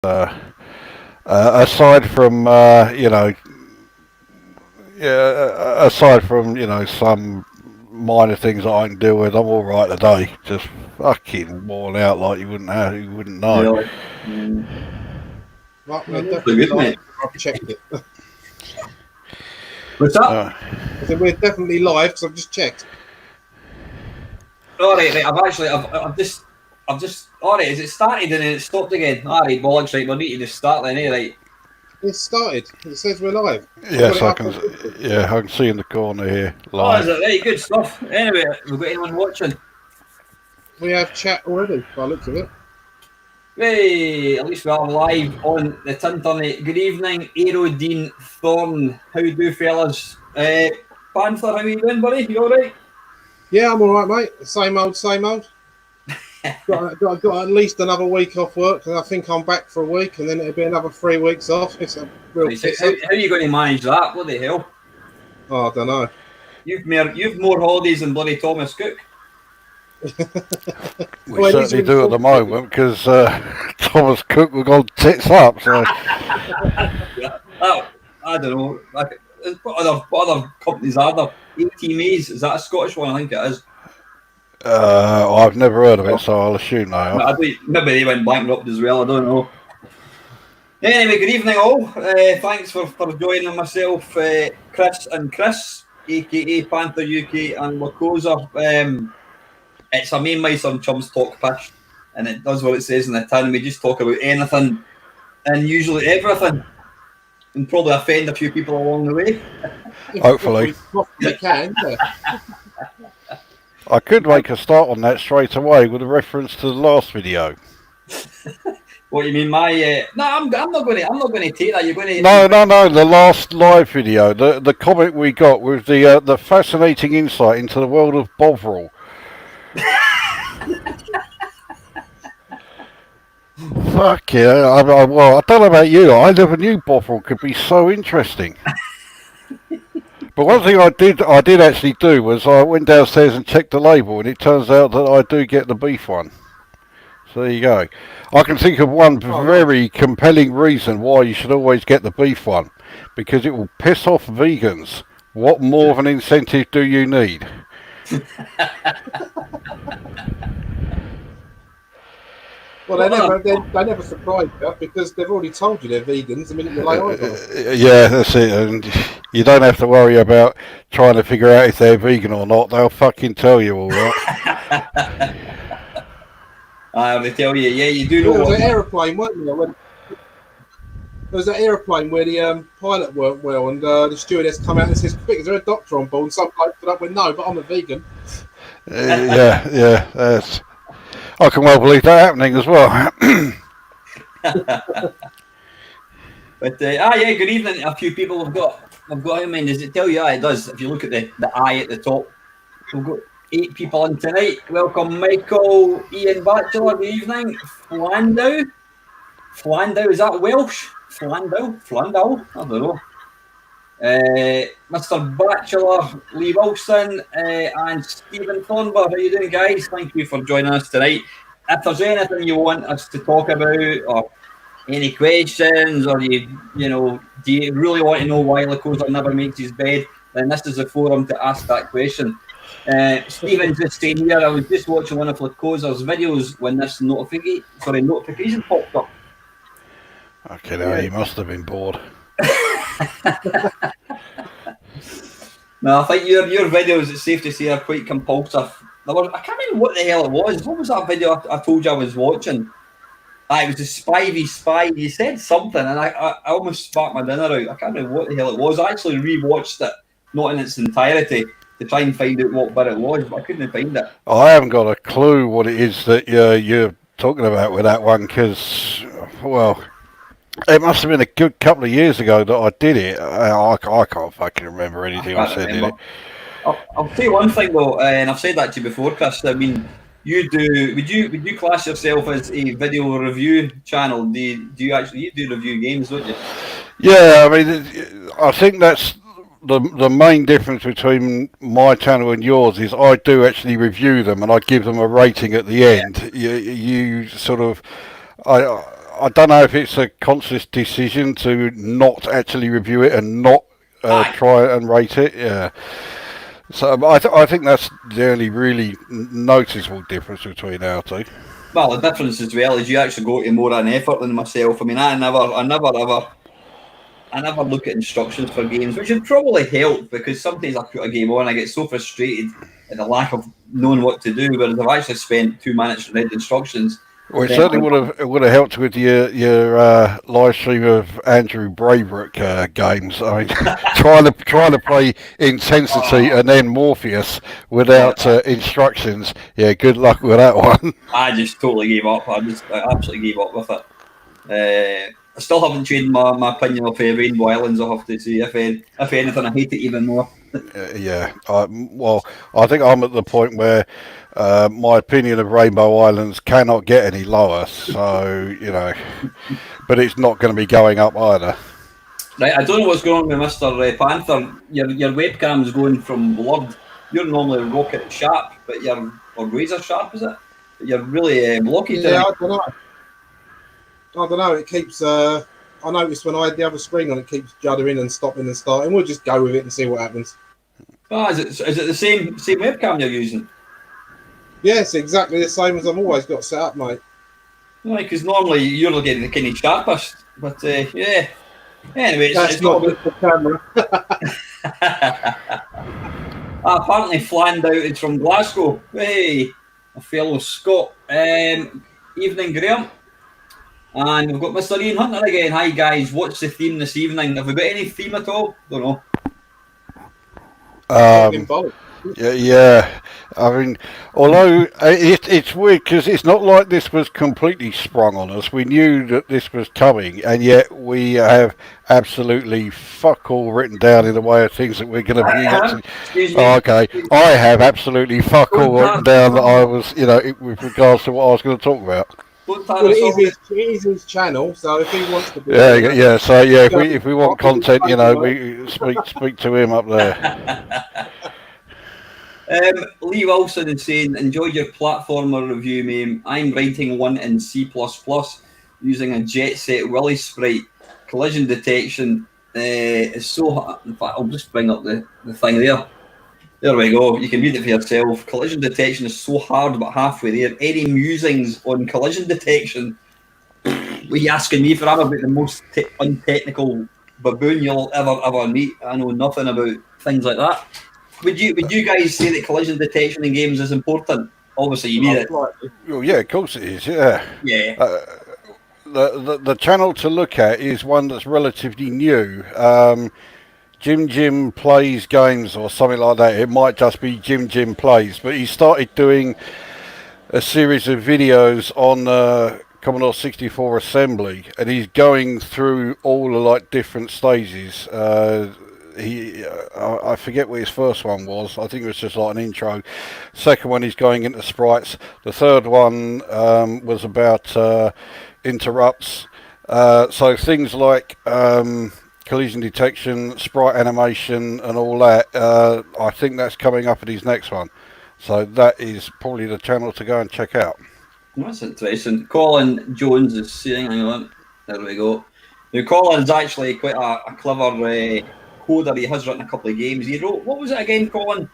aside from aside from some minor things that I can deal with, I'm all right today. Just fucking worn out like you wouldn't know. Really? Mm. Right, we're Pretty definitely good, live. mate. I've checked it. What's that? I said we're definitely live because I've just checked. All right. I've just. All right. Is it started and then it stopped again? All right, bollocks. Right, we need to just start then, eh? Right. It started. It says we're live. Yes, I can. Yeah, I can see in the corner here Oh, is live. it right? Good stuff. Anyway, we've got anyone watching? We have chat already. By the looks of it. Hey, at least we are live on the internet. Good evening, Aerodine Thorn. How do, fellas? Panther, how you doing, buddy? You all right? Yeah, I'm all right, mate. Same old, same old. got at least another week off work, and I think I'm back for a week, and then it'll be another 3 weeks off. It's a real Right, so how are you going to manage that? What the hell? Oh, I don't know. You've more holidays than bloody Thomas Cook. We certainly do at the moment because Thomas Cook was gone tits up. So Oh, I don't know. Like, what other companies are there? ATMAs, is that a Scottish one? I think it is. I've never heard of it, so I'll assume they are. Maybe they went bankrupt as well. I don't know. Anyway, good evening all. Thanks for joining myself, Chris, aka Panther UK and Lukozer. It's a Mamemeister and Chums talk Pish, and it does what it says in the tin. We just talk about anything and usually everything, and probably offend a few people along the way. Hopefully. You can. I could make a start on that straight away with a reference to the last video. What you mean? No, I'm not going to take that. You're going to No. The last live video, the comment we got was the fascinating insight into the world of Bovril. Fuck yeah! I don't know about you. I never knew Bovril could be so interesting. But one thing I did actually do was I went downstairs and checked the label, and it turns out that I do get the beef one. So there you go. I can think of one very compelling reason why you should always get the beef one, because it will piss off vegans. What more of an incentive do you need? Well, they never surprise you because they've already told you they're vegans the minute you lay eyes on them. Yeah, that's it. And you don't have to worry about trying to figure out if they're vegan or not. They'll fucking tell you all right. They tell you, yeah, you do know. There was an aeroplane, weren't there? There was that aeroplane where the pilot weren't well, and the stewardess come out and says, "Quick, is there a doctor on board?" And some bloke put up with, "No, but I'm a vegan." Yeah. That's. I can well believe that happening as well. But yeah, good evening. A few people have got how many does it tell you? It does. If you look at the eye at the top, we've got 8 people on tonight. Welcome, Michael, Ian Batchelor. Good evening. Flandau, is that Welsh? Flandau. I don't know. Mr. Batchelor, Lee Wilson, and Stephen Thornburg. How you doing, guys? Thank you for joining us tonight. If there's anything you want us to talk about, or any questions, or do you really want to know why Lukozer never makes his bed, then this is the forum to ask that question. Stephen's just saying here, I was just watching one of Lukozer's videos when this notification popped up. Okay, now he must have been bored. No, I think your videos, it's safe to say, are quite compulsive. I can't remember what the hell it was. What was that video I told you I was watching? It was the Spy v Spy. You said something, and I almost spat my dinner out. I can't remember what the hell it was. I actually rewatched it, not in its entirety, to try and find out what bit it was, but I couldn't find it. I haven't got a clue what it is that you're talking about with that one, because, well, it must have been a good couple of years ago that I did it. I can't fucking remember anything I said in it. I'll say one thing though, and I've said that to you before, Chris. I mean, would you class yourself as a video review channel? Do you do review games, don't you? Yeah, I mean, I think that's the main difference between my channel and yours is I do actually review them and I give them a rating at the end. You sort of, I don't know if it's a conscious decision to not actually review it and not try and rate it. Yeah. So I think that's the only really noticeable difference between our two. Well, the difference as well is you actually go to more an effort than myself. I mean, I never look at instructions for games, which would probably help because sometimes I put a game on, I get so frustrated at the lack of knowing what to do. Whereas I've actually spent 2 minutes reading instructions. Well, it certainly would have helped with your live stream of Andrew Braybrook games. I mean, trying to play Intensity and then Morpheus without instructions. Yeah, good luck with that one. I just totally gave up. I absolutely gave up with it. I still haven't changed my opinion of Rainbow Islands. I have to say, if anything, I hate it even more. Yeah. Well, I think I'm at the point where my opinion of Rainbow Islands cannot get any lower. So but it's not going to be going up either. Right, I don't know what's going on with Mr. Panther. Your webcam's going from blurred. You're normally rocket sharp, but or razor sharp, is it? But you're really blocky. Yeah, I don't know. It keeps. I noticed when I had the other screen on, it keeps juddering and stopping and starting. We'll just go with it and see what happens. Oh, is it the same webcam you're using? Yes, exactly the same as I've always got set up, mate. Right, because normally you're looking at the kind of sharpest, but yeah. Anyway, it's not good for camera. Apparently, Fland out is from Glasgow. Hey, a fellow Scot. Evening, Graham. And we've got Mr. Ian Hunter again. Hi, guys. What's the theme this evening? Have we got any theme at all? Don't know. Yeah. I mean, although it's weird because it's not like this was completely sprung on us. We knew that this was coming, and yet we have absolutely fuck all written down in the way of things that we're going to be. Okay, I have absolutely fuck all written down that I was, with regards to what I was going to talk about. Well, it is his channel, so if he wants to be if we want content, we speak to him up there. Lee Wilson is saying, enjoyed your platformer review, mate. I'm writing one in C++ using a Jet Set Willy sprite. Collision detection is so... In fact, I'll just bring up the thing there. There we go. You can read it for yourself. Collision detection is so hard, but halfway there. Any musings on collision detection? Were you asking me for? I'm about the most untechnical baboon you'll ever meet. I know nothing about things like that. Would you guys say that collision detection in games is important? Obviously, you need it. Well, yeah, of course it is. Yeah. Yeah. The channel to look at is one that's relatively new. Jim Plays Games or something like that. It might just be Jim Plays, but he started doing a series of videos on Commodore 64 assembly, and he's going through all the different stages. I forget what his first one was. I think it was just like an intro. Second one, he's going into sprites. The third one was about interrupts. So things like collision detection, sprite animation, and all that. I think that's coming up at his next one. So that is probably the channel to go and check out. That's interesting. Colin Jones is saying, hang on, there we go. Now, Colin's actually quite a clever coder. He has written a couple of games. He wrote, what was it again, Colin?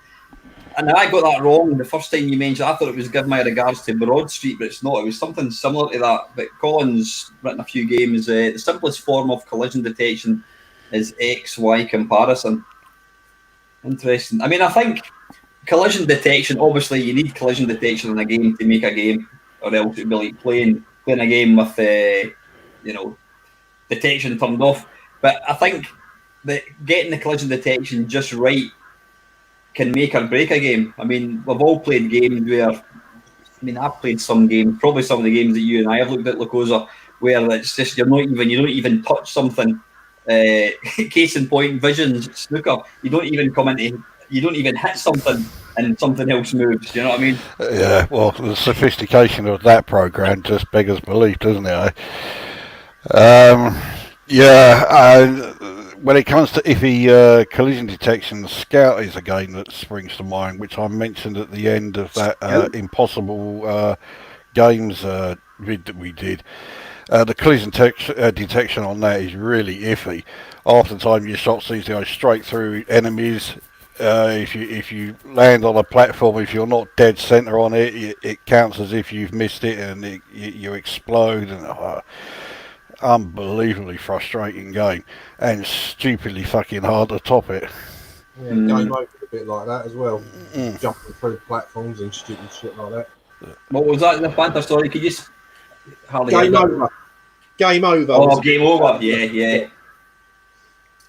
And I got that wrong the first time you mentioned. I thought it was Give My Regards to Broad Street, but it's not. It was something similar to that. But Colin's written a few games. The simplest form of collision detection is XY comparison. Interesting. I mean, I think collision detection, obviously you need collision detection in a game to make a game, or else it'd be like playing a game with detection turned off. But I think that getting the collision detection just right can make or break a game. I mean, we've all played games where, I've played some games, probably some of the games that you and I have looked at, Lukozer, where it's just you don't even touch something. Case in point, Visions snooker. You don't even hit something and something else moves. You know what I mean? Yeah. Well, the sophistication of that program just beggars belief, doesn't it? When it comes to iffy collision detection, Scout is a game that springs to mind, which I mentioned at the end of that Impossible Games vid that we did. The collision detection on that is really iffy. Half the time your shot seems to go straight through enemies. If you land on a platform, if you're not dead center on it, it counts as if you've missed it, and you explode. And unbelievably frustrating game, and stupidly fucking hard to top it. Yeah, game over a bit like that as well. Jumping through platforms and stupid shit like that. What was that? The Panther story? Could you just game over? Game over. Oh, game over. Yeah.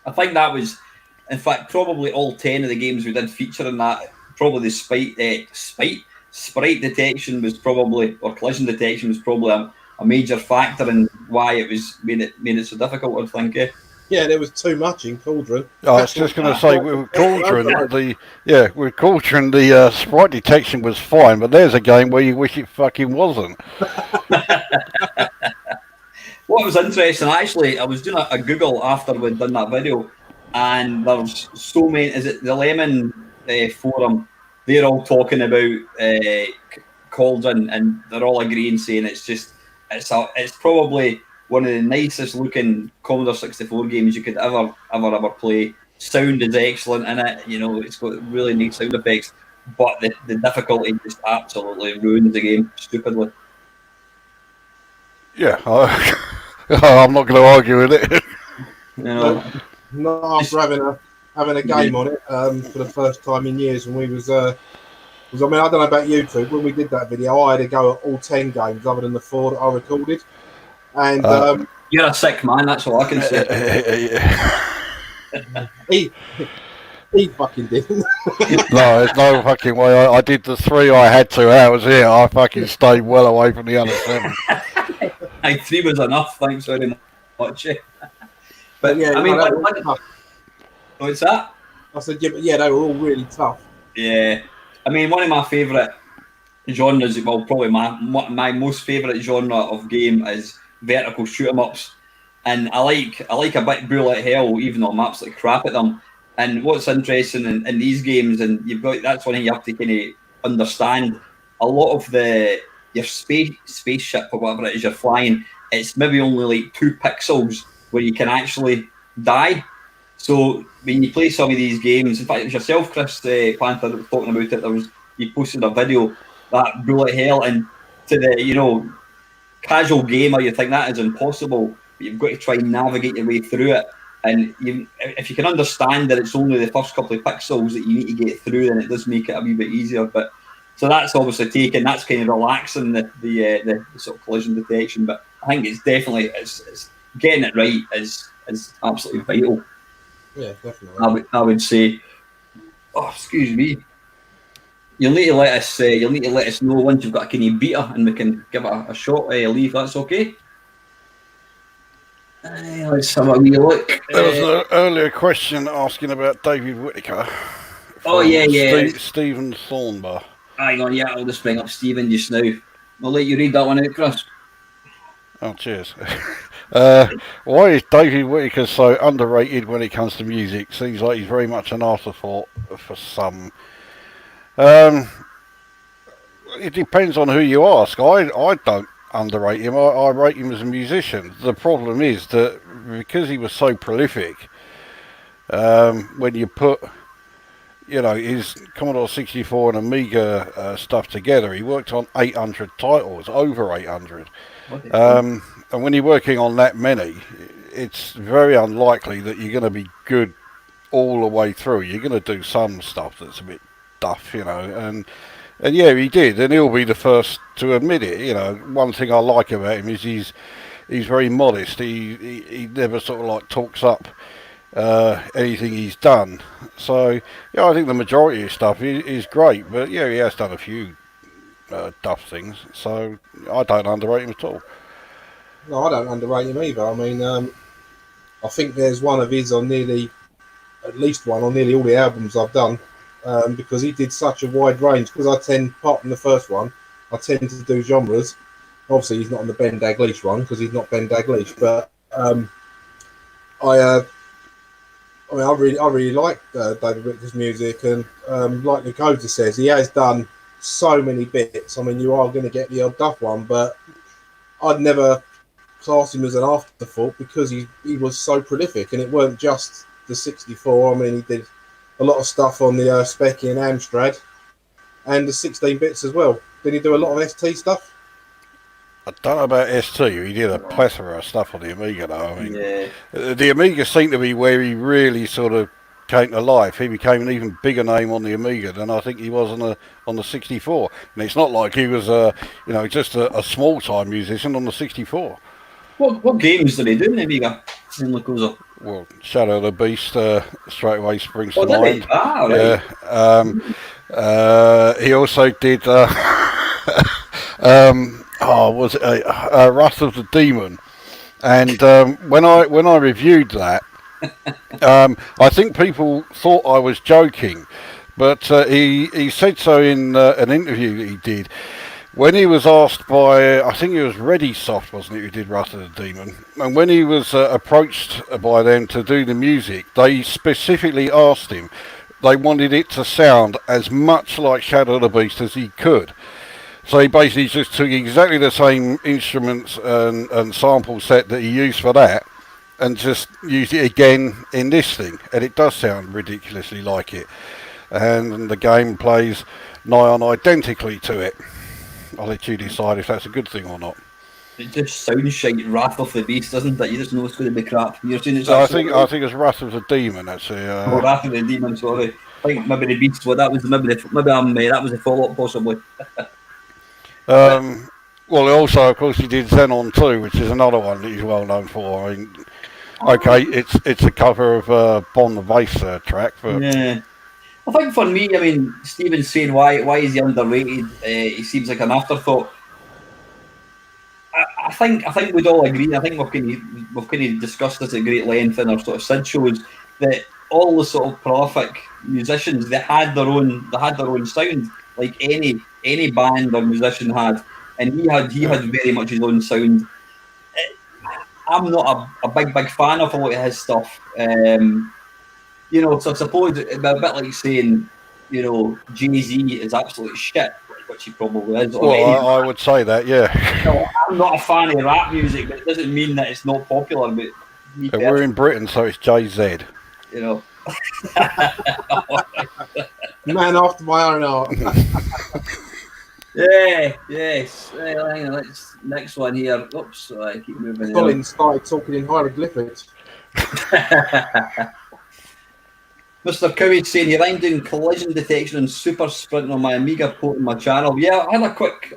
I think that was, in fact, probably all 10 of the games we did feature in that. Probably the sprite detection was probably, or collision detection was probably a major factor in why it was made it so difficult. I think. Yeah, there was too much in Cauldron. I was just going to say with Cauldron, the sprite detection was fine, but there's a game where you wish it fucking wasn't. What was interesting, actually, I was doing a Google after we'd done that video, and there's so many. Is it the Lemon forum? They're all talking about Cauldron, and they're all agreeing, saying it's probably one of the nicest looking Commodore 64 games you could ever play. Sound is excellent in it. You know, it's got really neat sound effects, but the difficulty just absolutely ruins the game stupidly. Yeah, I'm not going to argue with it. No, after having a game on it for the first time in years, when we was. I mean, I don't know about YouTube. When we did that video, I had to go at all 10 games other than the 4 that I recorded. And you're a sick man. That's all I can say. he fucking didn't. No, there's no fucking way. I did the 3 I had to. That was it. I fucking stayed well away from the other 7. 3 was enough. Thanks very much. But yeah, I mean, what's that? I said, yeah, they were all really tough. Yeah, I mean, one of my favourite genres, well, probably my most favourite genre of game is vertical shoot 'em ups, and I like a bit bullet hell, even though I'm absolutely crap at them. And what's interesting in these games, and that's one thing you have to kind of understand. A lot of your spaceship or whatever it is you're flying, it's maybe only like 2 pixels where you can actually die. So when you play some of these games, in fact, it was yourself, Chris Panther, that was talking about it. You posted a video, that bullet hell, and to the casual gamer, you think that is impossible. But you've got to try and navigate your way through it. And if you can understand that it's only the first couple of pixels that you need to get through, then it does make it a wee bit easier. But so that's obviously that's kind of relaxing the sort of collision detection. But I think it's definitely it's getting it right is absolutely vital. Yeah, definitely. I would say. Oh, excuse me. You'll need to let us know once you've got a kind of beta, and we can give it a shot. Lee, if that's okay. Let's have a wee look. There was an earlier question asking about David Whittaker. Oh yeah. Stephen Thornbar. Hang on, yeah, I'll just bring up Stephen just now. I'll let you read that one out, Chris. Oh, cheers. Why is David Whittaker so underrated when it comes to music? Seems like he's very much an afterthought for some. It depends on who you ask. I don't underrate him. I rate him as a musician. The problem is that because he was so prolific, when you put his Commodore 64 and Amiga stuff together, he worked on 800 titles, over 800. And when you're working on that many, it's very unlikely that you're going to be good all the way through. You're going to do some stuff that's a bit duff, and yeah, he did, and he'll be the first to admit it. One thing I like about him is he's very modest. He never sort of like talks up anything he's done. So yeah, I think the majority of stuff is great, but yeah, he has done a few duff things. So I don't underrate him at all. No, I don't underrate him either. I mean, I think there's one of his on at least one on nearly all the albums I've done, because he did such a wide range. Because apart from the first one, I tend to do genres. Obviously, he's not on the Ben Daglish one because he's not Ben Daglish, but I really like David Whittaker's music, and like Lukozer says, he has done so many bits. I mean, you are going to get the odd duff one, but I'd never class him as an afterthought because he was so prolific, and it weren't just the 64. I mean, he did a lot of stuff on the Specky and Amstrad and the 16 bits as well. Did he do a lot of ST stuff? I don't know about ST. He did a plethora of stuff on the Amiga, though. I mean, Yeah. the Amiga seemed to be where he really sort of came to life. He became an even bigger name on the Amiga than I think he was on the 64. And it's not like he was just a small time musician on the 64. What games did he do in the Amiga in Lukozer? Well, Shadow of the Beast straight away springs to Oh, did mind. he? Ah, right. Yeah. He also did. Was it Wrath of the Demon? And when I reviewed that, I think people thought I was joking, but he said so in an interview that he did. When he was asked by, I think it was ReadySoft, wasn't it, who did Wrath of the Demon? And when he was approached by them to do the music, they specifically asked him, they wanted it to sound as much like Shadow of the Beast as he could. So he basically just took exactly the same instruments and sample set that he used for that and just used it again in this thing. And it does sound ridiculously like it. And the game plays nigh on identically to it. I'll let you decide if that's a good thing or not. It just sounds shite Wrath of the Beast, doesn't it? You just know it's going to be crap. You're saying it's I think it's Wrath of the Demon, actually. Wrath of the Demon, sorry. I think maybe the Beast, well, that was that was the follow-up, possibly. Well, also, of course, he did Xenon 2, which is another one that he's well known for. I mean, okay, it's a cover of Bon the Bass track, but yeah. I think for me, I mean, Stephen's saying why is he underrated? He seems like an afterthought. I think we'd all agree. I think we've kind of discussed this at great length in our sort of Sid shows that all the sort of prolific musicians, they had their own sound, like any band or musician had, and he had very much his own sound. I'm not a big fan of a lot of his stuff. So I suppose it'd be a bit like saying, Jay-Z is absolute shit, which he probably is. Well, I would say that, yeah. I'm not a fan of rap music, but it doesn't mean that it's not popular. But we're in Britain, so it's Jay-Z. Man after my own heart. Yes. Next one here. Oops, I keep moving. Colin started talking in hieroglyphics. Mr. Cowie's saying here, I'm doing collision detection and super sprint on my Amiga port on my channel. Yeah, I had a quick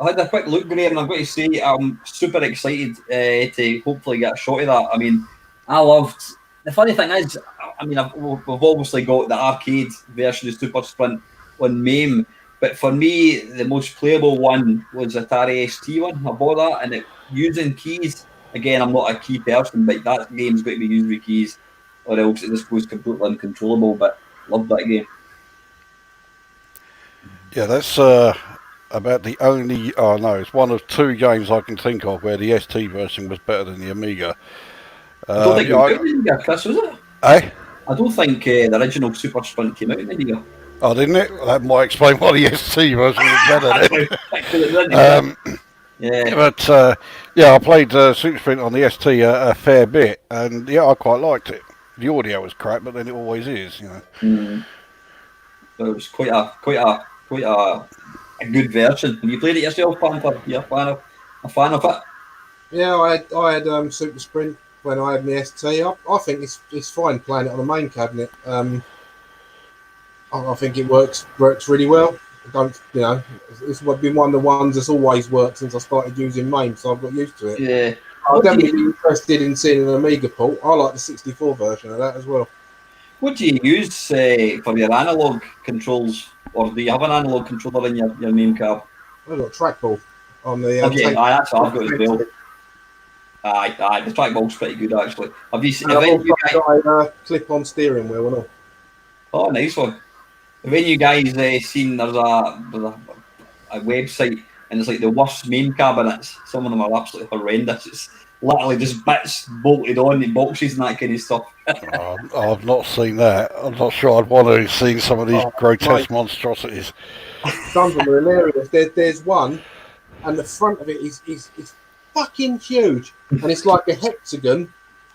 look, Graham, and I've got to say I'm super excited to hopefully get a shot of that. I mean, I loved. The funny thing is, I mean, we've obviously got the arcade version of Super Sprint on MAME, but for me, the most playable one was Atari ST one. I bought that, and using keys. Again, I'm not a key person, but that game's got to be used with keys, or else it just goes completely uncontrollable. But loved that game. Yeah, that's about the only. Oh no, it's one of two games I can think of where the ST version was better than the Amiga. I don't think it was out in the Amiga, Chris, was it? Eh? I don't think the original Super Sprint came out in the Amiga. Oh, didn't it? That might explain why the ST version was better then. Yeah. But I played Super Sprint on the ST a fair bit, and yeah, I quite liked it. The audio was crap, but then it always is, So it was quite a good version. Have you played it yourself, Panther? You're a fan of it? Yeah, I had Super Sprint when I had my ST. I think it's fine playing it on the main cabinet. I think it works really well. It's been one of the ones that's always worked since I started using MAME, so I've got used to it. Yeah. I'm definitely interested in seeing an Amiga port. I like the 64 version of that as well. What do you use for your analog controls, or do you have an analog controller in your MAME card? I've got trackball on the. Okay, that's what I've got as well. Aye, the trackball's pretty good actually. Have you seen? I've also got a clip-on steering wheel and all. Oh, nice one. Have any of you guys seen there's a website and it's like the worst MAME cabinets? Some of them are absolutely horrendous. It's literally just bits bolted on in boxes and that kind of stuff. I've not seen that. I'm not sure I'd want to have seen some of these grotesque monstrosities. Some of them are hilarious. There's one, and the front of it is fucking huge, and it's like a hexagon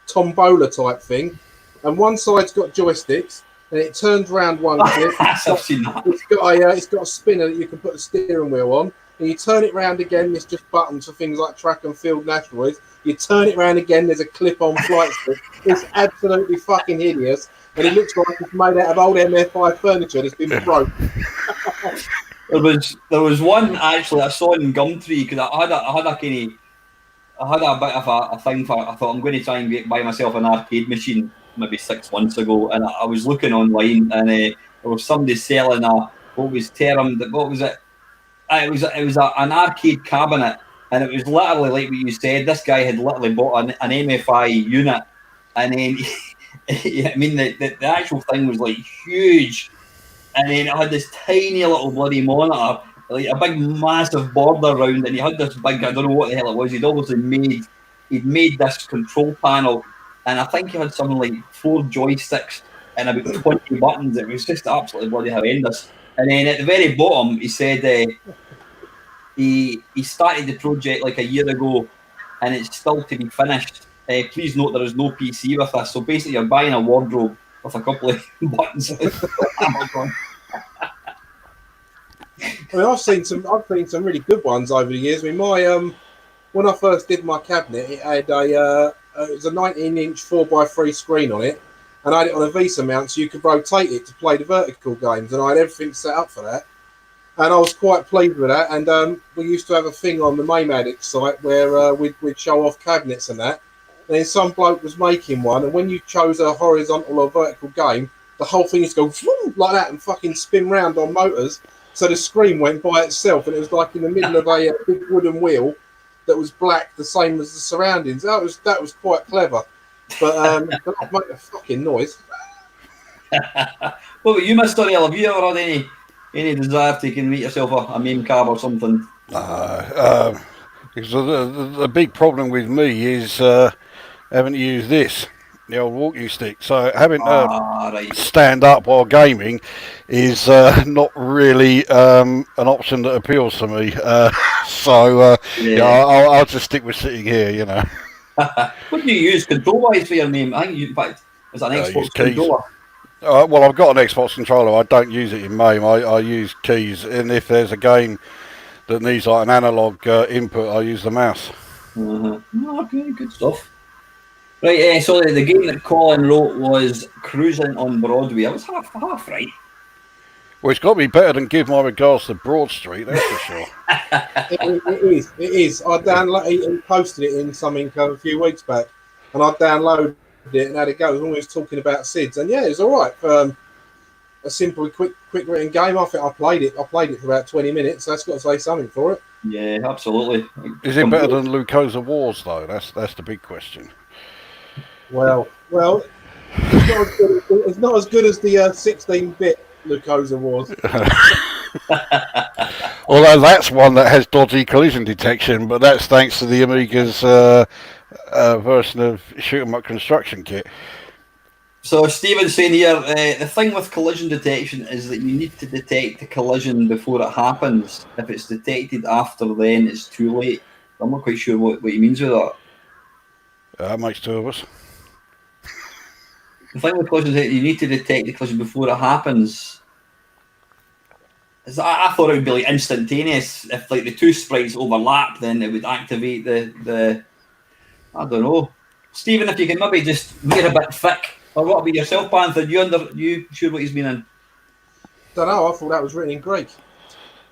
tombola type thing, and one side's got joysticks, and it turns round one clip. I've seen that. It's got a spinner that you can put a steering wheel on, and you turn it round again. It's just buttons for things like track and field and asteroids. You turn it round again. There's a clip-on flight stick. It's absolutely fucking hideous, and it looks like it's made out of old MFI furniture that's been broken. There was one actually I saw in Gumtree because I had a bit of a thing for. I thought I'm going to try and buy myself an arcade machine maybe 6 months ago, and I was looking online, and there was somebody selling what was it? It was an arcade cabinet, and it was literally like what you said. This guy had literally bought an MFI unit, and then I mean the actual thing was like huge. And then it had this tiny little bloody monitor, like a big massive border around, and he had this big, I don't know what the hell it was, he'd made this control panel, and I think he had something like 4 joysticks and about 20 buttons. It was just absolutely bloody horrendous. And then at the very bottom, he said he started the project like a year ago, and it's still to be finished. Please note there is no PC with us. So basically you're buying a wardrobe with a couple of buttons. I mean, I've seen some really good ones over the years. I mean, my when I first did my cabinet, it had it was a 19-inch 4x3 screen on it, and I had it on a Visa mount, so you could rotate it to play the vertical games, and I had everything set up for that, and I was quite pleased with that. And we used to have a thing on the Mamemeister site where we'd show off cabinets and that. And then some bloke was making one, and when you chose a horizontal or vertical game, the whole thing used to go like that and fucking spin round on motors. So the screen went by itself, and it was like in the middle of a big wooden wheel that was black, the same as the surroundings. That was quite clever, but it make a fucking noise. Well, you, Mr. L, have you ever had any desire to make yourself a meme card or something? Because the big problem with me is having to use this, the old walking stick. So having to stand up while gaming is not really an option that appeals to me. I'll just stick with sitting here, you know. What do you use control-wise for your name? I think in fact, is that an Xbox controller? Well, I've got an Xbox controller. I don't use it in MAME. I use keys, and if there's a game that needs like an analog input, I use the mouse. Okay, good stuff. Right, so the game that Colin wrote was Cruising on Broadway. I was half right. Well, it's got to be better than Give My Regards to Broad Street, that's for sure. It is. I downloaded and posted it in something a few weeks back, and I downloaded it and had it go. When we was talking about SIDS, and yeah, it was all right. A simple, quick written game. I think I played it for about 20 minutes. So that's got to say something for it. Yeah, absolutely. Is it better than Lukozer Wars though? That's the big question. Well, it's not as good as the 16-bit Lukozer Wars. Although that's one that has dodgy collision detection, but that's thanks to the Amiga's version of Shoot 'em Up construction kit. So Stephen's saying here, the thing with collision detection is that you need to detect the collision before it happens. If it's detected after then, it's too late. I'm not quite sure what he means with that. That makes two of us. The thing with collision detection, you need to detect the collision before it happens. I thought it would be like instantaneous. If like the two sprites overlap, then it would activate the I don't know. Stephen, if you can maybe just make it a bit thick. Or what about yourself, Panther? You sure what he's meaning? Don't know. I thought that was written in Greek.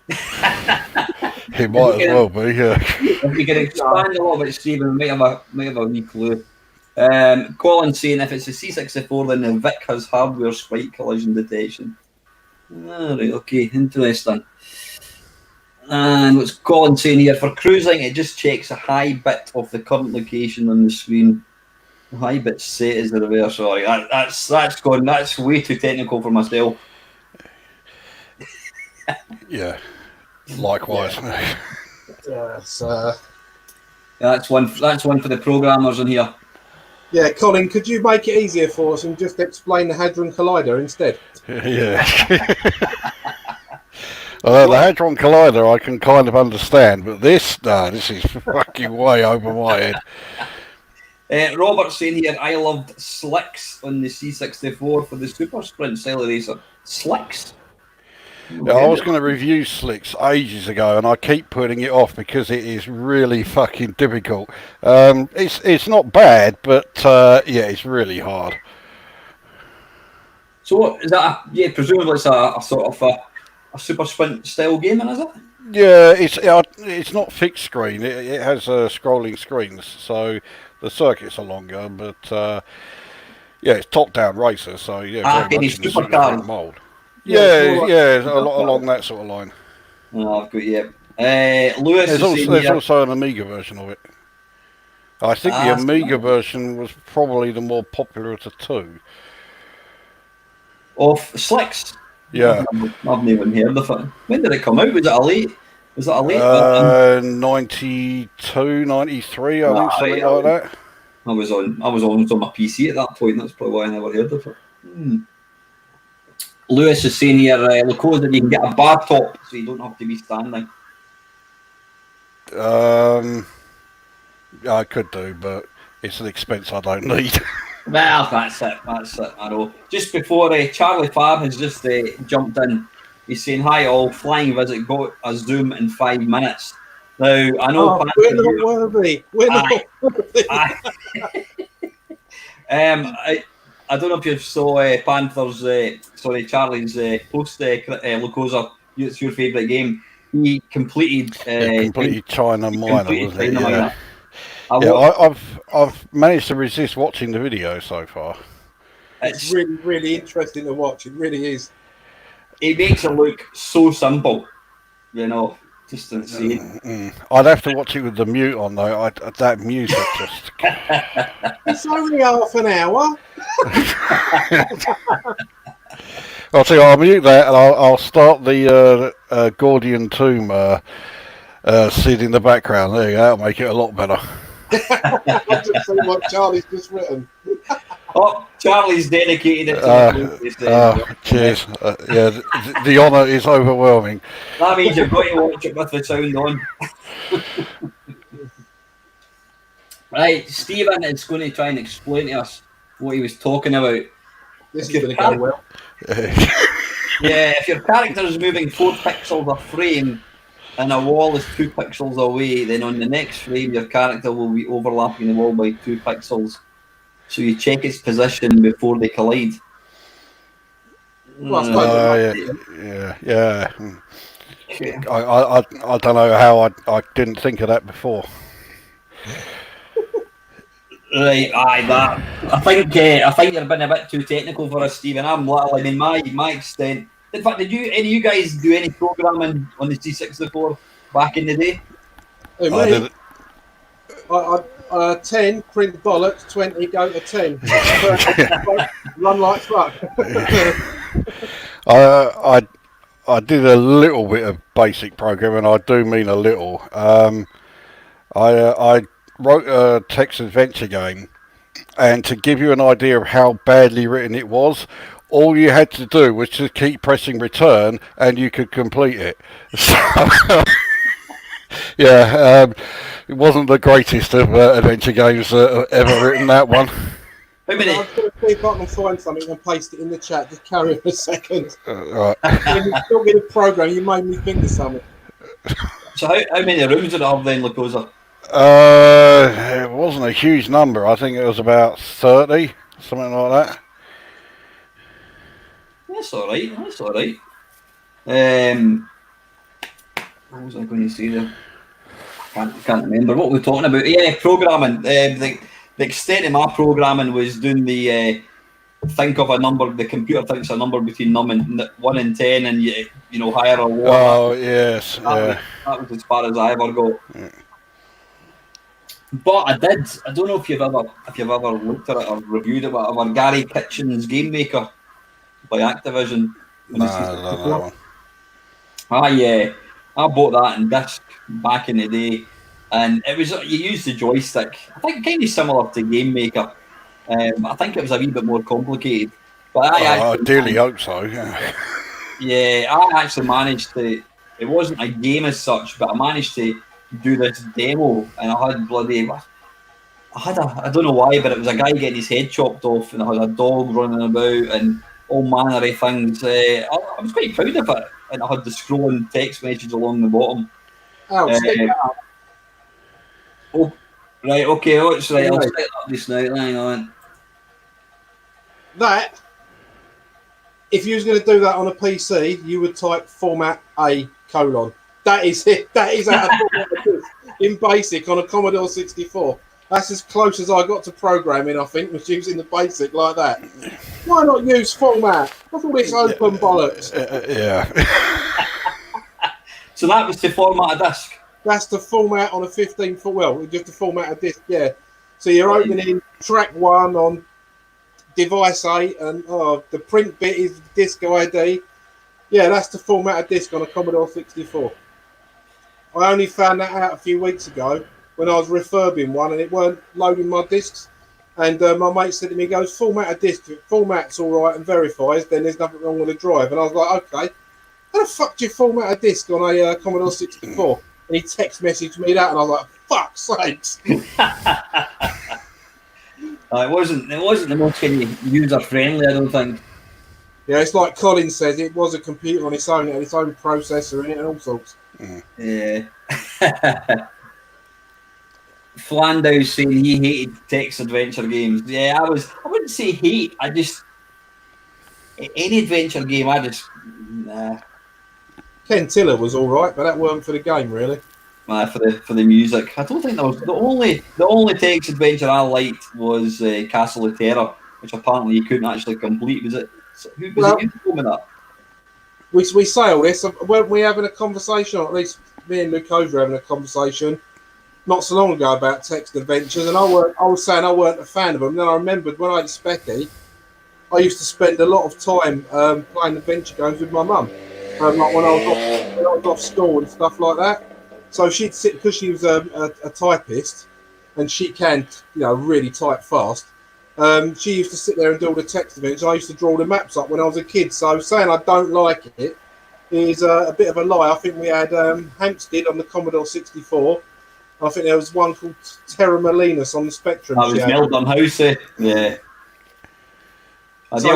He might as well be. Yeah. If you can expand a little bit, Stephen, we might have a wee clue. Colin's saying if it's a C64, then the VIC has hardware sprite collision detection. Right, okay, interesting. And what's Colin saying here? For cruising, it just checks a high bit of the current location on the screen. High bit set is the reverse. Sorry, that's way too technical for myself. Yeah, likewise. Yeah, that's one for the programmers in here. Yeah, Colin, could you make it easier for us and just explain the Hadron Collider instead? Yeah. The Hadron Collider I can kind of understand, but this this is fucking way over my head. Robert's saying here, I loved slicks on the C64 for the Super Sprint style racer. Slicks? Yeah, I was going to review Slicks ages ago, and I keep putting it off because it is really fucking difficult. It's not bad, but yeah, it's really hard. So what, is that? Presumably it's a sort of a Super Sprint style game, is it? Yeah, it's not fixed screen. It has scrolling screens, so the circuits are longer, but yeah, it's top-down racer, so yeah, very much in the supercar mould. Yeah, along that sort of line. Oh, I've got Lewis. There's also an Amiga version of it. I think the Amiga version was probably the more popular of the two. Of Slicks? Yeah. I've never heard of it. When did it come out? Was it a late? 92, 93, I think, something like that. I was on my PC at that point. That's probably why I never heard of it. Lewis is saying here, Lukozer, you can get a bar top so you don't have to be standing. I could do, but it's an expense I don't need. Well, that's it. I know. Just before Charlie Fab has just jumped in, he's saying, hi all, flying visit, got a Zoom in 5 minutes. Now, I know... we're not worthy. We're not worthy. I don't know if you saw Panther's, Charlie's post, Lukozer, it's your favourite game. He completed... completed China Minor, wasn't it? Yeah. I've managed to resist watching the video so far. It's really, really interesting to watch. It really is. It makes it look so simple, just to see. I'd have to watch it with the mute on though. That music just. It's only half an hour. I'll tell you, I'll mute that and I'll start the Gordian Tomb scene in the background. There you go. That'll make it a lot better. I'll just see what Charlie's just written. Oh, Charlie's dedicated it to cheers. The honour is overwhelming. That means you've got to watch it with the sound on. Right, Stephen is going to try and explain to us what he was talking about. This is going to go well. Yeah, if your character is moving 4 pixels a frame and a wall is 2 pixels away, then on the next frame your character will be overlapping the wall by 2 pixels. So you check its position before they collide. Well, yeah. I don't know how I didn't think of that before. Right, I think you're being a bit too technical for us, Stephen. I'm little, and in my extent. In fact, did any of you guys do any programming on the C64 back in the day? Me? 10, print bollocks, 20, go to 10. Run like fuck. I did a little bit of basic programming. I do mean a little. I wrote a text adventure game, and to give you an idea of how badly written it was, all you had to do was to keep pressing return and you could complete it. So, yeah, it wasn't the greatest of adventure games ever written, that one. Wait a minute. I'm going to see if I can find something and paste it in the chat. Just carry on a second. Right. When you still get a program, you made me think of something. So how many rooms did it have then, Lukozer? It wasn't a huge number. I think it was about 30, something like that. That's all right. What was I going to say there? I can't remember what we were talking about. Yeah, programming. The extent of my programming was doing the think of a number. The computer thinks a number between 1 and 10, and you higher or lower. Oh yes, that was as far as I ever got. Yeah. But I don't know if you've ever looked at it or reviewed it, whatever. Gary Kitchen's Game Maker by Activision. No. I bought that in disc back in the day, and it was you used the joystick. I think kind of similar to Game Maker. I think it was a wee bit more complicated, but I dearly hope so. Yeah, I actually managed to. It wasn't a game as such, but I managed to do this demo, and I had I don't know why, but it was a guy getting his head chopped off, and I had a dog running about, and all manner of things. I was quite proud of it, and I had the scrolling text message along the bottom. Oh, stick Uh, that up. oh, right, okay, oh, it's right. I'll Right. set it up just now. Hang on. That, if you was going to do that on a PC, you would type format A colon. That is it. That is out of format in BASIC on a Commodore 64. That's as close as I got to programming, I think, was using the BASIC like that. Why not use format? What's all this open bollocks? Yeah. So that was to format a disc. That's the format on a 15 foot. Well, just the format of disc, yeah. So you're opening track 1 on device 8, and the print bit is disc ID. Yeah, that's the format of disc on a Commodore 64. I only found that out a few weeks ago when I was refurbing one, and it weren't loading my discs. And my mate said to me, he goes, format a disc. If format's all right and verifies, then there's nothing wrong with the drive. And I was like, okay. How the fuck do you format a disc on a Commodore 64? And he text messaged me that, and I was like, fuck's sakes. It wasn't the most kind of user friendly, I don't think. Yeah, it's like Colin says, it was a computer on its own. It had its own processor in it and all sorts. Yeah. Flandau saying he hated text adventure games. Yeah, I wouldn't say hate. I just any adventure game. Nah. Ken Tiller was all right, but that weren't for the game, really. For the music. I don't think there was the only text adventure I liked was Castle of Terror, which apparently you couldn't actually complete. Was it? Who was it? You told me that. We say all this. Weren't we having a conversation, or at least me and Lukozer having a conversation not so long ago about text adventures, and I was saying I weren't a fan of them. Then I remembered when I had Specky, I used to spend a lot of time playing adventure games with my mum, like when I was off school and stuff like that. So she'd sit, because she was a typist, and she can, really type fast. She used to sit there and do all the text adventures. I used to draw the maps up when I was a kid. So saying I don't like it is a bit of a lie. I think we had Hampstead on the Commodore 64. I think there was one called Terra Molinas on the Spectrum. That was Melbourne House, yeah. The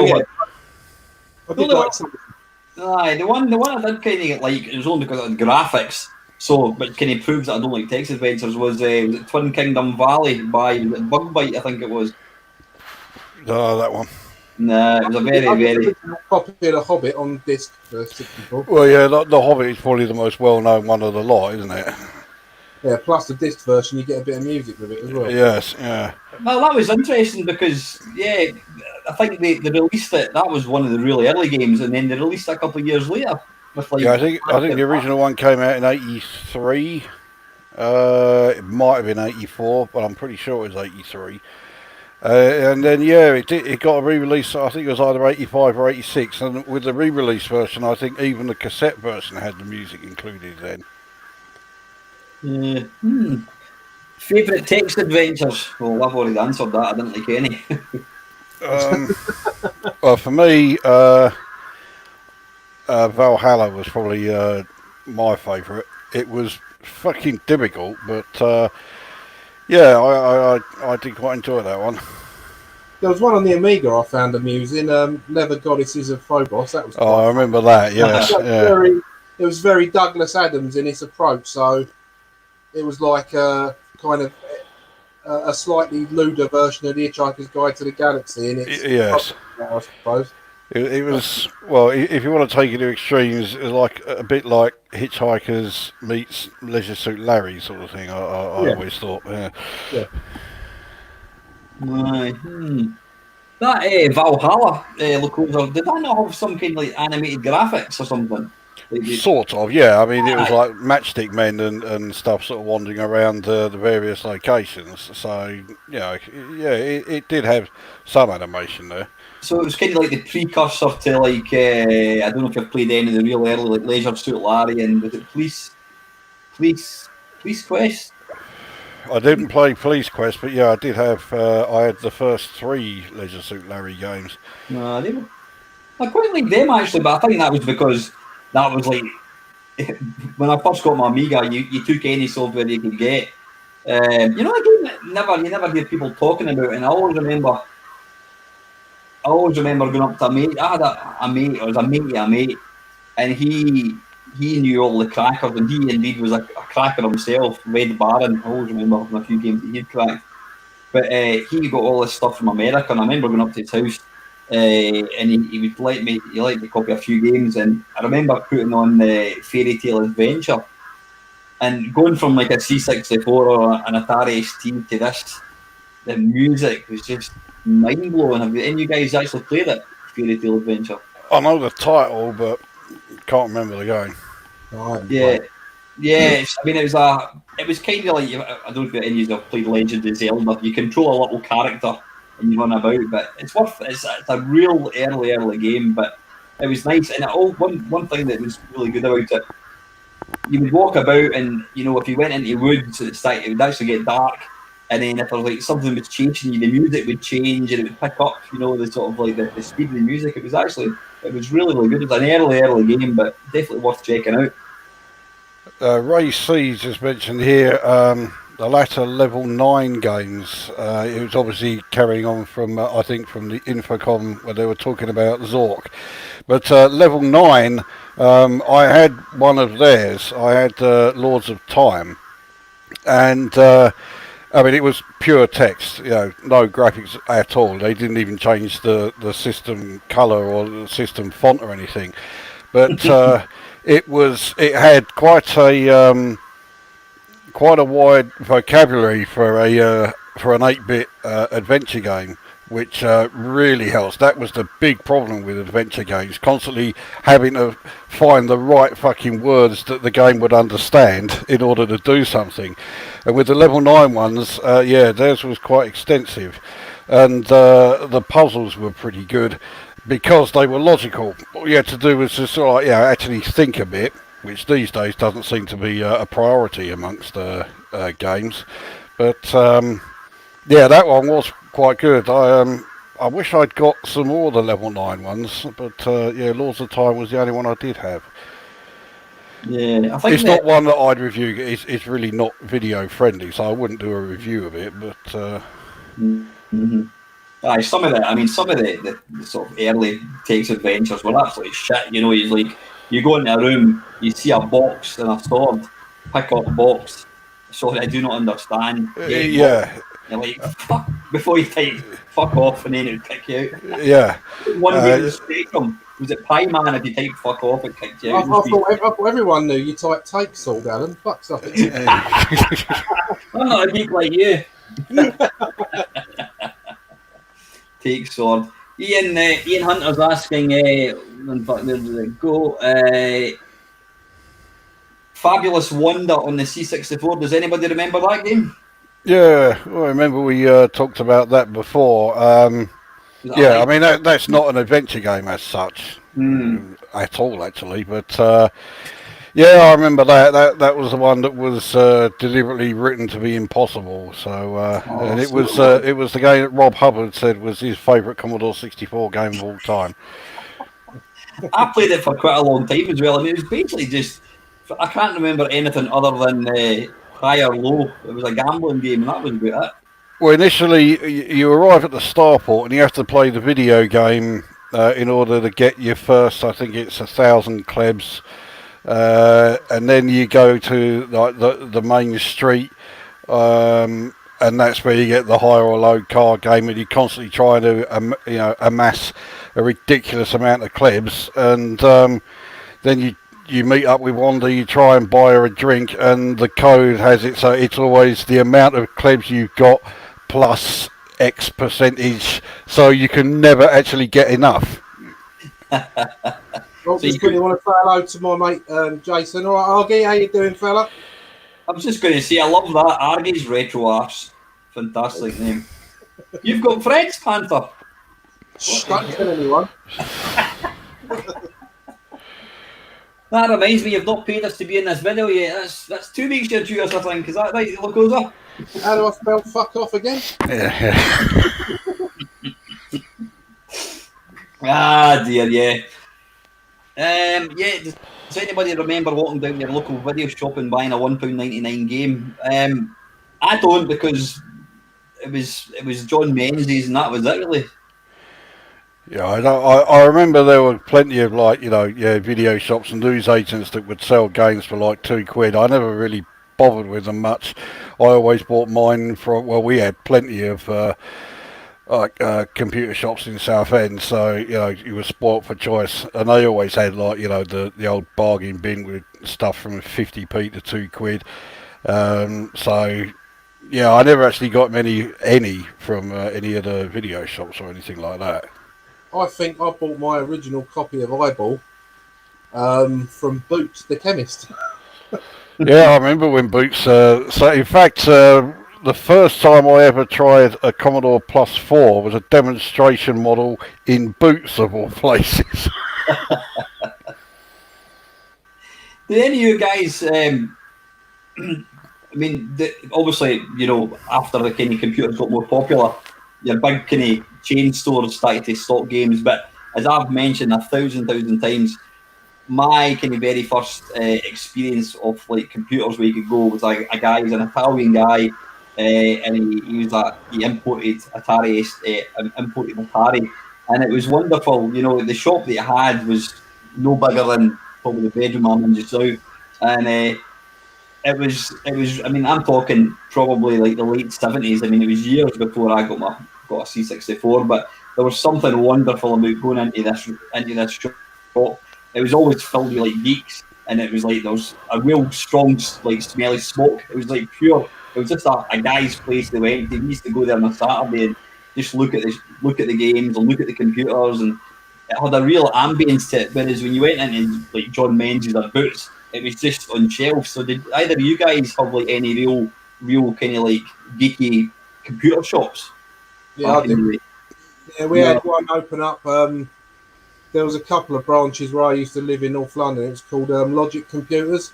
one I did kind of like, it was only because of the graphics. So, but kind of proves that I don't like text adventures. Was it Twin Kingdom Valley by Bug Bite? I think it was. Oh, that one. Nah, it was a very copy of The Hobbit on disc for 64. Well, yeah, the Hobbit is probably the most well-known one of the lot, isn't it? Yeah, plus the disc version, you get a bit of music with it as well. Yes, yeah. Well, that was interesting because, I think they released it. That was one of the really early games, and then they released it a couple of years later. With like, I think the original one came out in '83. It might have been '84, but I'm pretty sure it was '83. And then it got a re-release. I think it was either '85 or '86. And with the re-release version, I think even the cassette version had the music included then. Favourite text adventures? Well, I've already answered that. I didn't like any. Well, for me, Valhalla was probably my favourite. It was fucking difficult, but I did quite enjoy that one. There was one on the Amiga I found amusing. Leather Goddesses of Phobos. That was. I remember that. Yes, it was very Douglas Adams in its approach. So it was like a kind of a slightly lewder version of The Hitchhiker's Guide to the Galaxy. In its yes, I suppose. It was, well, if you want to take it to extremes, it was like a bit like Hitchhikers meets Leisure Suit Larry sort of thing. I always thought. Yeah. That Valhalla, Lukozer, did that not have some kind of like animated graphics or something? Sort of, yeah. I mean, it was like matchstick men and stuff sort of wandering around the various locations. So, it did have some animation there. So it was kind of like the precursor to like, I don't know if you've played any of the real early like Leisure Suit Larry and was it Police Quest? I didn't play Police Quest, but yeah, I did have. I had the first 3 Leisure Suit Larry games. No, I quite like them actually, but I think that was because that was like when I first got my Amiga, you took any software you could get. You know, again, you never hear people talking about it, and I always remember going up to a mate. I had a mate, it was a mate, and he knew all the crackers, and he indeed was a cracker himself. Red Baron, I always remember having a few games that he'd cracked. But he got all this stuff from America, and I remember going up to his house, and he would let me copy a few games, and I remember putting on Fairy Tale Adventure, and going from like a C64 or an Atari ST to this, the music was just mind blowing. Have any of you guys actually played it, Fairy Tale Adventure? I know the title, but can't remember the game. Yeah. Yes, I mean it was kind of like, I don't know if any of you have played Legend of Zelda. You control a little character and you run about, but it's a real early game, but it was nice. And one thing that was really good about it, you would walk about, and you know, if you went into woods, it would actually get dark, and then if there was like something was chasing you, the music would change and it would pick up, you know, the sort of like the speed of the music. It was really good. It was an early game, but definitely worth checking out. Ray C just mentioned here the latter level 9 games. It was obviously carrying on from I think from the Infocom where they were talking about Zork. But level 9, I had one of theirs. I had Lords of Time, and I mean, it was pure text, you know, no graphics at all. They didn't even change the system color or the system font or anything. But it had quite a wide vocabulary for an 8-bit adventure game, which really helps. That was the big problem with adventure games, constantly having to find the right fucking words that the game would understand in order to do something. And with the level 9 ones, theirs was quite extensive, and the puzzles were pretty good because they were logical. All you had to do was just sort of, actually think a bit, which these days doesn't seem to be a priority amongst games. But that one was quite good. I wish I'd got some more of the level 9 ones, but Lords of Time was the only one I did have. Yeah, I think it's not one that I'd review. It's really not video friendly, so I wouldn't do a review of it. But some of the sort of early text adventures were absolutely shit. You know, you go into a room, you see a box and a sword, pick up a box. Sorry, I do not understand. You're like, fuck, before you type fuck off, and then it would kick you out. Yeah. One game in the Spectrum, was it Pie Man? If you typed fuck off, it kicked you out. I thought everyone knew you typed take sword, Alan. Fuck's up. I'm not a geek like you. Take sword. Ian Hunter's asking, Fabulous Wonder on the C64. Does anybody remember that game? Yeah, well, I remember we talked about that before. I mean, that's not an adventure game as such at all, actually. But I remember that was the one that was deliberately written to be impossible. So, and it was the game that Rob Hubbard said was his favourite Commodore 64 game of all time. I played it for quite a long time as well. I mean, it was basically just, I can't remember anything other than high or low. It was a gambling game, and that was about it. Well, initially, you arrive at the starport, and you have to play the video game in order to get your first, I think it's 1,000 klebs. And then you go to like the main street, and that's where you get the high or low card game, and you constantly try to amass a ridiculous amount of klebs, and then you meet up with Wanda, you try and buy her a drink, and the code has it so it's always the amount of klebs you've got plus X percentage, so you can never actually get enough. Well, just quickly want to say hello to my mate Jason. All right, Argie, how you doing, fella? I was just going to say, I love that. Argie's Retro Arse. Fantastic name. You've got friends, Panther. Don't kill anyone. That reminds me, you've not paid us to be in this video yet. That's 2 weeks you're due us, I think. Is that right, Lukozer? How do I spell fuck off again? Ah, dear, yeah. does anybody remember walking down your local video shop and buying a £1.99 game? I don't, because it was John Menzies and that was it, really. Yeah, I remember there were plenty of video shops and news agents that would sell games for like £2. I never really bothered with them much. I always bought mine from, well, we had plenty of computer shops in Southend, so you were spoilt for choice, and they always had the old bargain bin with stuff from 50p to £2. So yeah, I never actually got any from any of the video shops or anything like that. I think I bought my original copy of Eyeball from Boots the chemist. Yeah, I remember when Boots. So in fact, the first time I ever tried a Commodore Plus 4 was a demonstration model in Boots of all places. Did any of you guys? I mean, obviously, after the kind of computers got more popular, your big kind of chain stores started to stock games. But as I've mentioned a thousand times, my kind of very first experience of like computers where you could go was a guy, he's an Italian guy, and he imported Atari, and it was wonderful. The shop that he had was no bigger than probably the bedroom I'm in just now, and it was. I mean, I'm talking probably like the late '70s. I mean, it was years before I got a C64, but there was something wonderful about going into this shop. It was always filled with like geeks, and it was like there was a real strong, like smelly smoke. It was like pure. It was just a guy's place they went to. We used to go there on a Saturday and just look at the games and look at the computers, and it had a real ambience to it. Whereas when you went into like John Menzies or Boots, it was just on shelves. So did either of you guys have like any real kind of like geeky computer shops? Yeah, I did. Yeah, we had one open up. There was a couple of branches where I used to live in North London. It was called Logic Computers,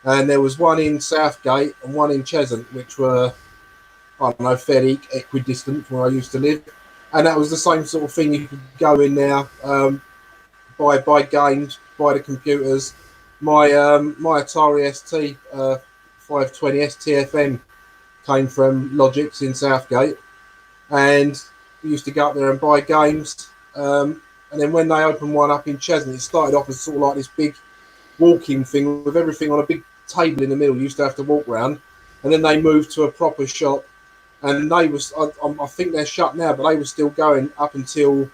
and there was one in Southgate and one in Cheshunt, which were, I don't know, fairly equidistant from where I used to live. And that was the same sort of thing. You could go in there, buy games, buy the computers. My Atari ST 520 STFM came from Logic's in Southgate, and we used to go up there and buy games. And then when they opened one up in Cheshunt, it started off as sort of like this big walking thing with everything on a big table in the middle. You used to have to walk around, and then they moved to a proper shop. And they was, I think they're shut now, but they were still going up until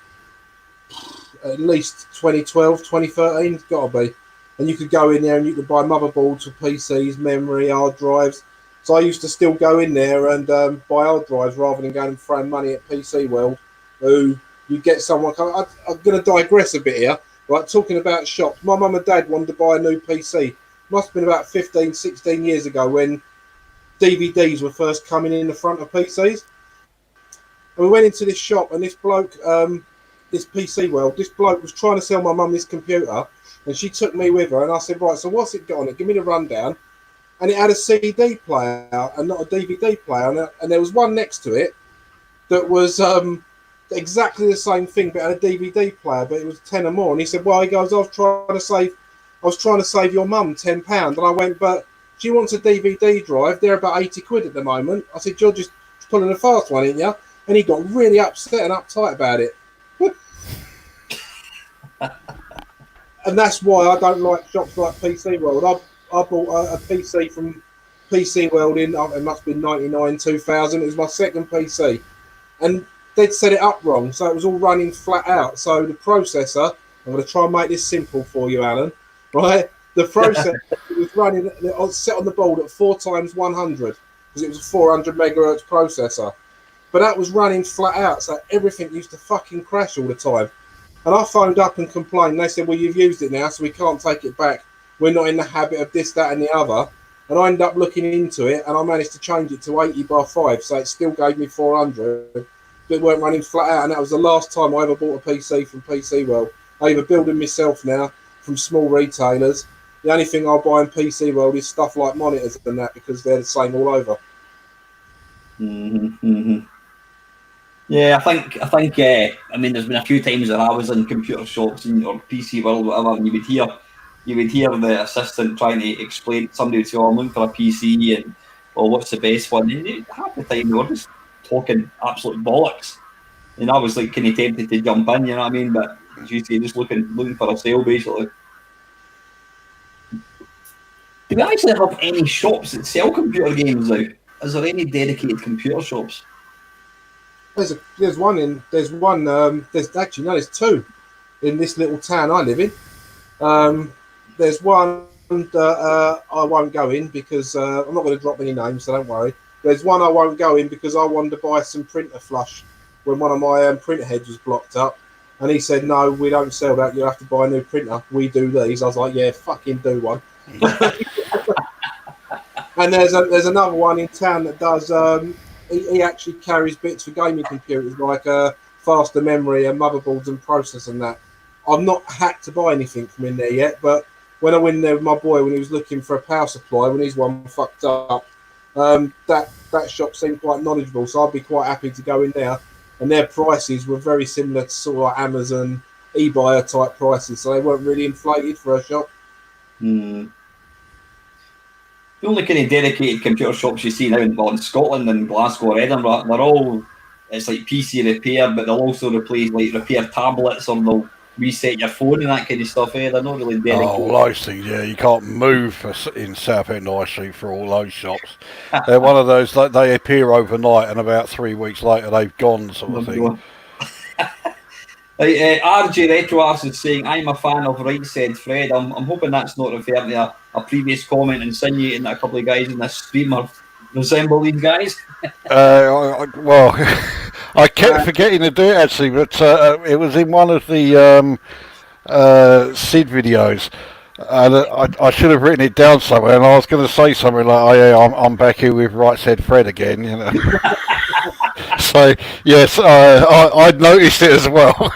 at least 2012, 2013. It's got to be. And you could go in there and you could buy motherboards for PCs, memory, hard drives. So I used to still go in there and buy hard drives rather than going and throwing money at PC World, who you get someone. I'm going to digress a bit here. Right, talking about shops. My mum and dad wanted to buy a new PC. Must have been about 15, 16 years ago when DVDs were first coming in the front of PCs. And we went into this shop, and this bloke, this PC World, this bloke was trying to sell my mum this computer, and she took me with her, and I said, right, so what's it got on it? Give me the rundown. And it had a CD player and not a DVD player, and there was one next to it that was exactly the same thing, but had a DVD player, but it was 10 or more. And he said, well, he goes, I was trying to save your mum £10. And I went, but she wants a DVD drive. They're about 80 quid at the moment. I said, you're just pulling a fast one, ain't you? And he got really upset and uptight about it. And that's why I don't like shops like PC World. I bought a PC from PC World in, it must have been 99, 2000. It was my second PC. And they'd set it up wrong, so it was all running flat out. So the processor, I'm going to try and make this simple for you, Alan, right? The processor was running, set on the board at 4 times 100, because it was a 400 megahertz processor. But that was running flat out, so everything used to fucking crash all the time. And I phoned up and complained. They said, well, you've used it now, so we can't take it back. We're not in the habit of this, that, and the other. And I ended up looking into it, and I managed to change it to 80 by 5, so it still gave me 400, but it weren't running flat out. And that was the last time I ever bought a PC from PC World. I either build them myself now from small retailers. The only thing I'll buy in PC World is stuff like monitors and that, because they're the same all over. Mm-hmm, mm-hmm. Yeah, I think. I mean, there's been a few times that I was in computer shops or PC World, whatever, and you would hear you would hear the assistant trying to explain. Somebody would say, "Oh, I'm looking for a PC," and "Oh, what's the best one?" And half the time they were just talking absolute bollocks. And I was like kind of tempted to jump in, you know what I mean? But as you say, just looking for a sale basically. Do we actually have any shops that sell computer games now? Is there any dedicated computer shops? There's two in this little town I live in. There's one that I won't go in because I'm not going to drop any names, so don't worry. There's one I won't go in because I wanted to buy some printer flush when one of my printer heads was blocked up, and he said, "No, we don't sell that. You have to buy a new printer. We do these." I was like, "Yeah, fucking do one." And there's another one in town that does. He actually carries bits for gaming computers like faster memory and motherboards and processors and that. I've not had to buy anything from in there yet, but when I went in there with my boy when he was looking for a power supply when his one fucked up, that shop seemed quite knowledgeable, so I'd be quite happy to go in there. And their prices were very similar to sort of like Amazon, eBay type prices, so they weren't really inflated for a shop. The only kind of dedicated computer shops you see now in Scotland and Glasgow or Edinburgh, it's like PC repair, but they'll also replace like repair tablets or they'll reset your phone and that kind of stuff. They're not really dedicated. Oh, all those things, yeah. You can't move in Southend High Street for all those shops. They're one of those, they appear overnight and about 3 weeks later they've gone sort of thing. RJ RetroArts is saying, "I'm a fan of Right Said Fred." I'm hoping that's not referring to a previous comment insinuating that a couple of guys in this stream resemble these guys. Well, I kept forgetting to do it actually, but it was in one of the Sid videos. And I should have written it down somewhere, and I was going to say something like, "Oh yeah, I'm back here with Right Said Fred again," you know. So yes, I'd noticed it as well.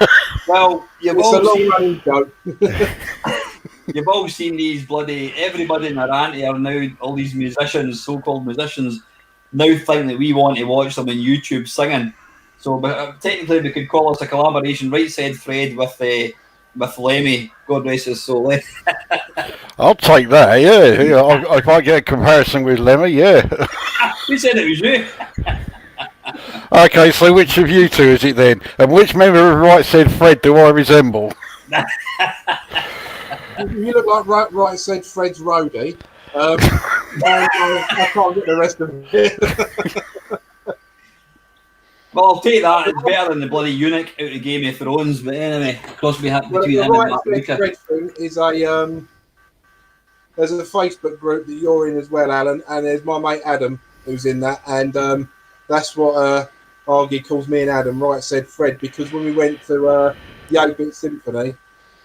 Well, It's a long-running joke. You've all seen these everybody in Iran are now, all these musicians, so-called musicians, now think that we want to watch them on YouTube singing. So, but technically, we could call us a collaboration. Right Said Fred with Lemmy, God rest his soul. I'll take that. Yeah. If I get a comparison with Lemmy, yeah. Who said it was you? Okay, so which of you two is it then? And which member of Right Said Fred do I resemble? You look like Right Said Fred's roadie. I can't get the rest of it. Well, I'll take that. It's better than the bloody eunuch out of Game of Thrones. But anyway, cross me hat between The him and Right Mark Said Fred thing is there's a Facebook group that you're in as well, Alan, and there's my mate Adam who's in that, and that's what Argy calls me and Adam, Right Said Fred, because when we went to the 8-Bit Symphony,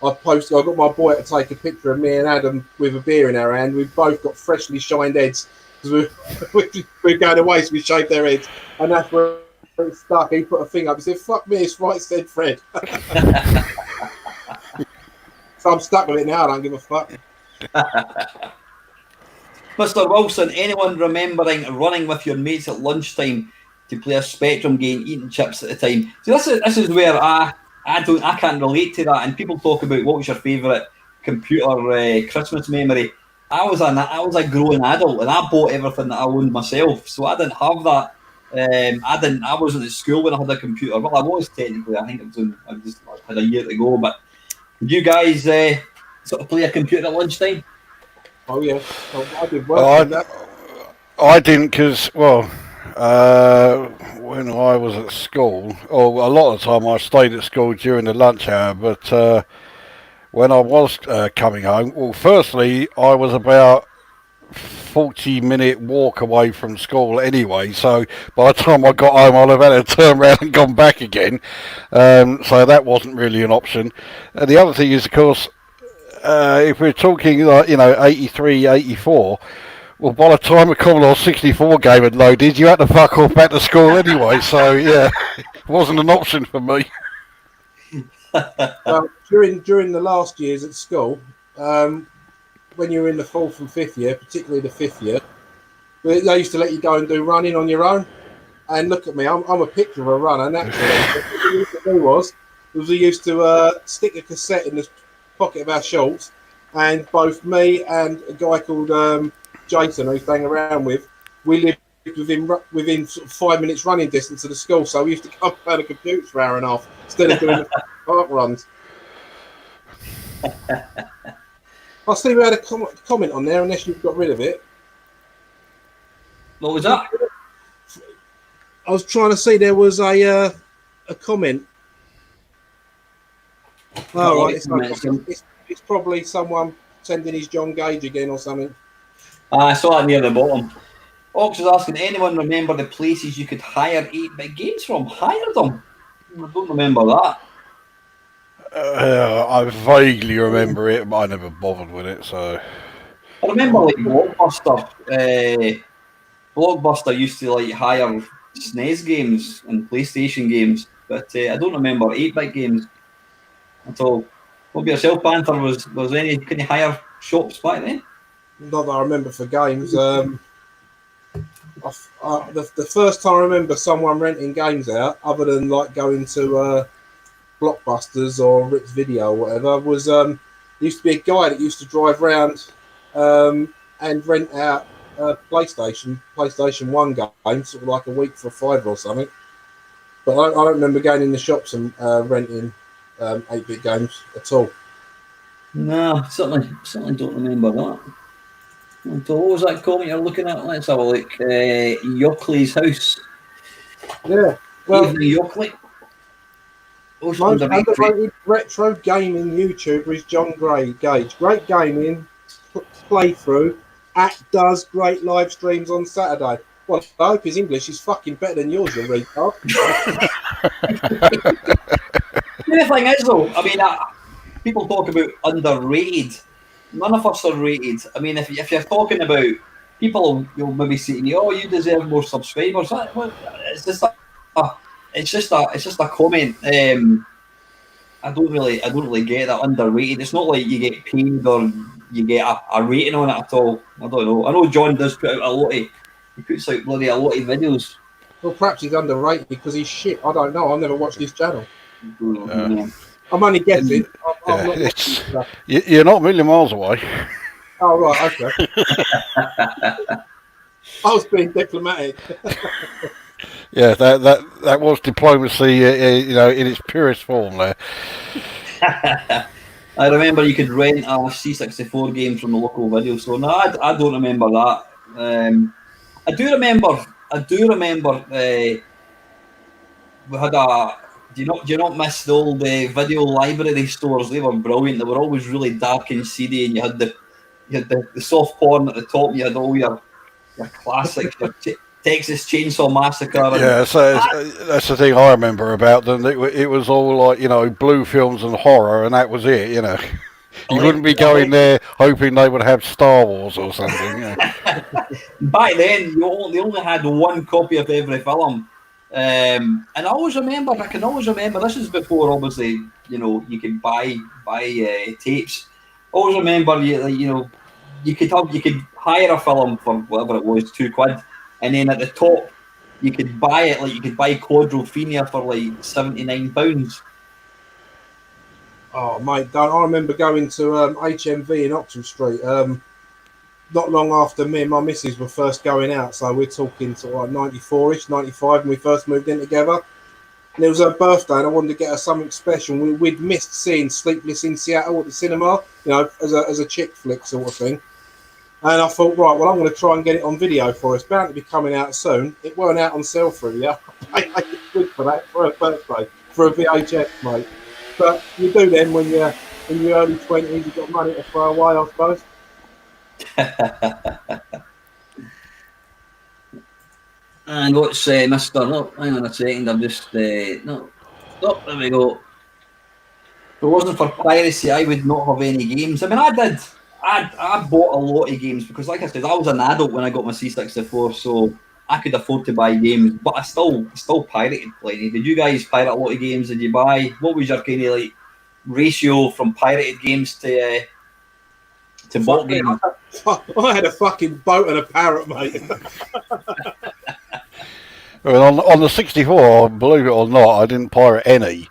I got my boy to take a picture of me and Adam with a beer in our hand. We've both got freshly shined heads because we're going away, so we shaved their heads, and that's where it stuck. He put a thing up. He said, "Fuck me, it's Right Said Fred." So I'm stuck with it now. I don't give a fuck. Mr. Wilson, anyone remembering running with your mates at lunchtime to play a Spectrum game, eating chips at the time? See, this is where I can't relate to that. And people talk about what was your favourite computer Christmas memory. I was a growing adult and I bought everything that I owned myself, so I didn't have that. I wasn't at school when I had a computer. Well, I was technically. I think I had a year to go. But did you guys sort of play a computer at lunchtime? Oh yeah, I did well. I didn't because when I was at school, or a lot of the time I stayed at school during the lunch hour. But when I was coming home, well, firstly I was about 40-minute walk away from school anyway, so by the time I got home I'd have had to turn around and gone back again, so that wasn't really an option. And the other thing is, of course, if we're talking like 83, 84, well, by the time the Commodore 64 game had loaded, you had to fuck off back to school anyway, so yeah, it wasn't an option for me. During the last years at school, when you were in the 4th and 5th year, particularly the 5th year, they used to let you go and do running on your own. And look at me, I'm a picture of a runner, naturally. What we used to do was we used to stick a cassette in the pocket of our shorts and both me and a guy called Jason, who's hanging around with, we lived within sort of 5 minutes running distance of the school, so we used to come around the computer for an hour and a half instead of doing the park runs. I see we had a comment on there, unless you've got rid of it. What was that? I was trying to see, there was a comment. Oh, right, it's probably someone sending his John Gage again or something. I saw it near the bottom. Ox is asking, anyone remember the places you could hire 8-bit games from? Hire them? I don't remember that. I vaguely remember it, but I never bothered with it. So I remember like Blockbuster. Blockbuster used to like hire SNES games and PlayStation games, but I don't remember 8-bit games at all. What about yourself, Panther? Was any? Can you hire shops back then? Not that I remember for games. The first time I remember someone renting games out, other than like going to Blockbusters or Rick's Video or whatever, was there used to be a guy that used to drive around and rent out PlayStation 1 games, sort of like a week for $5 or something. But I don't remember going in the shops and renting 8-bit games at all. No, certainly don't remember that. So what was that comment you're looking at? Let's have a look. Yockley's house. Yeah. Well, Yockley. Most underrated retro gaming YouTuber is John Gage. Great gaming playthrough. Does great live streams on Saturday. Well, I hope his English is fucking better than yours, you retard. The thing is, though, I mean, people talk about underrated. None of us are rated. I mean, if you're talking about people, you'll maybe say to you, "Oh, you deserve more subscribers." It's just a comment. I don't really get that underrated. It's not like you get paid or you get a rating on it at all. I don't know. I know John does put out he puts out bloody a lot of videos. Well, perhaps he's underrated because he's shit. I don't know. I've never watched his channel. I'm only guessing. You're not a million miles away. Oh, right, okay. I was being diplomatic. Yeah, that was diplomacy, in its purest form there. I remember you could rent a C64 game from the local video store. No, I don't remember that. I do remember. We had a. Do you not miss the old video library stores? They were brilliant. They were always really dark and seedy, and you had the soft porn at the top. You had all your classics, your Texas Chainsaw Massacre. Yeah, so that's the thing I remember about them. It was all like blue films and horror, and that was it. You wouldn't be going there hoping they would have Star Wars or something. Back then, they only had one copy of every film. And I can always remember, this is before obviously, you could buy tapes. I always remember you could hire a film for whatever it was, £2, and then at the top you could buy it, like you could buy Quadrophenia for like £79. Oh mate, I remember going to HMV in Oxford Street. Not long after me and my missus were first going out, so we're talking sort of like 94-ish, 95 when we first moved in together. And it was her birthday, and I wanted to get her something special. We'd missed seeing Sleepless in Seattle at the cinema, as a chick flick sort of thing. And I thought, right, well, I'm going to try and get it on video for her. It's bound to be coming out soon. It weren't out on sale through, yeah. I paid good for that for her birthday, for a VHS, mate. But you do then when you're in your early 20s, you've got money to throw away, I suppose. And what's Mr. No, hang on a second, I'm just no, stop, there we go. If it wasn't for piracy, I would not have any games. I mean, I bought a lot of games because, like I said, I was an adult when I got my C64, so I could afford to buy games, but I still pirated plenty. Did you guys pirate a lot of games? Did you buy? What was your kind of like ratio from pirated games to bought games? I had a fucking boat and a parrot, mate. Well, on the 64, believe it or not, I didn't pirate any.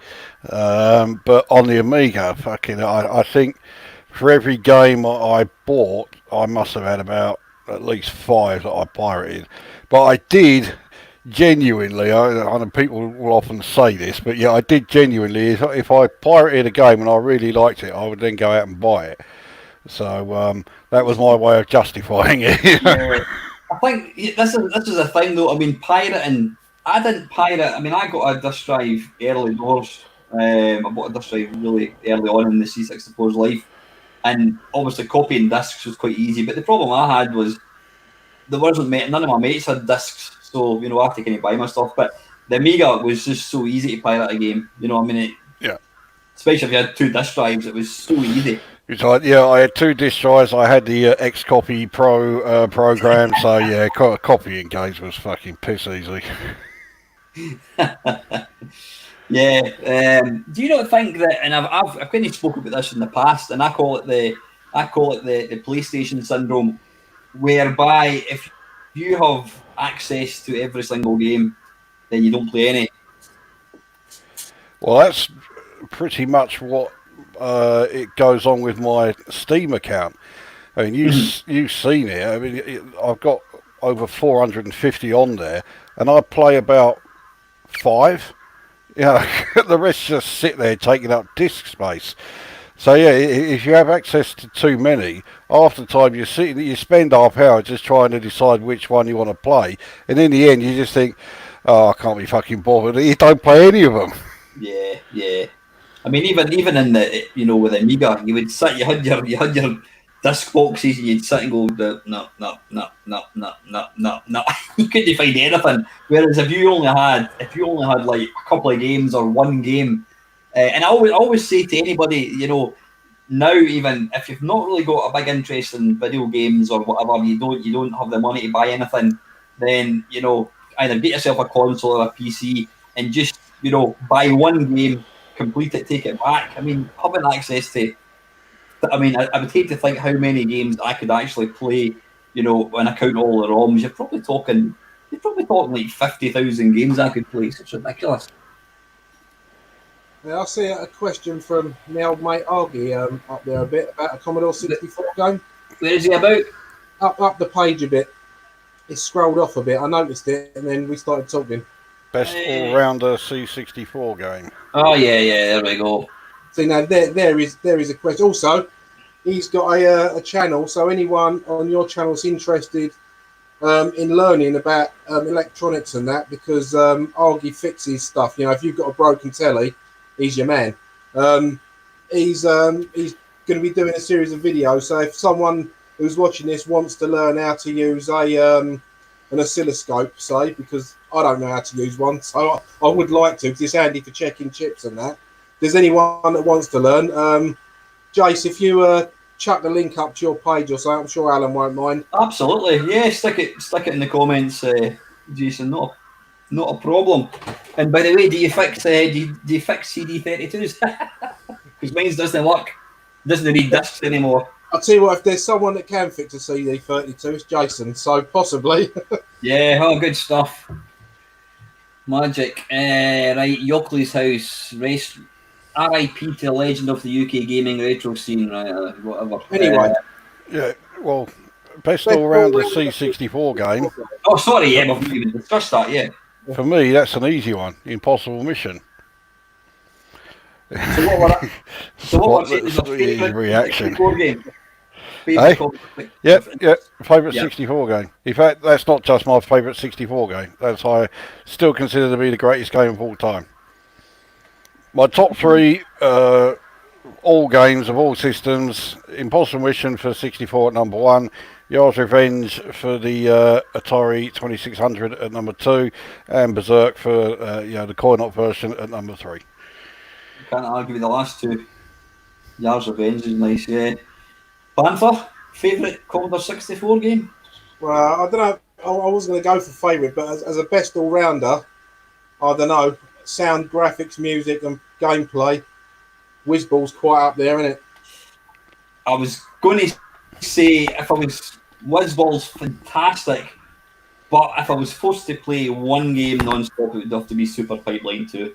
But on the Amiga, I think for every game I bought, I must have had about at least 5 that I pirated. But I did genuinely, I know people will often say this, but yeah, I did genuinely. If I pirated a game and I really liked it, I would then go out and buy it. So that was my way of justifying it. Yeah. I think this is a thing though. I mean, pirating. I didn't pirate. I mean, I got a disc drive early doors. I bought a disc drive really early on in the C64's life, and obviously copying discs was quite easy. But the problem I had was there wasn't none of my mates had discs, so I had to kind of buy my stuff. But the Amiga was just so easy to pirate a game. I mean, Yeah. Especially if you had 2 disc drives, it was so easy. It's like, yeah, I had 2 disc drives. I had the Xcopy Pro program, so yeah, copying games was fucking piss easy. Yeah. Do you not think that? And I've kind of spoken about this in the past, and I call it the PlayStation syndrome, whereby if you have access to every single game, then you don't play any. Well, that's pretty much what it goes on with my Steam account. I mean, you've seen it. I mean, I've got over 450 on there, and I play about 5. The rest just sit there taking up disk space. So yeah, if you have access to too many, half the time you spend half hour just trying to decide which one you want to play, and in the end you just think, oh, I can't be fucking bothered. You don't play any of them. Yeah. I mean, even in the with Amiga, you would sit, you had your disc boxes, and you'd sit and go, no. You couldn't find anything. Whereas if you only had like a couple of games or one game, and I always say to anybody, now even if you've not really got a big interest in video games or whatever, you don't have the money to buy anything, then either get yourself a console or a PC and just buy one game, complete it, take it back. I mean, having access to, I would hate to think how many games I could actually play, when I count all the ROMs. You're probably talking like 50,000 games I could play. It's ridiculous. Yeah, I see a question from my old mate Argy up there a bit about a Commodore 64 game. Where is he about? Up the page a bit. It scrolled off a bit. I noticed it, and then we started talking. Best all-rounder C64 game. Oh yeah, there we go. See, now there is a question. Also, he's got a channel, so anyone on your channel is interested in learning about electronics and that, because Argy fixes stuff. If you've got a broken telly, he's your man. He's going to be doing a series of videos. So if someone who's watching this wants to learn how to use an oscilloscope, say, because I don't know how to use one, so I would like to, because it's handy for checking chips and that. If there's anyone that wants to learn, Jace, if you chuck the link up to your page or something, I'm sure Alan won't mind. Absolutely, yeah. Stick it in the comments, Jason. Not a problem. And by the way, do you fix CD32s? Because mine doesn't work. Doesn't need discs anymore. I'll tell you what, if there's someone that can fix a CD32, it's Jason. So possibly. Yeah, good stuff. Magic. Right, Yockley's house. Race. R.I.P. to the legend of the UK gaming retro scene. Right, whatever. Anyway. Yeah, well, best all-rounder C64 game. Oh, sorry, yeah, we've even discussed that, yeah. For me, that's an easy one. Impossible Mission. So what was the reaction? Game? Hey? Yep. Favourite Yep. 64 game. In fact, that's not just my favourite 64 game. That's I still consider to be the greatest game of all time. My top 3 all games of all systems: Impossible Mission for 64 at number 1, Yar's Revenge for the Atari 2600 at number 2, and Berserk for the coin-op version at number 3. Can't argue with the last two. Yar's Revenge is nice, yeah. Panther, favourite Commodore 64 game? Well, I don't know. I wasn't going to go for favourite, but as a best all-rounder, I don't know. Sound, graphics, music, and gameplay. Whizball's quite up there, isn't it? I was going to say Whizball's fantastic, but if I was forced to play one game non-stop, it would have to be Super Pipeline 2.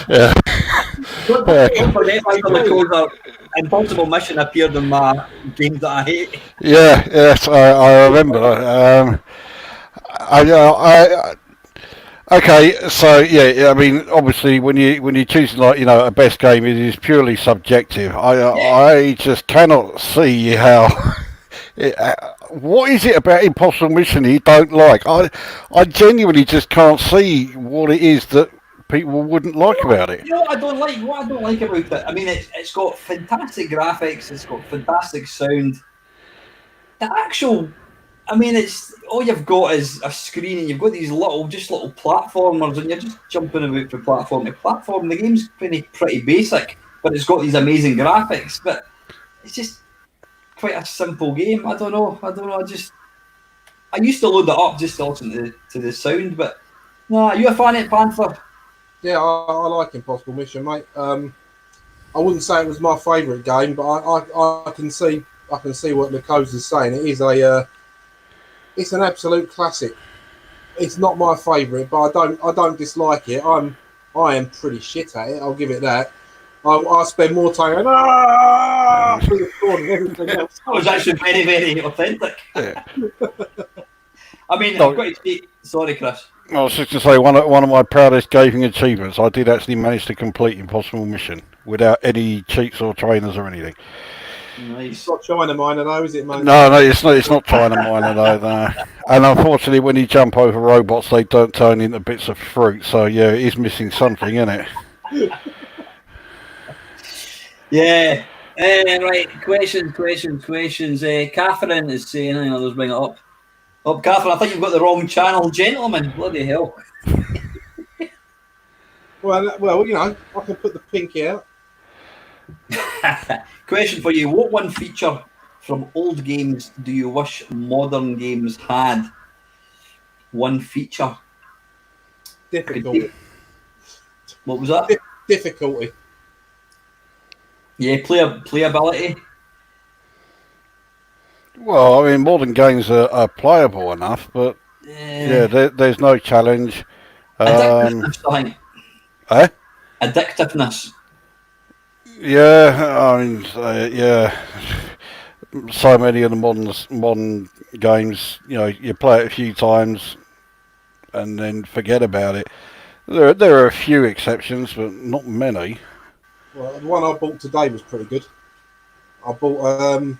Yeah. Don't forget, Michael Lukozer, Impossible Mission appeared in my games that I hate. Yeah, yes, I remember. Okay, so yeah, I mean, obviously, when you're choosing like a best game, it is purely subjective. Yeah. I just cannot see how. What is it about Impossible Mission you don't like? I genuinely just can't see what it is that people wouldn't like about it. You know what I don't like? What I don't like about it, I mean, it's got fantastic graphics, it's got fantastic sound. The actual, I mean, it's all you've got is a screen, and you've got these little platformers, and you're just jumping about from platform to platform. The game's pretty basic, but it's got these amazing graphics. But it's just quite a simple game. I don't know. I used to load it up just to listen to the sound, but no. Are you a fan of Panther? Yeah, I like Impossible Mission, mate. I wouldn't say it was my favourite game, but I can see what Lukozer's saying. It is it's an absolute classic. It's not my favourite, but I don't dislike it. I am pretty shit at it. I'll give it that. I spend more time going through the corner than everything else. That was actually very, very authentic. Yeah. I mean, No. I've got to say, sorry, Chris. I was just going to say one of my proudest gaming achievements. I did actually manage to complete Impossible Mission without any cheats or trainers or anything. Nice. It's not China Miner though, is it, mate? No, it's not. It's not China Miner though. No. And unfortunately, when you jump over robots, they don't turn into bits of fruit. So yeah, it is missing something, isn't it? Yeah. Right. Questions. Catherine is saying, hang on, let's bring it up. Oh, Catherine, I think you've got the wrong channel, gentlemen. Bloody hell. Well, I can put the pinky out. Question for you. What one feature from old games do you wish modern games had? One feature. Difficulty. What was that? Difficulty. Yeah, playability. Well, I mean, modern games are playable enough, but yeah, there's no challenge. Addictiveness, I think. Eh? Addictiveness. Yeah, I mean, yeah. So many of the modern games, you play it a few times and then forget about it. There are a few exceptions, but not many. Well, the one I bought today was pretty good. I bought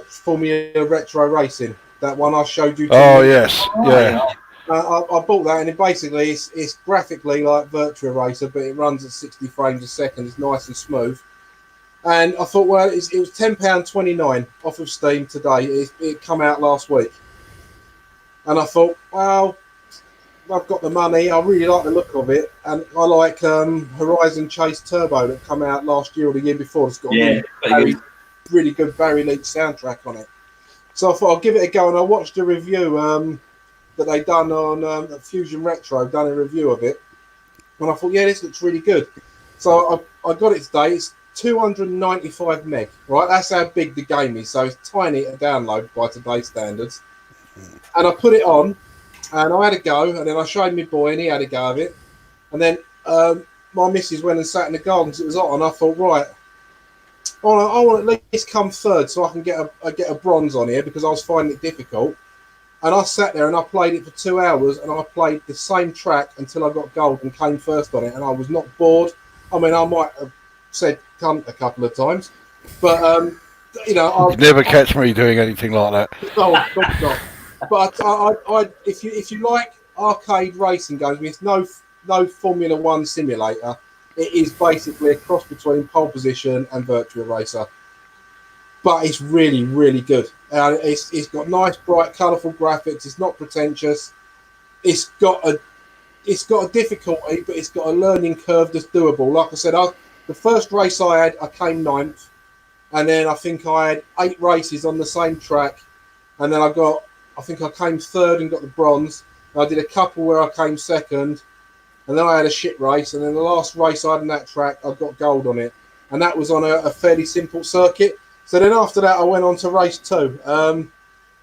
Formula Retro Racing. That one I showed you. Oh yes, yeah. I bought that, and it's graphically like Virtua Racer, but it runs at 60 frames a second. It's nice and smooth. And I thought, well, it was £10.29 off of Steam today. It come out last week, and I thought, well, I've got the money. I really like the look of it, and I like Horizon Chase Turbo that come out last year or the year before. It's got really good Barry Leach soundtrack on it. So I thought I'll give it a go, and I watched a review that they done on Fusion Retro, done a review of it, and I thought, yeah, this looks really good. So I got it today. It's 295 meg, right? That's how big the game is. So it's tiny to download by today's standards. And I put it on, and I had a go, and then I showed my boy, and he had a go of it. And then my missus went and sat in the garden because it was hot, and I thought, right, I want to at least come third so I can get a bronze on here because I was finding it difficult. And I sat there and I played it for 2 hours, and I played the same track until I got gold and came first on it, and I was not bored. I mean, I might have said cunt a couple of times, but You'd never catch me doing anything like that. No, of course not. But if you like arcade racing games, I mean, it's no Formula One simulator. It is basically a cross between Pole Position and Virtua Racer. But it's really, really good. It's got nice, bright, colourful graphics. It's not pretentious. It's got a difficulty, but it's got a learning curve that's doable. Like I said, the first race I had, I came 9th, and then I think I had 8 races on the same track, and then I think I came 3rd and got the bronze. I did a couple where I came 2nd, and then I had a shit race, and then the last race I had on that track, I got gold on it, and that was on a fairly simple circuit. So then after that, I went on to race 2.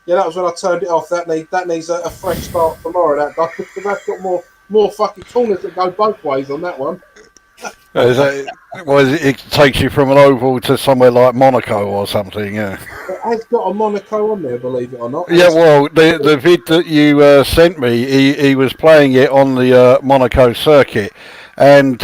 Yeah, that was when I turned it off. That needs a fresh start tomorrow. That that's got more fucking corners that go both ways on that one. It takes you from an oval to somewhere like Monaco or something, yeah. It has got a Monaco on there, believe it or not. Yeah, well, the vid that you sent me, he was playing it on the Monaco circuit, and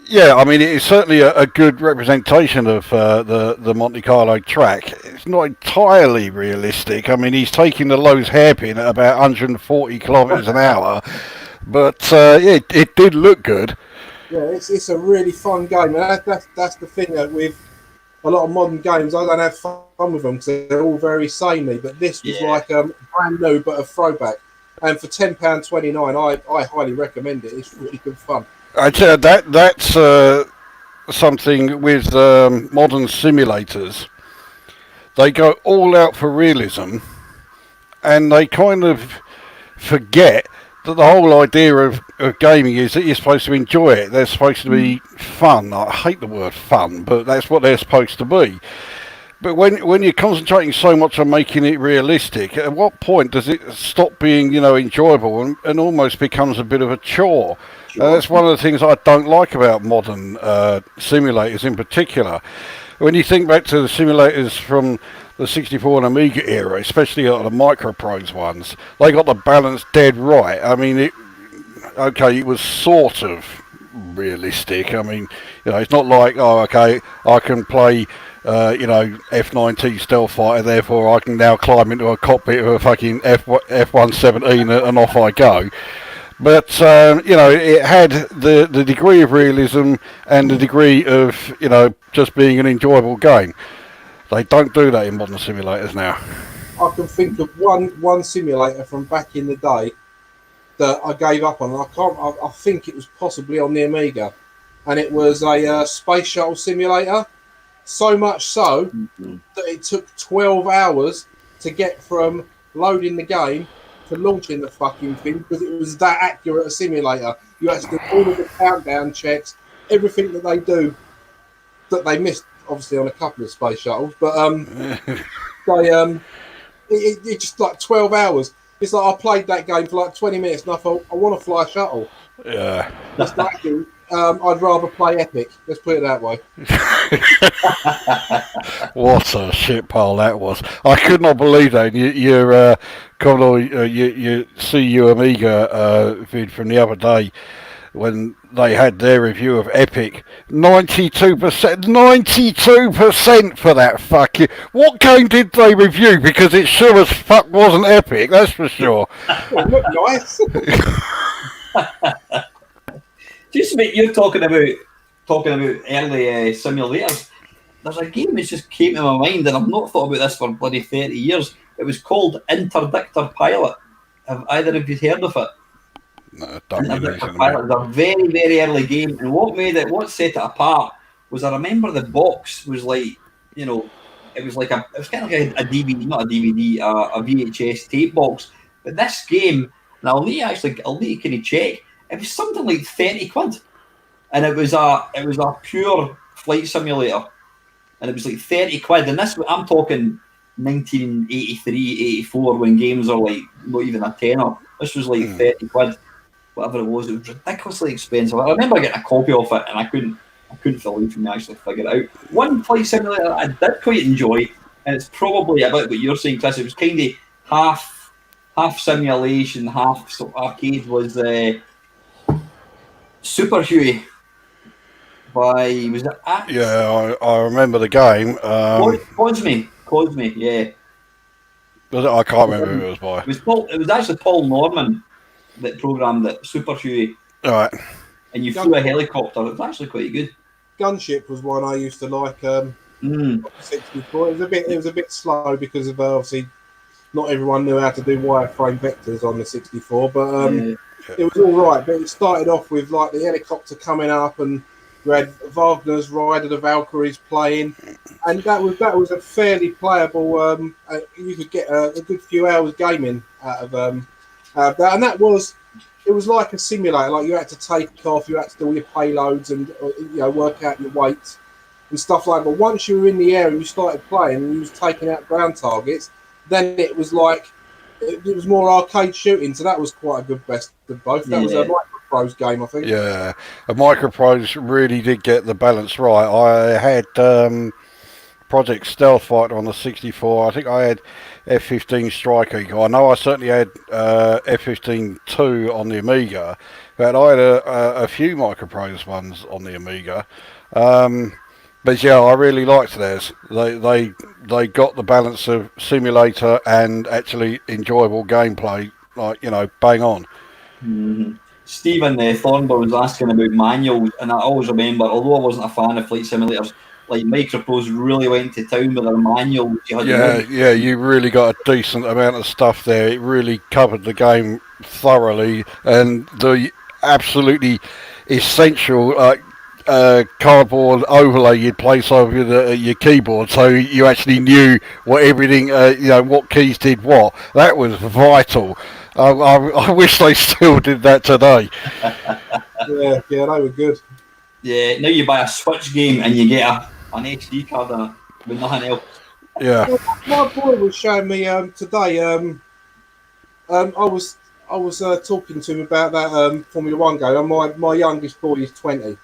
yeah, I mean, it's certainly a good representation of the Monte Carlo track. It's not entirely realistic. I mean, he's taking the Lowe's hairpin at about 140 kilometres an hour, but yeah, it did look good. Yeah, it's a really fun game, and that's the thing that with a lot of modern games, I don't have fun with them because they're all very samey. But this was like brand new, but a throwback. And for £10.29, I highly recommend it. It's really good fun. I tell you, that's something with modern simulators. They go all out for realism, and they kind of forget that the whole idea of gaming is that you're supposed to enjoy it. They're supposed to be fun. I hate the word fun, but that's what they're supposed to be. But when you're concentrating so much on making it realistic, at what point does it stop being, enjoyable and almost becomes a bit of a chore? That's one of the things I don't like about modern simulators in particular. When you think back to the simulators from the 64 and Amiga era, especially the Microprose ones, they got the balance dead right. I mean, it was sort of realistic. I mean, it's not like, I can play F-19 stealth fighter, therefore I can now climb into a cockpit of a fucking F-117 and off I go. But, it had the degree of realism and the degree of, just being an enjoyable game. They don't do that in modern simulators now. I can think of one simulator from back in the day that I gave up on. I think it was possibly on the Amiga, and it was a space shuttle simulator. So much so that it took 12 hours to get from loading the game to launching the fucking thing because it was that accurate a simulator. You had to do all of the countdown checks, everything that they do that they missed, obviously, on a couple of space shuttles. But it just like 12 hours. It's like I played that game for like 20 minutes and I thought, I want to fly a shuttle. Yeah. That's I'd rather play Epic. Let's put it that way. What a shit pile that was! I could not believe that. Your Commodore, you see your Amiga vid from the other day when they had their review of Epic. 92% for that fucking. What game did they review? Because it sure as fuck wasn't Epic. That's for sure. Well, look nice. Just mate, you're talking about early simulators. There's a game that just came to my mind, and I've not thought about this for bloody 30 years. It was called Interdictor Pilot. Have either of you heard of it? No, don't Interdictor Pilot is a very, very early game, and what set it apart was I remember the box was like, it was kind of like a DVD, not a DVD, a VHS tape box. But this game, and I'll need to kind of check. It was something like 30 quid, and it was a pure flight simulator, and it was like 30 quid. And this, I'm talking 1983, 84, when games are like not even a tenner. This was like 30 quid, whatever it was. It was ridiculously expensive. I remember getting a copy of it, and I couldn't for the life of me actually figure it out. One flight simulator that I did quite enjoy, and it's probably about what you're saying, Chris. It was kind of half simulation, half sort of arcade. Was Super Huey was it Axe? Yeah, I remember the game. Cosme, yeah. I can't remember who it was by. It was actually Paul Norman that programmed it, Super Huey. All right. And you flew a helicopter. It was actually quite good. Gunship was one I used to like. 64. It was a bit slow because of obviously not everyone knew how to do wireframe vectors on the 64, but it was all right. But it started off with like the helicopter coming up, and you had Wagner's Ride of the Valkyries playing, and that was a fairly playable. You could get a good few hours gaming out of that, and it was like a simulator. Like you had to take off, you had to do all your payloads and work out your weights and stuff like that. But once you were in the air and you started playing and you was taking out ground targets, then it was like it was more arcade shooting, so that was quite a good best of both. That was a Microprose game, I think. Yeah, a Microprose really did get the balance right. I had Project Stealth Fighter on the 64. I think I had F-15 Striker. I know I certainly had F-15 2 on the Amiga, but I had a few Microprose ones on the Amiga. But yeah, I really liked theirs. They got the balance of simulator and actually enjoyable gameplay, like, you know, bang on. Mm-hmm. Stephen Thornburg was asking about manuals, and I always remember, although I wasn't a fan of flight simulators, like Microprose really went to town with their manuals. Yeah, you really got a decent amount of stuff there. It really covered the game thoroughly, and the absolutely essential cardboard overlay you'd place over your keyboard, so you actually knew what everything, what keys did what. That was vital. I wish they still did that today. Yeah, they were good. Yeah, now you buy a Switch game and you get an HD card in it with nothing else. Yeah. My boy was showing me today. I was talking to him about that Formula One game. And my youngest boy is 20,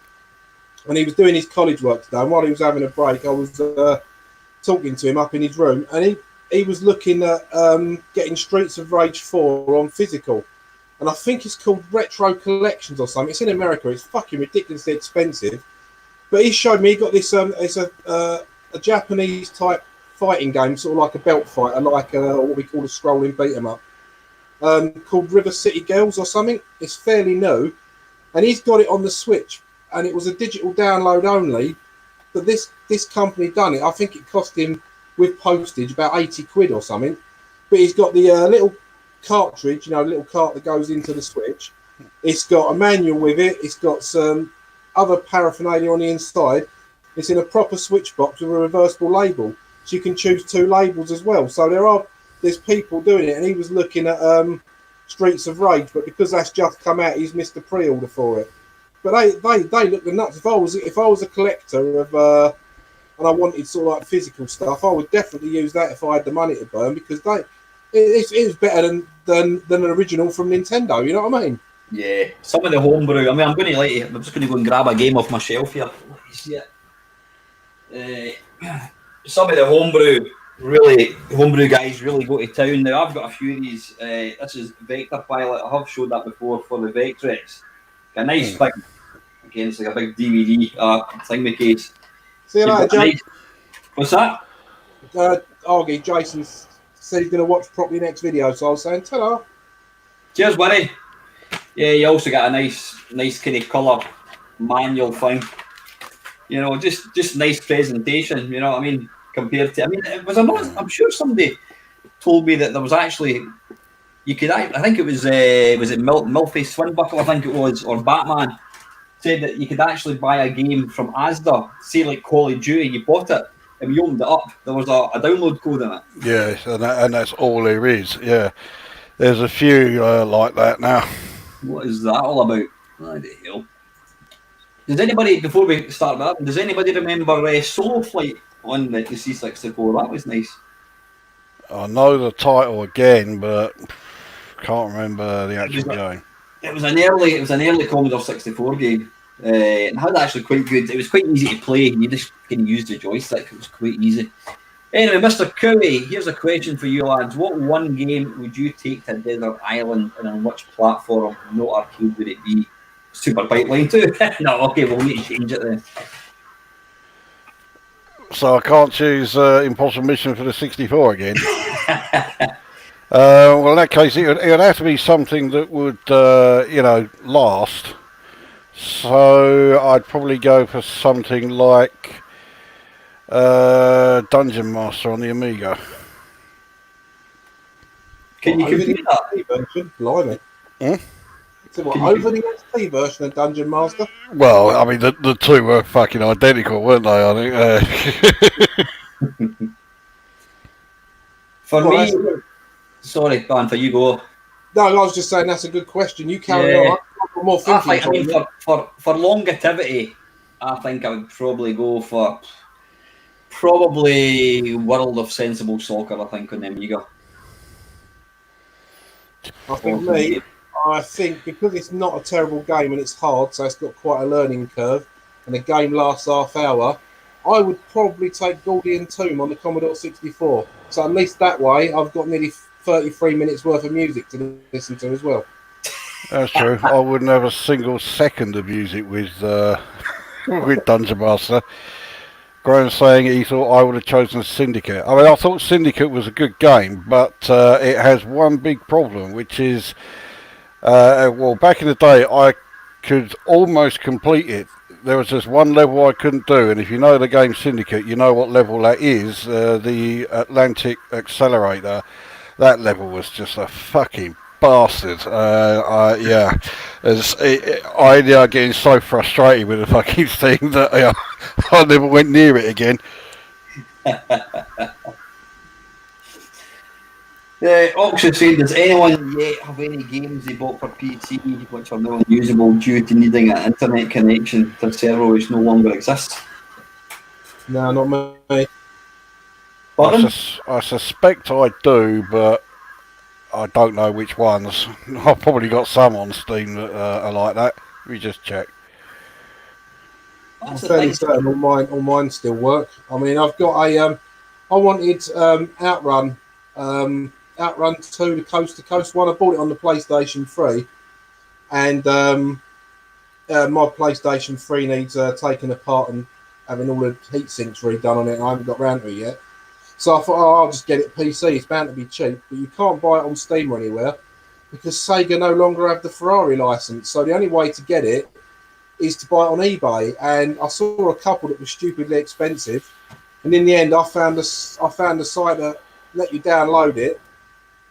and he was doing his college work today. And while he was having a break, I was talking to him up in his room, and he was looking at getting Streets of Rage 4 on physical. And I think it's called Retro Collections or something. It's in America. It's fucking ridiculously expensive. But he showed me, he got this, it's a Japanese type fighting game, sort of like a belt fighter, like what we call a scrolling beat 'em up, called River City Girls or something. It's fairly new. And he's got it on the Switch. And it was a digital download only. But this company done it. I think it cost him, with postage, about 80 quid or something. But he's got the little cartridge, little cart that goes into the Switch. It's got a manual with it. It's got some other paraphernalia on the inside. It's in a proper Switch box with a reversible label, so you can choose 2 labels as well. So there's people doing it, and he was looking at Streets of Rage, but because that's just come out, he's missed the pre-order for it. But they look the nuts. If I was a collector of and I wanted sort of like physical stuff, I would definitely use that if I had the money to burn, because it was better than an original from Nintendo. You know what I mean? Yeah, some of the homebrew. I mean, I'm just going to go and grab a game off my shelf here. Let me see it. Some of the homebrew guys really go to town. Now, I've got a few of these. This is Vector Pilot. I have showed that before for the Vectrex. A nice big, again, it's like a big DVD thingy case. See you later, Jason. What's that? Augie, Jason said he's going to watch properly next video, so I was saying, ta-da. Cheers, buddy. Yeah, you also got a nice kind of colour manual thing. Just nice presentation. You know what I mean? Compared to, it was I'm sure somebody told me that there was actually, you could. I think it was it Milface Swinbuckle, I think it was, or Batman, said that you could actually buy a game from Asda, say like Call of Duty. You bought it, and when you opened it up, there was a download code in it. Yes, and that's all there is. Yeah, there's a few like that now. What is that all about? Bloody hell. Does anybody, before we start that, does anybody remember Solo Flight on the C64? That was nice. I know the title again, but can't remember the actual game. It was an early Commodore 64 game. And had actually quite good. It was quite easy to play. You just can use the joystick. It was quite easy. Anyway, Mr. Cowie, here's a question for you lads. What one game would you take to Desert Island, and on which platform? No arcade would it be? Super Pipeline too? No, okay, we'll need to change it then. So I can't choose Impossible Mission for the 64 again. Well, in that case, it would have to be something that would, last. So I'd probably go for something like Dungeon Master on the Amiga. Can you compare that? Blimey. So over the XP version of Dungeon Master? Well, I mean, the two were fucking identical, weren't they? I think. For me, sorry, Panther, you go. No, I was just saying that's a good question. You carry on. More thinking. For longevity, I think I would probably go for World of Sensible Soccer. I think on the Amiga. I think because it's not a terrible game and it's hard, so it's got quite a learning curve, and the game lasts half hour, I would probably take Gordian Tomb on the Commodore 64. So at least that way, I've got nearly 33 minutes worth of music to listen to as well. That's true. I wouldn't have a single second of music with with Dungeon Master. Graham saying he thought I would have chosen Syndicate. I mean, I thought Syndicate was a good game, but it has one big problem, which is, well, back in the day, I could almost complete it. There was just one level I couldn't do, and if you know the game Syndicate, you know what level that is. The Atlantic Accelerator. That level was just a fucking bastard. Yeah, I ended up getting so frustrated with the fucking thing that I never went near it again. Oxford saying, does anyone yet have any games they bought for PC which are now unusable due to needing an internet connection to a server which no longer exists? No, not me. I suspect I do, but I don't know which ones. I've probably got some on Steam that are like that. We just check. I'm fairly certain all mine still work. I mean, I've got a. I wanted Outrun 2, the Coast to Coast one. I bought it on the PlayStation 3, and my PlayStation 3 needs taking apart and having all the heat sinks redone on it. I haven't got round to it yet. So I thought, I'll just get it PC. It's bound to be cheap, but you can't buy it on Steam or anywhere because Sega no longer have the Ferrari license. So the only way to get it is to buy it on eBay. And I saw a couple that were stupidly expensive, and in the end, I found a site that let you download it,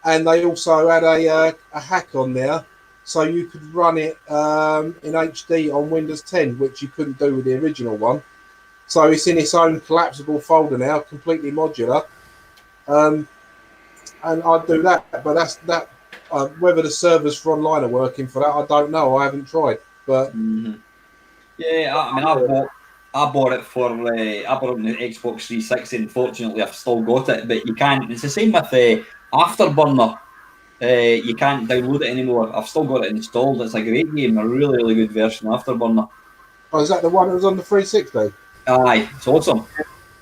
and they also had a hack on there, so you could run it in HD on Windows 10, which you couldn't do with the original one. So it's in its own collapsible folder now, completely modular. And I'd do that, but that's that. Whether the servers for online are working for that, I don't know. I haven't tried, but yeah, I mean, I bought it for I bought it on the Xbox 360. Unfortunately, I've still got it, but you can't. It's the same with Afterburner. You can't download it anymore. I've still got it installed. It's a great game, a really, really good version of Afterburner. Oh, is that the one that was on the 360? Aye, it's awesome.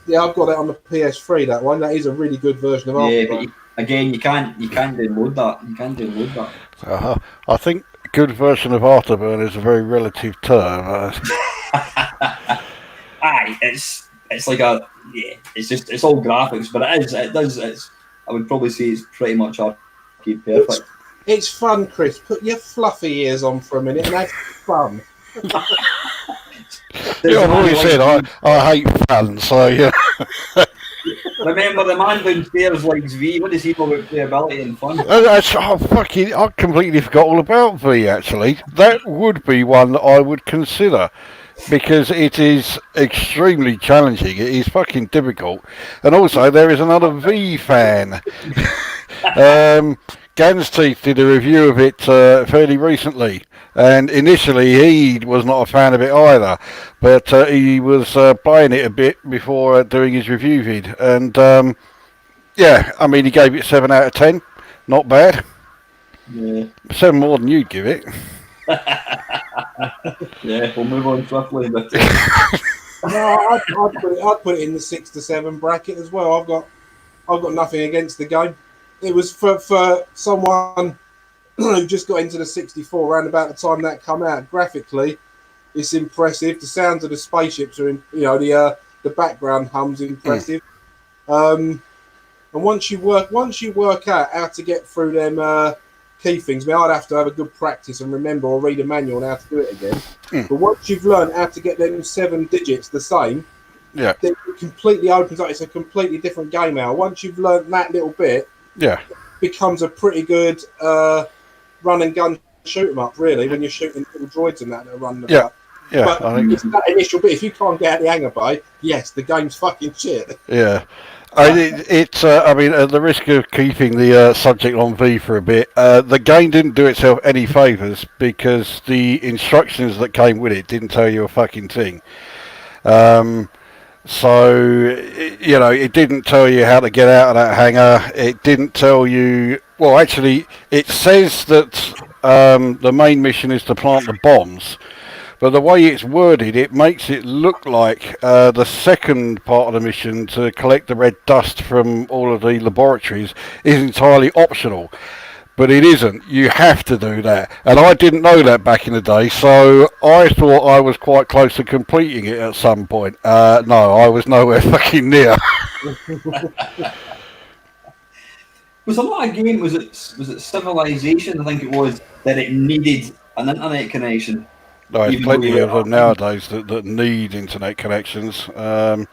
Yeah, I've got it on the PS3. That one, that is a really good version of Afterburner. But again, you can't download that. You can't download that. I think good version of Afterburner is a very relative term. Aye, it's like it's all graphics, but I would probably say it's pretty much arcade perfect. It's fun, Chris. Put your fluffy ears on for a minute and have fun. Yeah, I've always said I hate fun, so yeah. Remember, the man downstairs likes V. What does he know about playability and fun? I completely forgot all about V, actually. That would be one that I would consider, because it is extremely challenging. It is fucking difficult. And also, there is another V fan. Gan's Teeth did a review of it fairly recently, and initially he was not a fan of it either, but he was playing it a bit before doing his review vid, and yeah, I mean, he gave it 7 out of 10, not bad. Yeah. 7 more than you'd give it. Yeah, we'll move on swiftly. But no, I'd put it in the 6 to 7 bracket as well. I've got nothing against the game. It was for someone who just got into the 64 around about the time that come out. Graphically, it's impressive. The sounds of the spaceships are, the background hum's impressive. And once you work out how to get through them key things, I mean, I'd have to have a good practice and remember or read a manual on how to do it again. But once you've learned how to get them 7 digits the same, yeah, then it completely opens up. It's a completely different game now. Once you've learned that little bit, yeah, it becomes a pretty good run and gun shoot 'em up, really, when you're shooting little droids and that are running about. Yeah, but I think it's that initial bit. If you can't get out the hangar bay, yes, the game's fucking shit. Yeah. I mean, at the risk of keeping the subject on V for a bit, the game didn't do itself any favours because the instructions that came with it didn't tell you a fucking thing. So, it didn't tell you how to get out of that hangar. It didn't tell you. Well, actually, it says that the main mission is to plant the bombs. But the way it's worded, it makes it look like the second part of the mission to collect the red dust from all of the laboratories is entirely optional. But it isn't. You have to do that. And I didn't know that back in the day, so I thought I was quite close to completing it at some point. No, I was nowhere fucking near. Was a lot of game, was it Civilization, I think it was, that it needed an internet connection? No, there's plenty of them nowadays that need internet connections. Yeah,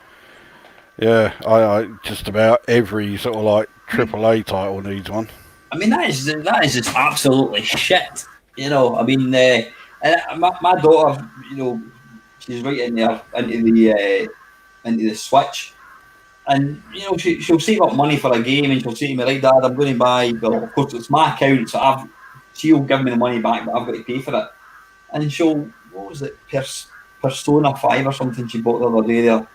I just about every sort of like AAA title needs one. I mean, that is just absolutely shit. I mean, my daughter, she's right in there into the Switch, and she'll save up money for a game, and she'll say to me, "Right, Dad, I'm going to buy." Well, of course, it's my account, so she'll give me the money back, but I've got to pay for it. And what was it, Persona 5 or something she bought the other day there.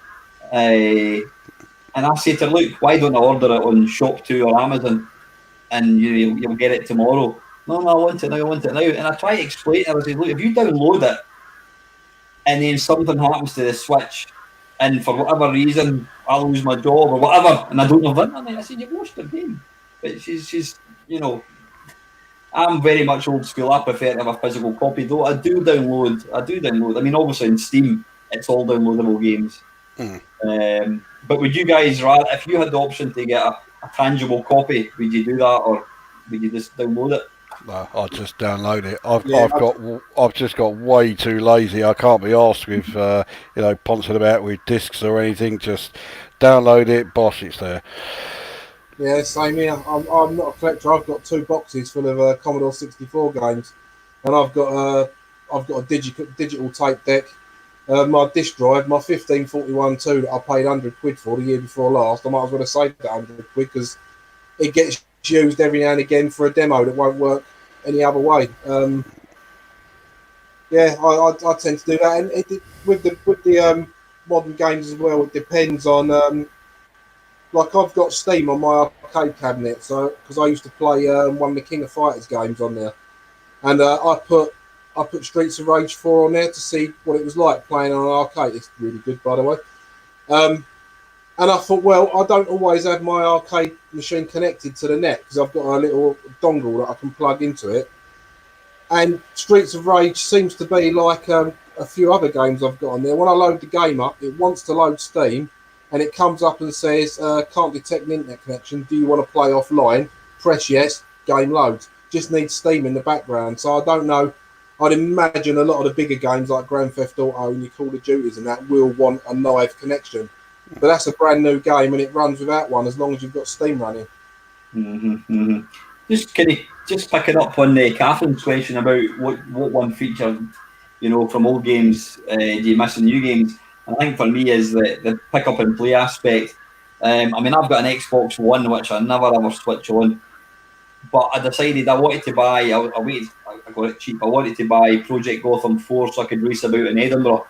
And I say to her, "Look, why don't I order it on Shop2 or Amazon, and you'll get it tomorrow?" No, I want it now. And I try to explain to her, I say, "Look, if you download it, and then something happens to the Switch, and for whatever reason I lose my job or whatever, and I don't have internet," I said, "You've lost the game." But she's I'm very much old school. I prefer to have a physical copy, though I do download. I mean, obviously in Steam, it's all downloadable games. But would you guys rather, if you had the option to get a tangible copy, would you do that, or would you just download it? No, I'll just download it. I've just got way too lazy. I can't be asked with pouncing about with discs or anything. Just download it, bosh, it's there. Yeah, same here. I'm not a collector. I've got 2 boxes full of Commodore 64 games, and I've got a digital tape deck. My disc drive, my 1541-2 that I paid £100 for the year before last. I might as well have saved that £100 because it gets used every now and again for a demo that won't work any other way. I tend to do that, and with the modern games as well. It depends on. Like I've got Steam on my arcade cabinet, so because I used to play one of the King of Fighters games on there, and I put Streets of Rage 4 on there to see what it was like playing on an arcade. It's really good, by the way. And I thought, well, I don't always have my arcade machine connected to the net because I've got a little dongle that I can plug into it. And Streets of Rage seems to be like a few other games I've got on there. When I load the game up, it wants to load Steam. And it comes up and says, can't detect an internet connection. Do you want to play offline? Press yes, game loads. Just needs Steam in the background. So I don't know. I'd imagine a lot of the bigger games like Grand Theft Auto and your Call of Duties and that will want a live connection. But that's a brand new game and it runs without one as long as you've got Steam running. Just picking up on Catherine's question about what one feature, from old games do you miss in new games? I think for me is the pick up and play aspect. I mean, I've got an Xbox One which I never ever switch on, but I decided I wanted to buy. I got it cheap. I wanted to buy Project Gotham 4 so I could race about in Edinburgh.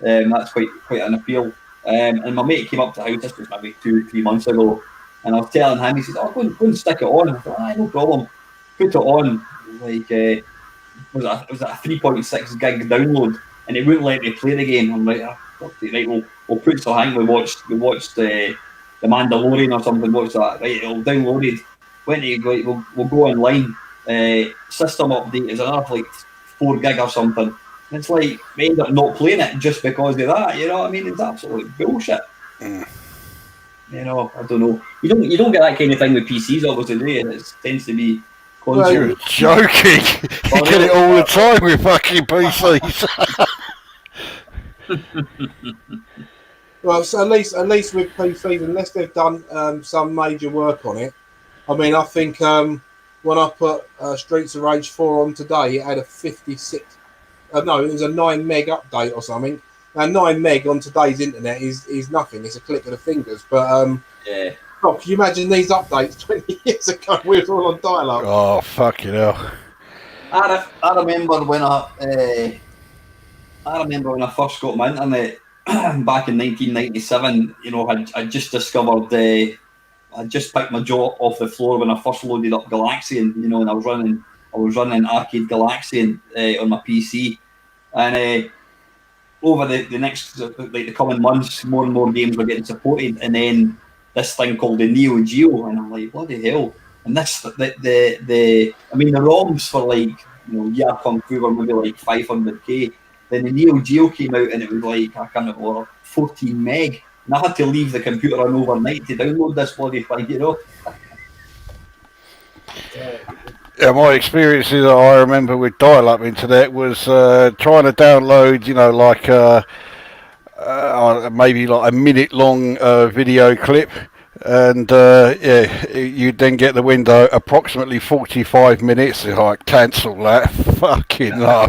That's quite an appeal. And my mate came up to the house. This was maybe 2-3 months ago, and I was telling him. He said, "Oh, go and stick it on." I thought, no problem. Put it on. Like it was a 3.6 gig download, and it wouldn't let me play the game. I'm like, right, we'll put so hang. We watched the Mandalorian or something. Watched that. Right, it'll downloaded. When you go, we'll go online. System update is another like 4 gig or something. And it's like we end up not playing it just because of that. You know what I mean? It's absolute bullshit. I don't know. You don't get that kind of thing with PCs, obviously, do you? It tends to be. Well, you're joking. You get it all the time with fucking PCs. Well, so at least with PCs, unless they've done some major work on it. I mean, I think when I put Streets of Rage 4 on today, it had a 56. No, it was a 9 meg update or something. Now, 9 meg on today's internet is nothing. It's a click of the fingers. But yeah. Oh, can you imagine these updates 20 years ago? We were all on dial-up. Oh, fucking hell! I remember when I first got my internet, back in 1997, you know, I just discovered I just picked my jaw off the floor when I first loaded up Galaxian, you know, and I was running Arcade Galaxian on my PC, and over the next like the coming months, more and more games were getting supported, and then this thing called the Neo Geo, and I'm like, bloody hell! And this the I mean the ROMs for like Yeah Kung Fu were maybe like 500k. Then the Neo Geo came out and it was like I can't remember 14 meg, and I had to leave the computer on overnight to download this bloody thing, you know. Yeah, my experiences that I remember with dial-up internet was trying to download, like maybe like a minute-long video clip, and you'd then get the window approximately 45 minutes. You're like, cancel that, fucking no.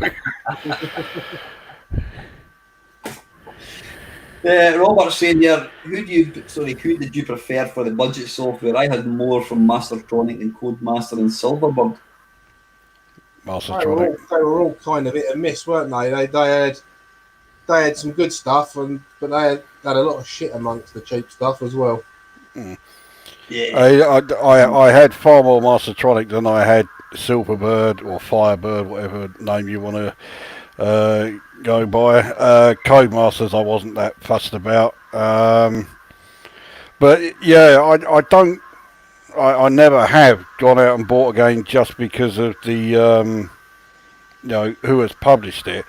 Robert saying here, who did you prefer for the budget software? I had more from Mastertronic than Codemaster and Silverbird. Mastertronic. They were all kind of hit and miss, weren't they? They had some good stuff, but they had a lot of shit amongst the cheap stuff as well. Mm. Yeah, I had far more Mastertronic than I had Silverbird or Firebird, whatever name you want to go by. Codemasters I wasn't that fussed about, but yeah, I never have gone out and bought a game just because of the who has published it.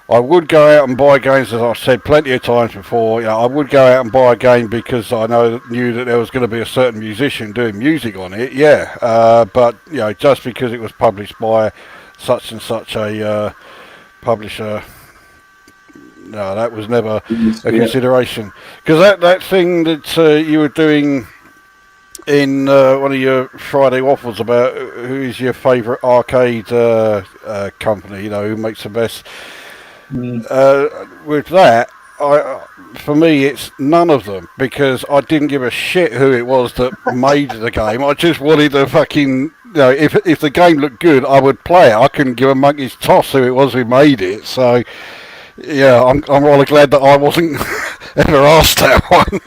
I would go out and buy games, as I've said plenty of times before. I would go out and buy a game because I knew that there was going to be a certain musician doing music on it. But just because it was published by such and such a publisher, no, that was never a consideration. Because that thing that you were doing in one of your Friday waffles about who is your favourite arcade company, who makes the best. With that, for me, it's none of them, because I didn't give a shit who it was that made the game. I just wanted to fucking, if the game looked good, I would play it. I couldn't give a monkey's toss who it was who made it. So, yeah, I'm rather glad that I wasn't ever asked that one.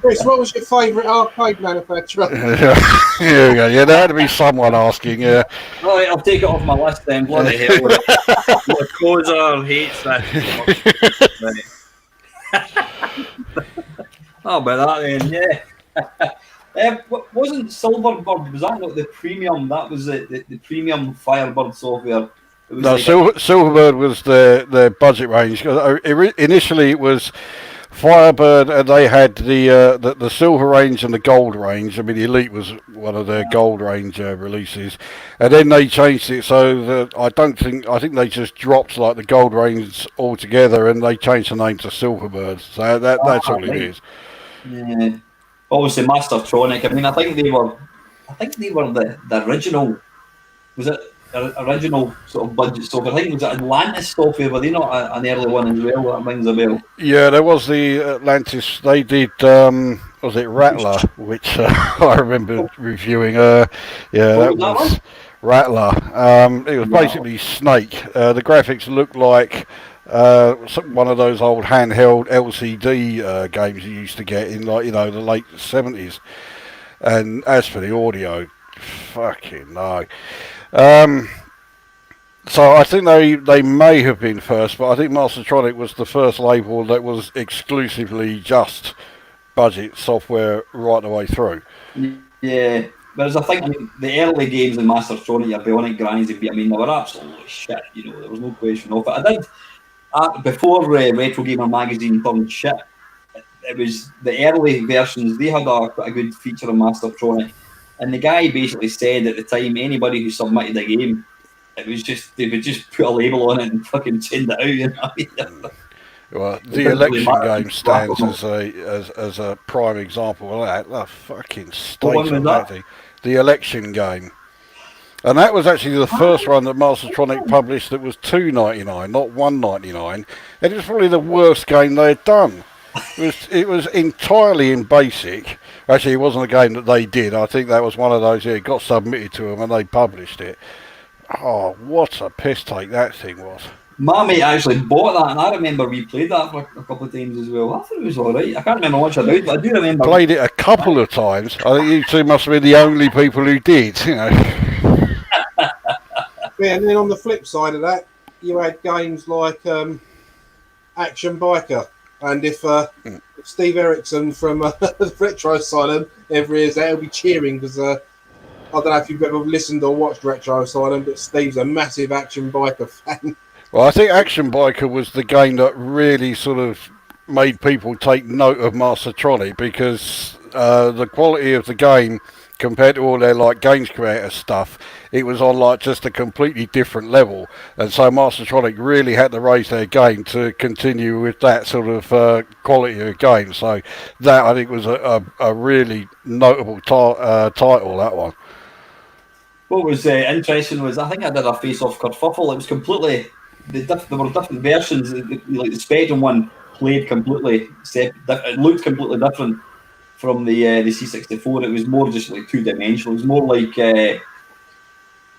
Chris, what was your favourite arcade manufacturer? Here we go. Yeah, there had to be someone asking. Yeah. All right, I'll take it off my list then. Bloody hell! Lukozer hates that. Oh, by that then, yeah. Wasn't Silverbird? Was that not the premium? That was the premium Firebird software. No, Silverbird was the budget range. Initially, it was Firebird, and they had the silver range and the gold range. I mean, the Elite was one of their gold range releases, and then they changed it so that I think they just dropped like the gold range altogether, and they changed the name to Silverbird. So that's all it is. Yeah, obviously Mastertronic. I mean, I think they were the original. Was it? Original sort of budget software. I think it was Atlantis software, were they not an early one as well? That rings a bell. Yeah, there was the Atlantis. They did, was it Rattler, which I remember reviewing. That was Rattler. It was basically Snake. The graphics looked like one of those old handheld LCD games you used to get in the late 70s. And as for the audio, fucking no. So I think they may have been first, but I think Mastertronic was the first label that was exclusively just budget software right the way through. Yeah, whereas I think the early games in Mastertronic, your Bionic Grannies, they were absolutely shit. There was no question of it. I did before Retro Gamer magazine turned shit. It was the early versions. They had a good feature on Mastertronic. And the guy basically said at the time, anybody who submitted a game, they would just put a label on it and fucking send it out. Well, the election game stands as a prime example of that. The fucking state of that thing. The election game, and that was actually the first one that Mastertronic published that was $2.99, not $1.99, and it was probably the worst game they had done. It was entirely in BASIC. Actually, it wasn't a game that they did. I think that was one of those. Yeah, it got submitted to them and they published it. Oh, what a piss take that thing was! My mate actually bought that, and I remember we played that for a couple of times as well. I thought it was all right. I can't remember much about it, but I do remember. Played it a couple of times. I think you two must have been the only people who did, you know. Yeah, and then on the flip side of that, you had games like Action Biker, and if Steve Erickson from Retro Asylum ever hears that, he'll be cheering because I don't know if you've ever listened or watched Retro Asylum, but Steve's a massive Action Biker fan. Well, I think Action Biker was the game that really sort of made people take note of Mastertronic because the quality of the game compared to all their like games creator stuff, it was on like just a completely different level, and so Mastertronic really had to raise their game to continue with that sort of quality of game. So that I think was a really notable title, that one. What was interesting was I think I did a face-off kerfuffle. It was completely there were different versions. Like the Spectrum one played completely it looked completely different from the C64. It was more just like two-dimensional. It was more like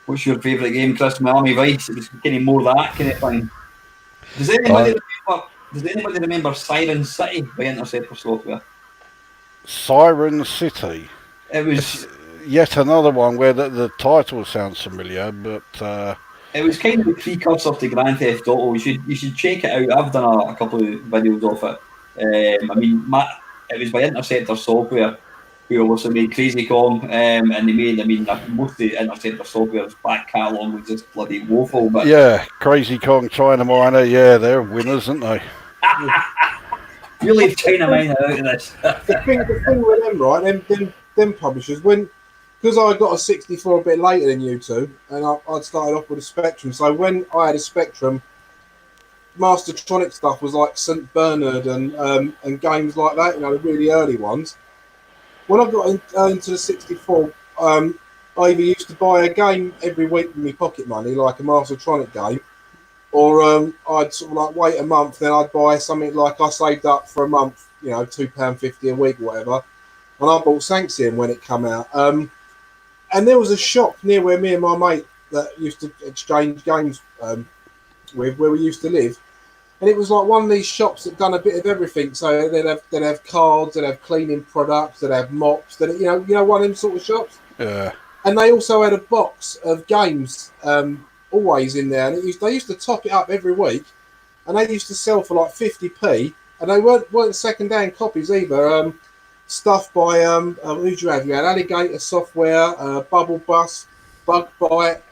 what's your favourite game, Chris? Miami Vice. It was kind of more that kind of thing. Does anybody remember Siren City by Interceptor Software? Siren City. It was yet another one where the title sounds familiar, but it was kind of the precursor to Grand Theft Auto. You should check it out. I've done a couple of videos of it. I mean, it was by Interceptor Software, who also made Crazy Kong, and they made. I mean, most of the Interceptor Software's back catalogue was just bloody woeful. But yeah, Crazy Kong, China Miner, yeah, they're winners, aren't they? You leave China Miner out of this. the thing with them, right? Them publishers, because I got a 64 a bit later than you two, and I'd started off with a Spectrum. So when I had a Spectrum, Mastertronic stuff was like St. Bernard and games like that, you know, the really early ones. When I got into the 64, I either used to buy a game every week with my pocket money, like a Mastertronic game, or I'd sort of like wait a month, then I'd buy something like I saved up for a month, you know, £2.50 a week, whatever. And I bought Sanxion when it came out. And there was a shop near where me and my mate that used to exchange games with, where we used to live. And it was like one of these shops that done a bit of everything. So they'd have cards, they'd have cleaning products, they'd have mops, you know, one of them sort of shops. Yeah. And they also had a box of games always in there. And they used to top it up every week. And they used to sell for like 50p. And they weren't second-hand copies either. Stuff by who'd you have? You had Alligator Software, Bubble Bus, Bug Bite,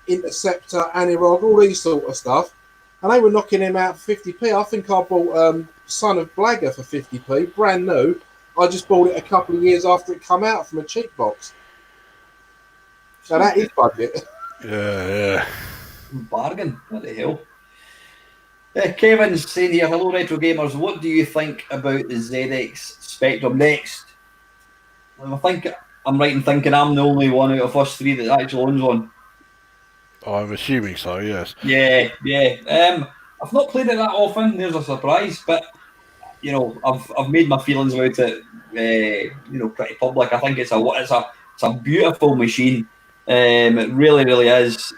Interceptor, Anirog, all these sort of stuff, and they were knocking them out for 50p. I think I bought Son of Blagger for 50p, brand new. I just bought it a couple of years after it came out from a cheap box. So that is budget. Yeah. Bargain. What the hell? Kevin's saying here, hello Retro Gamers, what do you think about the ZX Spectrum next? I think I'm right in thinking I'm the only one out of us three that actually owns one. I'm assuming so, yes. Yeah. I've not played it that often, there's a surprise, but you know, I've made my feelings about it you know, pretty public. I think it's a beautiful machine. It really is.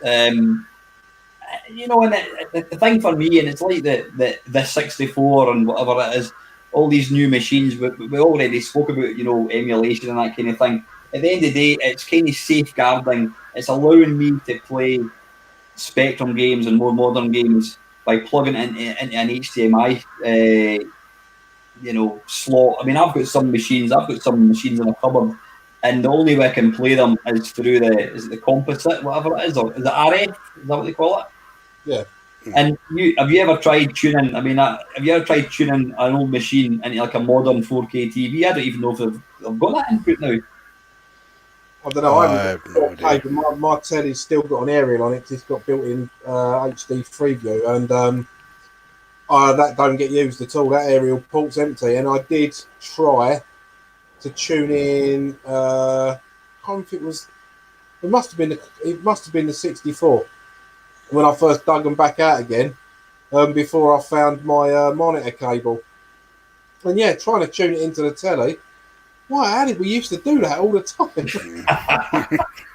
You know, and the thing for me, and it's like the 64 and whatever it is, all these new machines, we already spoke about, you know, emulation and that kind of thing. At the end of the day, it's kind of safeguarding. It's allowing me to play Spectrum games and more modern games by plugging into an HDMI, you know, slot. I mean, I've got some machines in a cupboard, and the only way I can play them is through the composite, whatever it is, or is it RF? Is that what they call it? Yeah. And have you ever tried tuning? I mean, have you ever tried tuning an old machine into like a modern 4K TV? I don't even know if they've got that input now. I don't know. I have no idea. But my telly's still got an aerial on it. It's got built-in HD Freeview, and that don't get used at all. That aerial port's empty, and I did try to tune in. I can't think it must have been the 64 when I first dug them back out again. Before I found my monitor cable, and yeah, trying to tune it into the telly, Why? How did we used to do that all the time?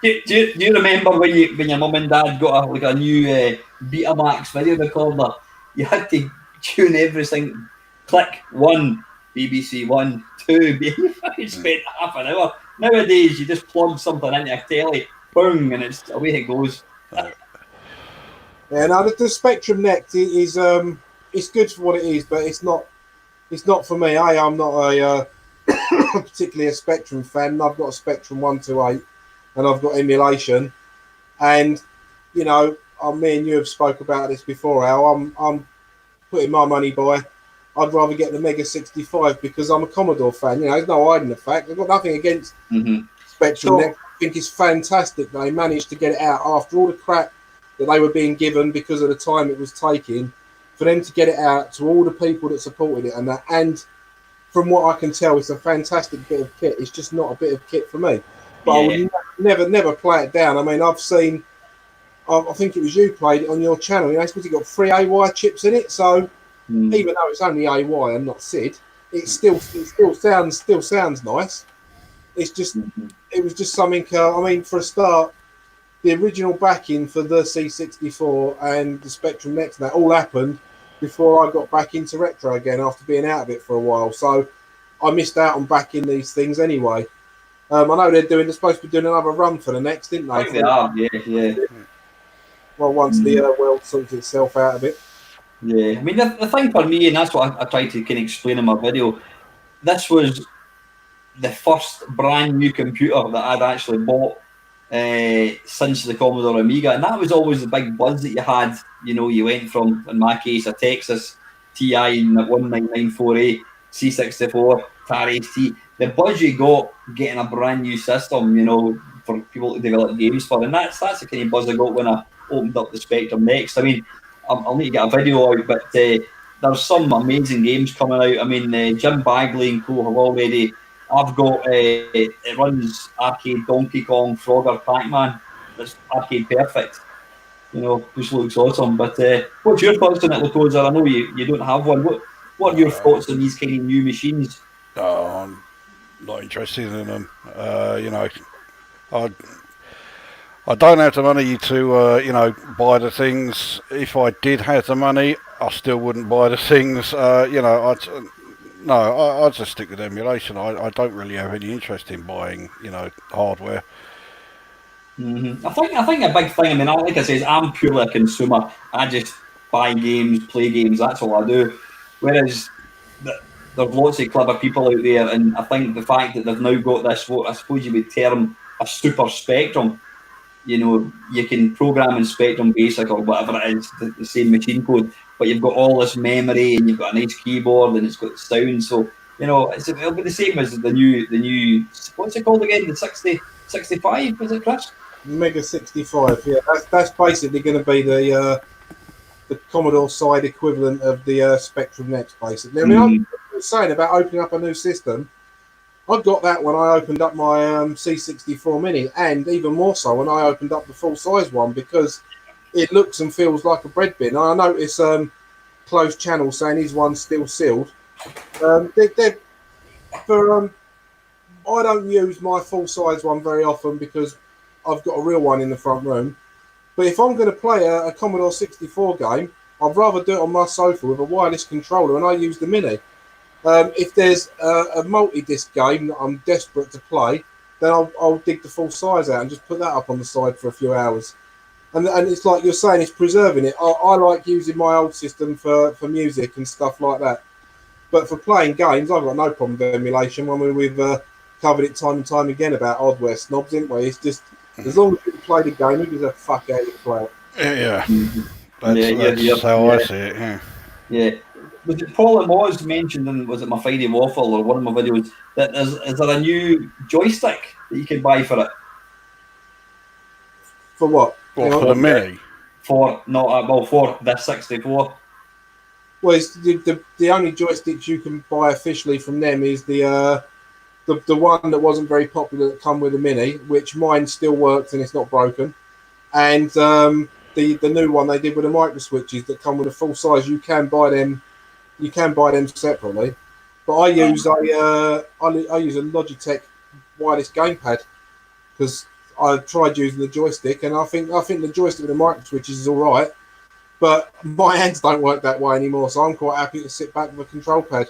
Do you remember when your mum and dad got a new Betamax video recorder? You had to tune everything. Click 1, BBC 1, 2. You spent half an hour. Nowadays, you just plug something into a telly, boom, and it's away it goes. Yeah, no, the Spectrum Next is it's good for what it is, but it's not for me. I'm not a particularly a Spectrum fan. I've got a Spectrum 128, and I've got emulation, and you know, me and you have spoke about this before. Al, I'm putting my money by. I'd rather get the Mega 65 because I'm a Commodore fan. You know, there's no hiding the fact. I've got nothing against Spectrum Next. I think it's fantastic they managed to get it out after all the crap that they were being given because of the time it was taking, for them to get it out to all the people that supported it and that. And from what I can tell, it's a fantastic bit of kit. It's just not a bit of kit for me. But I would never play it down. I mean, I've seen, I think it was you played it on your channel. You know, it's got 3 AY chips in it. So even though it's only AY and not SID, it still sounds nice. It's just, it was just something. I mean, for a start, the original backing for the C64 and the Spectrum Next, that all happened before I got back into retro again after being out of it for a while. So I missed out on backing these things anyway. I know they're supposed to be doing another run for the next, didn't they? I think they are, yeah. Well, once the world sorts itself out of it. Yeah, I mean, the thing for me, and that's what I tried to kind of explain in my video, this was the first brand new computer that I'd actually bought since the Commodore Amiga, and that was always the big buzz that you had. You know, you went from, in my case, a Texas TI 1994A, C64, TAR ST. The buzz you got getting a brand new system, you know, for people to develop games for, and that's the kind of buzz I got when I opened up the Spectrum Next. I mean, I'll need to get a video out, but there's some amazing games coming out. I mean, Jim Bagley and co have already. I've got it runs arcade Donkey Kong, Frogger, Pac-Man. It's arcade perfect. You know, just looks awesome. But what's your thoughts on it, Lukozer? I know you don't have one. What are your thoughts on these kind of new machines? I'm not interested in them. You know, I don't have the money to you know, buy the things. If I did have the money, I still wouldn't buy the things. You know, I'd just stick with emulation. I don't really have any interest in buying, you know, hardware. I think a big thing. I mean, like I said, I'm purely a consumer. I just buy games, play games. That's all I do. Whereas there's lots of clever people out there, and I think the fact that they've now got this, what I suppose you would term a super Spectrum. You know, you can program in Spectrum Basic or whatever it is, the same machine code, but you've got all this memory and you've got a nice keyboard and it's got sound. So, you know, it'll be the same as the new what's it called again? The 65, is it, Chris? Mega 65, yeah. That's basically going to be the Commodore side equivalent of the Spectrum Next, basically. I mean, I was saying about opening up a new system. I got that when I opened up my C64 Mini, and even more so when I opened up the full-size one, because it looks and feels like a bread bin. I notice closed channel saying his one's still sealed. I don't use my full-size one very often because I've got a real one in the front room. But if I'm going to play a Commodore 64 game, I'd rather do it on my sofa with a wireless controller, and I use the Mini. If there's a multi-disc game that I'm desperate to play, then I'll dig the full size out and just put that up on the side for a few hours. And it's like you're saying, it's preserving it. I like using my old system for music and stuff like that. But for playing games, I've got no problem with emulation. I mean, we've covered it time and time again about hardware snobs, didn't we? It's just, as long as you can play the game, who gives a fuck how you play it? Yeah. That's how I see it, yeah. Yeah. Was it Paul and Moz mentioned in, was it my Friday Waffle or one of my videos, that is there a new joystick that you can buy for it? For what? For the Mini? For the 64. Well, it's the only joysticks you can buy officially from them is the one that wasn't very popular that come with the Mini, which mine still works and it's not broken, and the new one they did with the micro switches that come with a full size. You can buy them separately. But I use I use a Logitech wireless gamepad because I tried using the joystick, and I think the joystick with the micro switches is all right. But my hands don't work that way anymore, so I'm quite happy to sit back with a control pad.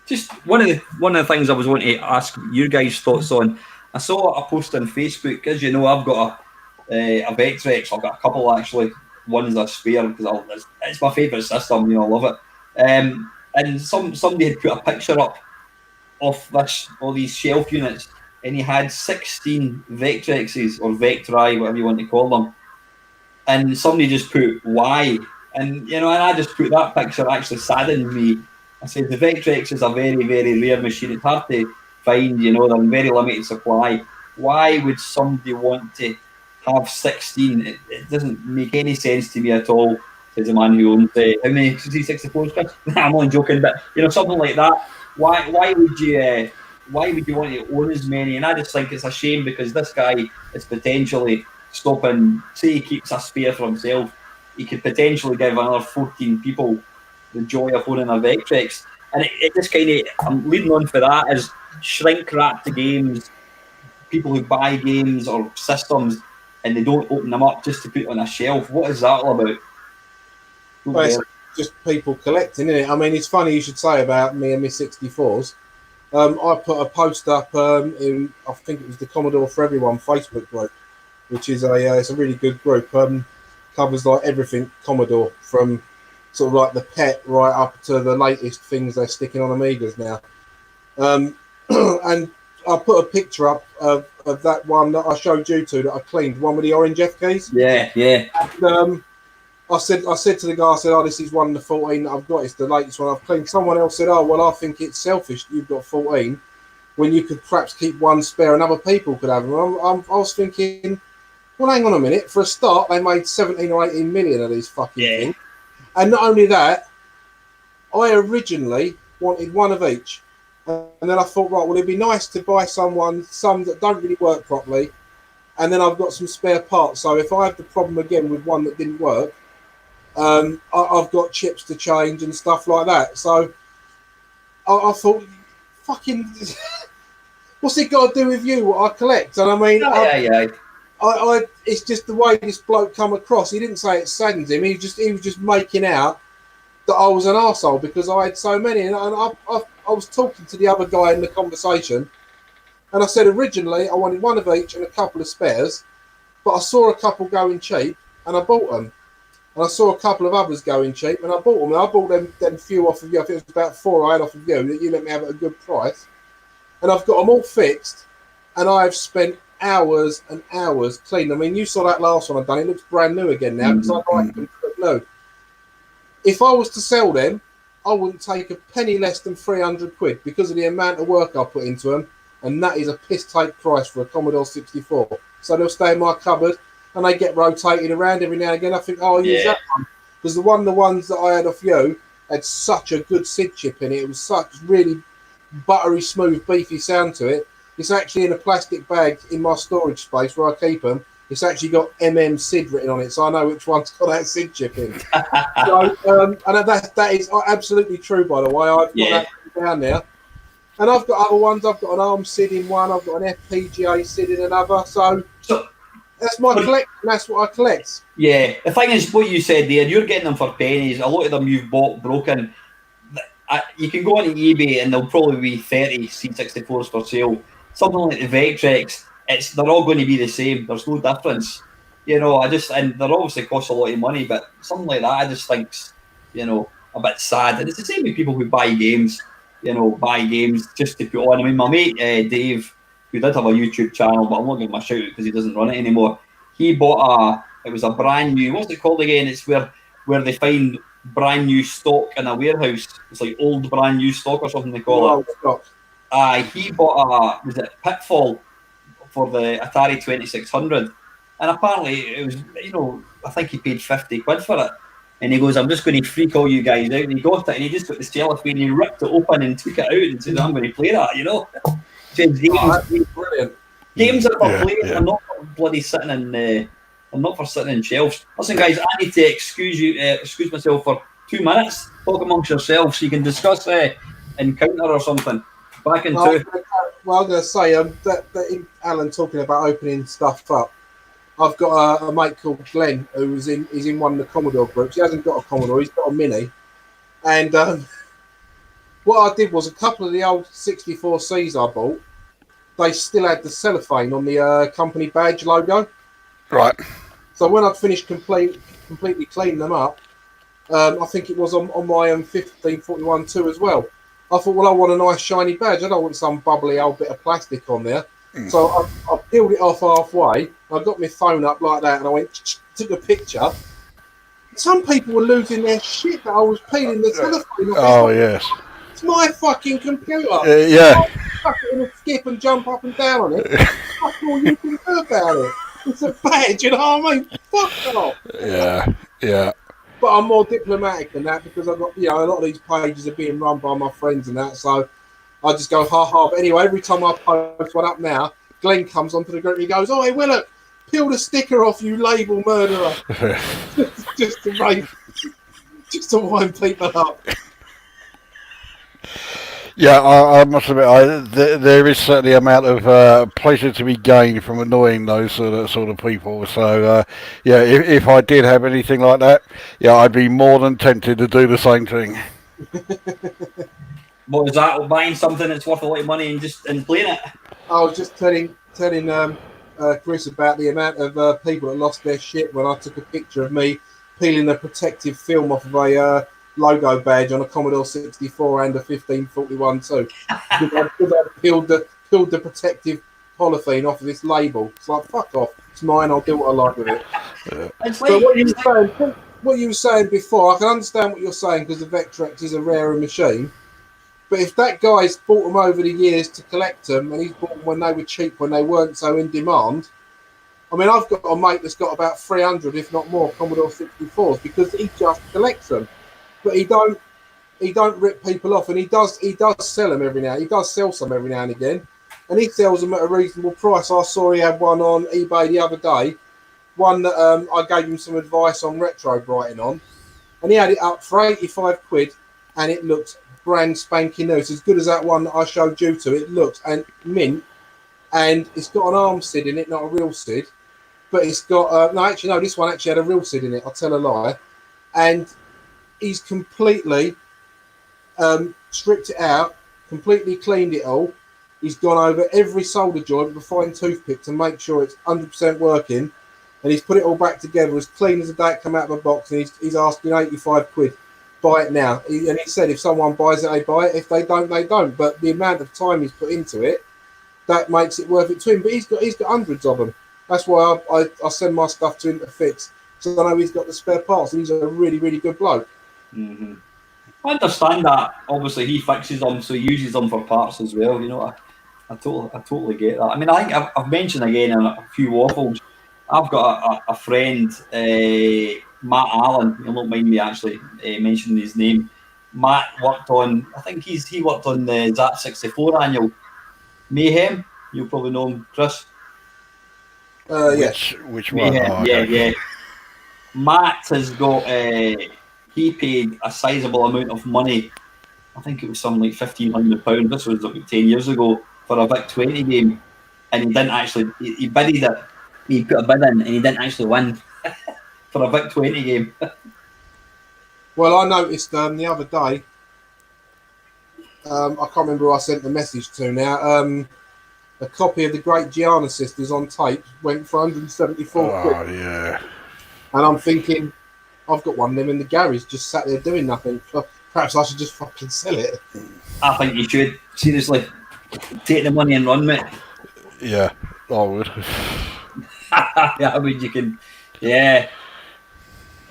Just one of the things I was wanting to ask your guys' thoughts on. I saw a post on Facebook. As you know, I've got a Vectrex. I've got a couple actually. One's a spare because it's my favourite system. You know, I love it. And somebody had put a picture up of all these shelf units, and he had 16 Vectrexes or Vectri, whatever you want to call them. And somebody just put why, and and I just put that picture actually saddened me. I said the Vectrex is a very, very rare machine. It's hard to find, they're in very limited supply. Why would somebody want to have 16? It doesn't make any sense to me at all. Says the man who owns how many C64s, Chris? I'm only joking, but something like that. Why would you want to own as many? And I just think it's a shame because this guy is potentially stopping. Say he keeps a spare for himself, he could potentially give another 14 people the joy of owning a Vectrex. And it just kind of, I'm leading on for that, is shrink wrap to games, people who buy games or systems and they don't open them up just to put on a shelf. What is that all about? Well, it's just people collecting, isn't it? I mean, it's funny you should say about me and my 64s. I put a post up in, I think it was the Commodore for Everyone Facebook group, which is it's a really good group. Covers like everything Commodore, from sort of like the pet right up to the latest things they're sticking on Amigas now. And I put a picture up of that one that I showed you to that I cleaned, one with the orange F keys. Yeah. And, I said to the guy, I said, "Oh, this is one of the 14 that I've got. It's the latest one I've cleaned." Someone else said, "Oh, well, I think it's selfish that you've got 14 when you could perhaps keep one spare and other people could have them." I was thinking, well, hang on a minute. For a start, they made 17 or 18 million of these fucking things. And not only that, I originally wanted one of each. And then I thought, right, well, it'd be nice to buy some that don't really work properly. And then I've got some spare parts. So if I have the problem again with one that didn't work, I've got chips to change and stuff like that. So I thought, fucking, what's it got to do with you, what I collect? And I mean, I it's just the way this bloke come across. He didn't say it saddens him. He was just making out that I was an arsehole because I had so many. And I was talking to the other guy in the conversation, and I said originally I wanted one of each and a couple of spares, but I saw a couple going cheap and I bought them. And I saw a couple of others going cheap, and I bought them. And I bought them few off of you. I think it was about 4 I had off of you that you let me have at a good price. And I've got them all fixed, and I've spent hours and hours cleaning. I mean, you saw that last one I've done. It looks brand new again now because I like them to look new. If I was to sell them, I wouldn't take a penny less than 300 quid because of the amount of work I put into them, and that is a piss take price for a Commodore 64. So they'll stay in my cupboard. And they get rotated around every now and again. I think, oh, I'll use that one. Because the ones that I had off you had such a good SID chip in it. It was such really buttery, smooth, beefy sound to it. It's actually in a plastic bag in my storage space where I keep them. It's actually got SID written on it, so I know which one's got that SID chip in. So, and that is absolutely true, by the way. I've got that down there. And I've got other ones. I've got an ARM SID in one. I've got an FPGA SID in another. So that's my collection. That's what I collect. Yeah, the thing is, what you said there, you're getting them for pennies. A lot of them you've bought broken. You can go onto eBay and there'll probably be 30 C64s for sale. Something like the Vectrex, they're all going to be the same. There's no difference. And they're obviously cost a lot of money, but something like that I just think's, a bit sad. And it's the same with people who buy games, just to put on. I mean, my mate Dave, who did have a YouTube channel, but I'm not giving him a shout out because he doesn't run it anymore. He bought it was a brand new, what's it called again? It's where they find brand new stock in a warehouse. It's like old brand new stock or something they call it. Stock. He bought was it Pitfall for the Atari 2600, and apparently it was, I think he paid 50 quid for it. And he goes, I'm just going to freak all you guys out. And he got it, and he just got the cellophane, he ripped it open and took it out and said, I'm going to play that, Brilliant. Games that are playing are not for bloody sitting in, I'm not for sitting in shelves. Listen, guys, I need to excuse myself for 2 minutes. talk amongst yourselves so you can discuss Encounter or something. Back in two. Well, I'm going to say that Alan talking about opening stuff up. I've got a mate called Glenn he's in one of the Commodore groups. He hasn't got a Commodore, he's got a Mini. And what I did was a couple of the old 64Cs I bought, they still had the cellophane on the company badge logo. Right. So when I'd finished completely cleaning them up, I think it was on my 1541 too as well. I thought, well, I want a nice shiny badge. I don't want some bubbly old bit of plastic on there. So I peeled it off halfway. I got my phone up like that, and I went took a picture. Some people were losing their shit that I was peeling the telephone off. Oh, yes. It's my fucking computer. Yeah. Fuck it in a skip and jump up and down on it. That's all you can do about it. It's a badge, you know what I mean? Fuck off. Yeah. But I'm more diplomatic than that because I've got, a lot of these pages are being run by my friends and that, so I just go ha ha. But anyway, every time I post one up now, Glenn comes onto the group and he goes, "Oh, hey, Willock, peel the sticker off, you label murderer." just to wind people up. Yeah, I must admit, there is certainly an amount of pleasure to be gained from annoying those sort of people. So, if I did have anything like that, I'd be more than tempted to do the same thing. What is that? Buying something that's worth a lot of money and playing it? I was just telling Chris about the amount of people that lost their shit when I took a picture of me peeling a protective film off of a logo badge on a Commodore 64 and a 1541 too. Because I peeled the protective polythene off of this label. It's like, fuck off. It's mine. I'll do what I like with it. It's But what you were saying before, I can understand what you're saying because the Vectrex is a rarer machine. But if that guy's bought them over the years to collect them, and he's bought them when they were cheap, when they weren't so in demand. I mean, I've got a mate that's got about 300, if not more, Commodore 64s because he just collects them. But he don't rip people off, and he does sell them every now. He does sell some every now and again, and he sells them at a reasonable price. I saw he had one on eBay the other day, one that I gave him some advice on retro brighting on, and he had it up for 85 quid, and it looked brand spanking new. It's as good as that one that I showed you to. It looks and mint, and it's got an arm SID in it, not a real SID, but it's got no. This one actually had a real SID in it. I'll tell a lie, and he's completely stripped it out, completely cleaned it all. He's gone over every solder joint with a fine toothpick to make sure it's 100% working, and he's put it all back together as clean as the day it come out of a box, and he's asking 85 quid. Buy it now. And he said if someone buys it, they buy it. If they don't, they don't. But the amount of time he's put into it, that makes it worth it to him. But he's got hundreds of them. That's why I send my stuff to him to fix. So I know he's got the spare parts, and he's a really, really good bloke. Mm-hmm. I understand that. Obviously, he fixes them, so he uses them for parts as well. I totally get that. I mean, I think I've mentioned again in a few waffles. I've got a friend, Matt Allen. You'll not mind me actually mentioning his name. Matt worked on. I think he worked on the ZAT 64 annual Mayhem. You'll probably know him, Chris. Yes. Which one? Mayhem. Oh, okay. Yeah. Matt has got. He paid a sizable amount of money. I think it was something like £1,500. This was about 10 years ago for a VIC 20 game, and he didn't actually. He bidded it. He put a bid in, and he didn't actually win for a VIC 20 game. Well, I noticed the other day. I can't remember who I sent the message to now. A copy of the Great Gianna Sisters on tape went for 174 quid. Oh, yeah. And I'm thinking, I've got one of them in the garage, just sat there doing nothing. Perhaps I should just fucking sell it. I think you should. Seriously. Take the money and run, mate. Yeah, I would. Yeah, I mean, you can... Yeah.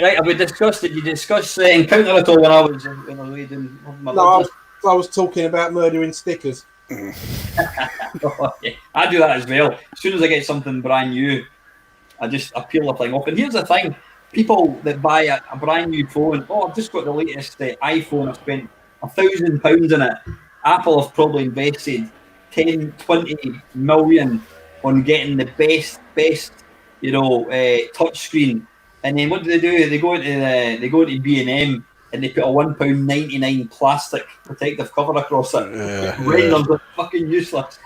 Right, have we discussed it? You discussed Encounter at all when I was reading my No, I was talking about murdering stickers. Oh, yeah. I do that as well. As soon as I get something brand new, I peel the thing off. And here's the thing. People that buy a brand new phone, I've just got the latest iPhone, I spent £1,000 in it. Apple have probably invested 10, 20 million on getting the best, touch screen. And then what do? They go into B&M and they put a £1.99 plastic protective cover across it. Yeah, Renders it fucking useless.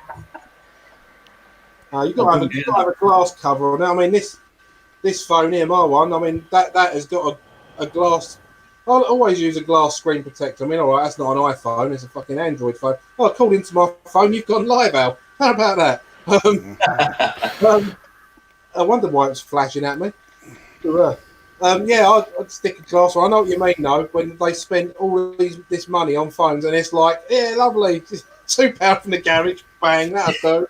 You've got to have a glass cover on it. I mean, this phone here, my one, I mean, that has got a glass. I'll always use a glass screen protector. I mean, all right, that's not an iPhone, it's a fucking Android phone. Oh, I called into my phone, you've gone live, Al. How about that? I wondered why it was flashing at me. I'd stick a glass on. I know what you mean, though, when they spend all this money on phones and it's like, yeah, lovely, £2 from the garage, bang, that'll do.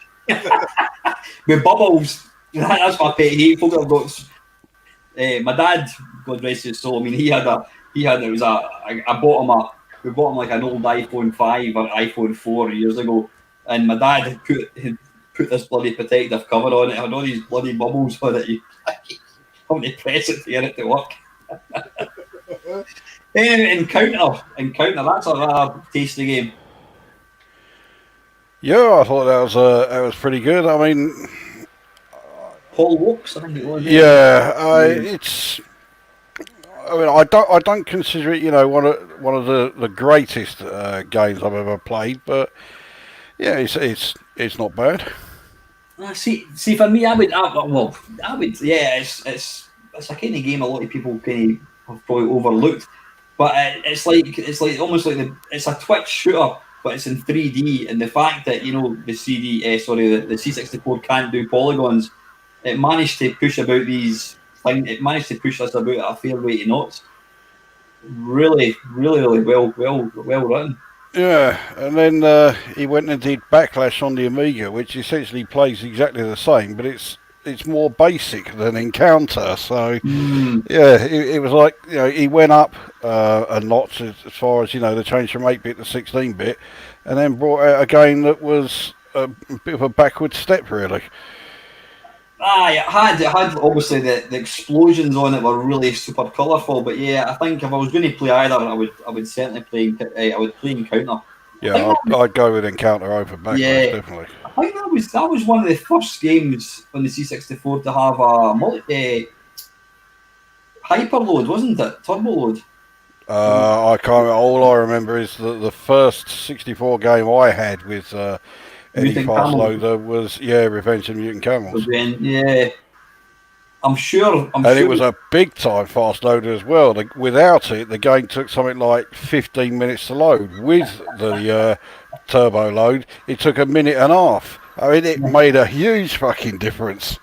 With bubbles. That's my pet hate. Folk have got. My dad, God rest his soul. I mean, we bought him like an old iPhone 5 or iPhone 4 years ago, and my dad had put this bloody protective cover on it. It had all these bloody bubbles on it. You have to press it to get it to work. Encounter. That's a rather tasty game. Yeah, I thought that was pretty good. I mean, Paul Walks, I think it was. Yeah, it's. I mean, I don't consider it, one of the greatest games I've ever played, but yeah, it's not bad. See, for me, I would, yeah, it's a kind of game a lot of people kind of have probably overlooked, but it's almost like it's a Twitch shooter, but it's in 3D, and the fact that the the C64 can't do polygons, it managed to push about these things. It managed to push us about at a fair rate of knots. Really, really, really well run. Yeah, and then he went and did Backlash on the Amiga, which essentially plays exactly the same, but it's more basic than Encounter. So yeah, it was like he went up a notch as far as the change from 8-bit to 16-bit, and then brought out a game that was a bit of a backward step, really. It had obviously the explosions on it were really super colourful, but yeah, I think if I was going to play either, I would certainly play Encounter. Yeah, I'd go with Encounter over Backlash, definitely. I think that was one of the first games on the C64 to have a hyperload, wasn't it? Turbo load. I can't. All I remember is the first 64 game I had with any fast loader was Revenge of Mutant Camels. Yeah, I'm sure. It was a big time fast loader as well. Without it, the game took something like 15 minutes to load. With the turbo load, it took a minute and a half. I mean, it made a huge fucking difference.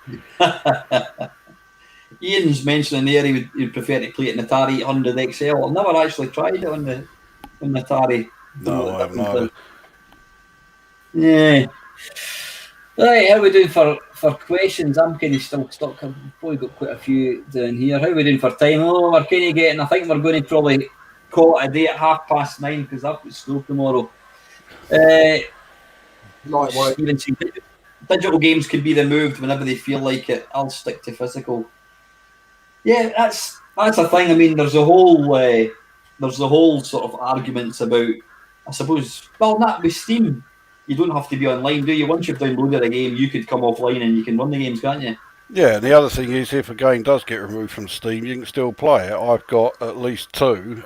Ian's mentioning there he'd prefer to play it in Atari 800 XL. I've never actually tried it on the Atari. No, I haven't either. Yeah. Right, how are we doing for questions? I'm kind of still stuck. I've probably got quite a few down here. How are we doing for time? Oh, we're kind of getting. I think we're going to probably call it a day at 9:30 because I've got school tomorrow. Even digital games could be removed whenever they feel like it. I'll stick to physical. Yeah, that's a thing. I mean, there's a whole sort of arguments about. I suppose. Well, not with Steam. You don't have to be online, do you? Once you've downloaded a game, you could come offline and you can run the games, can't you? Yeah, and the other thing is, if a game does get removed from Steam, you can still play it. I've got at least two.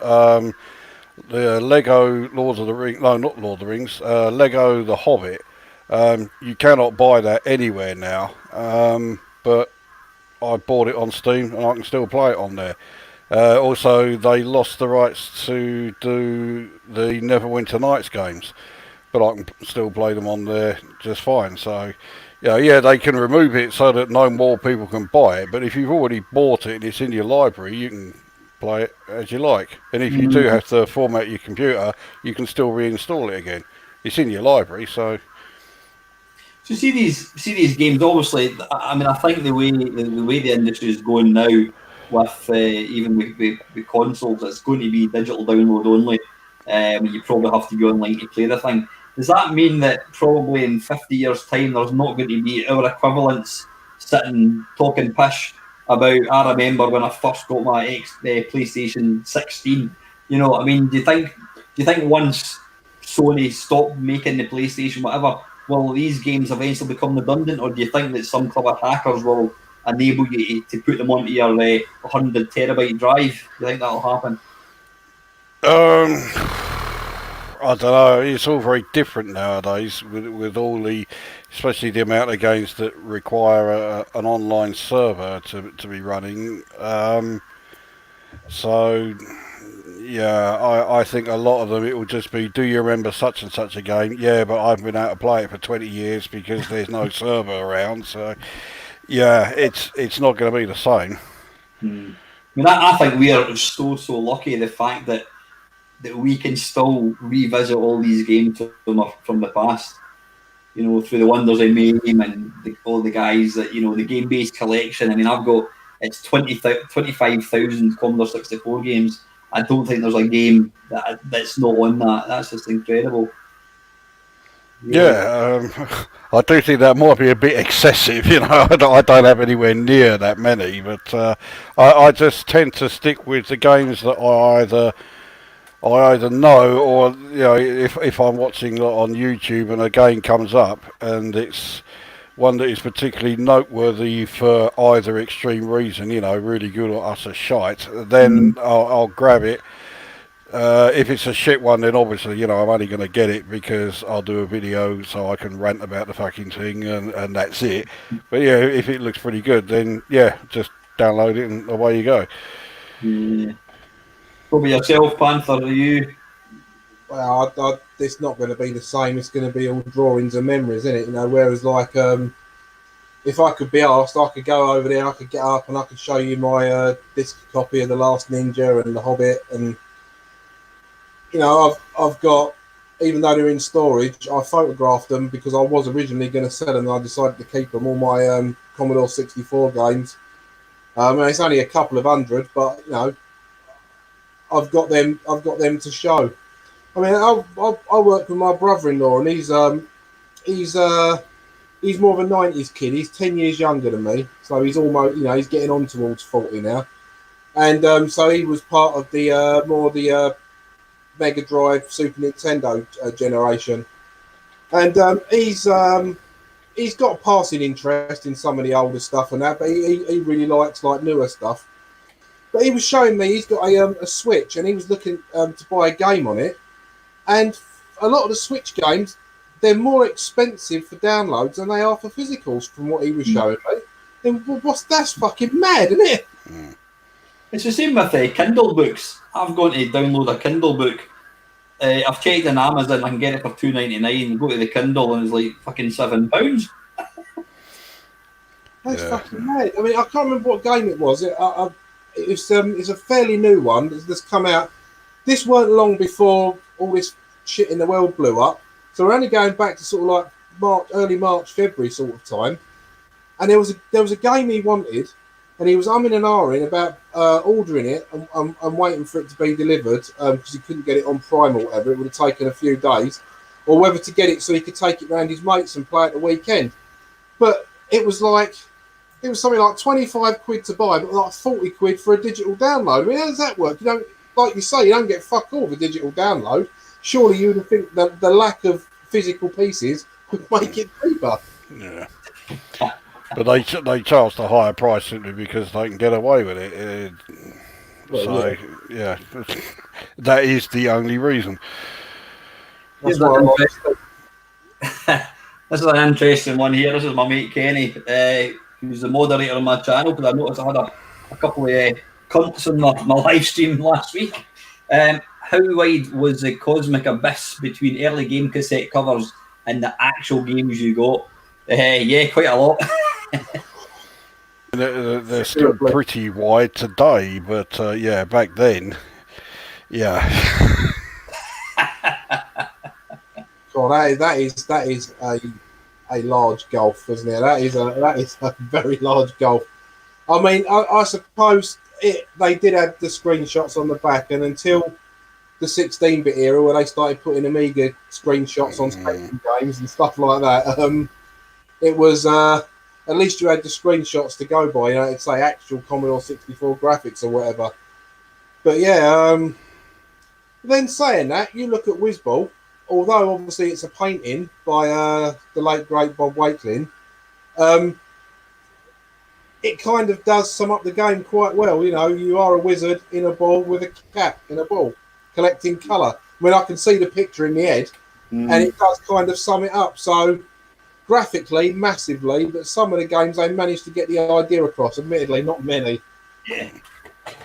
The Lego Lord of the Rings, no, not Lord of the Rings, Lego The Hobbit. You cannot buy that anywhere now, but I bought it on Steam and I can still play it on there. Also, they lost the rights to do the Neverwinter Nights games, but I can still play them on there just fine. So, yeah, they can remove it so that no more people can buy it. But if you've already bought it and it's in your library, you can play it as you like. And if you do have to format your computer, you can still reinstall it again. It's in your library, so. So see these games. Obviously, I mean, I think the way the industry is going now, with even with consoles, it's going to be digital download only. You probably have to go online to play the thing. Does that mean that probably in 50 years' time there's not going to be our equivalents sitting talking pish about, I remember when I first got my PlayStation 16? You know, I mean, do you think once Sony stopped making the PlayStation, whatever, will these games eventually become redundant, or do you think that some clever hackers will enable you to put them onto your 100 terabyte drive? Do you think that'll happen? I don't know. It's all very different nowadays with all the, especially the amount of games that require an online server to be running. So yeah, I think a lot of them it will just be, do you remember such and such a game? Yeah, but I've been able to play it for 20 years because there's no server around. So yeah, it's not going to be the same. I mean, I think we are so lucky the fact that we can still revisit all these games from the past. You know, through the wonders of Mame and all the guys that, you know, the game based collection. I mean, I've got it's 25,000 Commodore 64 games. I don't think there's a game that's not on that. That's just incredible. Really. Yeah, I do think that might be a bit excessive. You know, I don't have anywhere near that many, but I just tend to stick with the games that I either know, or you know, if I'm watching on YouTube and a game comes up and it's one that is particularly noteworthy for either extreme reason, you know, really good or utter shite, then I'll grab it. If it's a shit one, then obviously, you know, I'm only going to get it because I'll do a video so I can rant about the fucking thing and that's it. But yeah, if it looks pretty good, then yeah, just download it and away you go. Yeah. What about yourself, Panther? Are you? Well, it's not going to be the same. It's going to be all drawings and memories, isn't it? You know, whereas like if I could be asked, I could go over there, I could get up and I could show you my disc copy of The Last Ninja and The Hobbit, and you know, I've got, even though they're in storage, I photographed them because I was originally going to sell them, and I decided to keep them. All my Commodore 64 games. And it's only a couple of hundred, but you know, I've got them. I've got them to show. I mean, I work with my brother-in-law, and he's he's more of a 90s kid. He's 10 years younger than me, so he's almost, you know, he's getting on towards 40 now. And so he was part of the more the Mega Drive, Super Nintendo generation, and he's got a passing interest in some of the older stuff and that, but he really likes like newer stuff. But he was showing me he's got a Switch, and he was looking to buy a game on it, and a lot of the Switch games, they're more expensive for downloads than they are for physicals, from what he was showing me. Then that's fucking mad, isn't it? It's the same with Kindle books. I've gone to download a Kindle book. I've checked on Amazon, I can get it for $2.99. Go to the Kindle and it's like fucking £7. That's fucking mad. I mean, I can't remember what game it was. It's a fairly new one that's come out. This weren't long before all this shit in the world blew up. So we're only going back to sort of like early March, February sort of time. And there was a game he wanted, and he was umming and ahhing about ordering it and waiting for it to be delivered because he couldn't get it on Prime or whatever. It would have taken a few days, or whether to get it so he could take it round his mates and play at the weekend. But it was something like 25 quid to buy, but like 40 quid for a digital download. I mean, how does that work? You don't, like you say, you don't get fuck all with a digital download. Surely you would think that the lack of physical pieces would make it cheaper. Yeah. But they charge the higher price simply because they can get away with it. So yeah, that is the only reason. This is an interesting one here. This is my mate Kenny, who's the moderator on my channel, because I noticed I had a couple of cunts on my live stream last week. How wide was the cosmic abyss between early game cassette covers and the actual games you got? Yeah, quite a lot. They're still pretty wide today, but yeah, back then, yeah. God, that is a large gulf, isn't it? That is a very large gulf. I mean, I suppose they did have the screenshots on the back, and until the 16-bit era where they started putting Amiga screenshots on Spectrum games and stuff like that, it was at least you had the screenshots to go by. You know, it'd say actual Commodore 64 graphics or whatever. But yeah, then saying that, you look at Whizball. Although obviously it's a painting by the late great Bob Wakelin, it kind of does sum up the game quite well. You know, you are a wizard in a ball with a cat in a ball. collecting colour. I mean, I can see the picture in the head, and it does kind of sum it up. So graphically, massively, but some of the games they managed to get the idea across. Admittedly, not many. Yeah,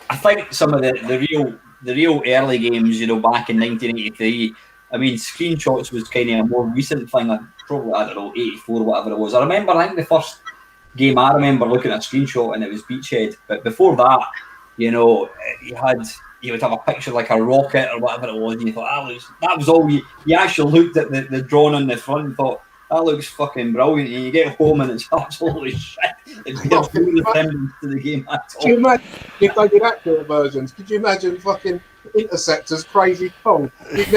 I think some of the real early games, back in 1983. I mean, screenshots was kind of a more recent thing. Like probably, I don't know, 84, whatever it was. I think the first game I remember looking at a screenshot and it was Beachhead. But before that, you would have a picture like a rocket or whatever it was, and you thought that was all. You actually looked at the drawing on the front and thought that looks fucking brilliant. And you get home and it's absolutely shit. It bears no resemblance to the game at all. Could you imagine if they did accurate versions? Could you imagine fucking Interceptor's Crazy Kong? You'd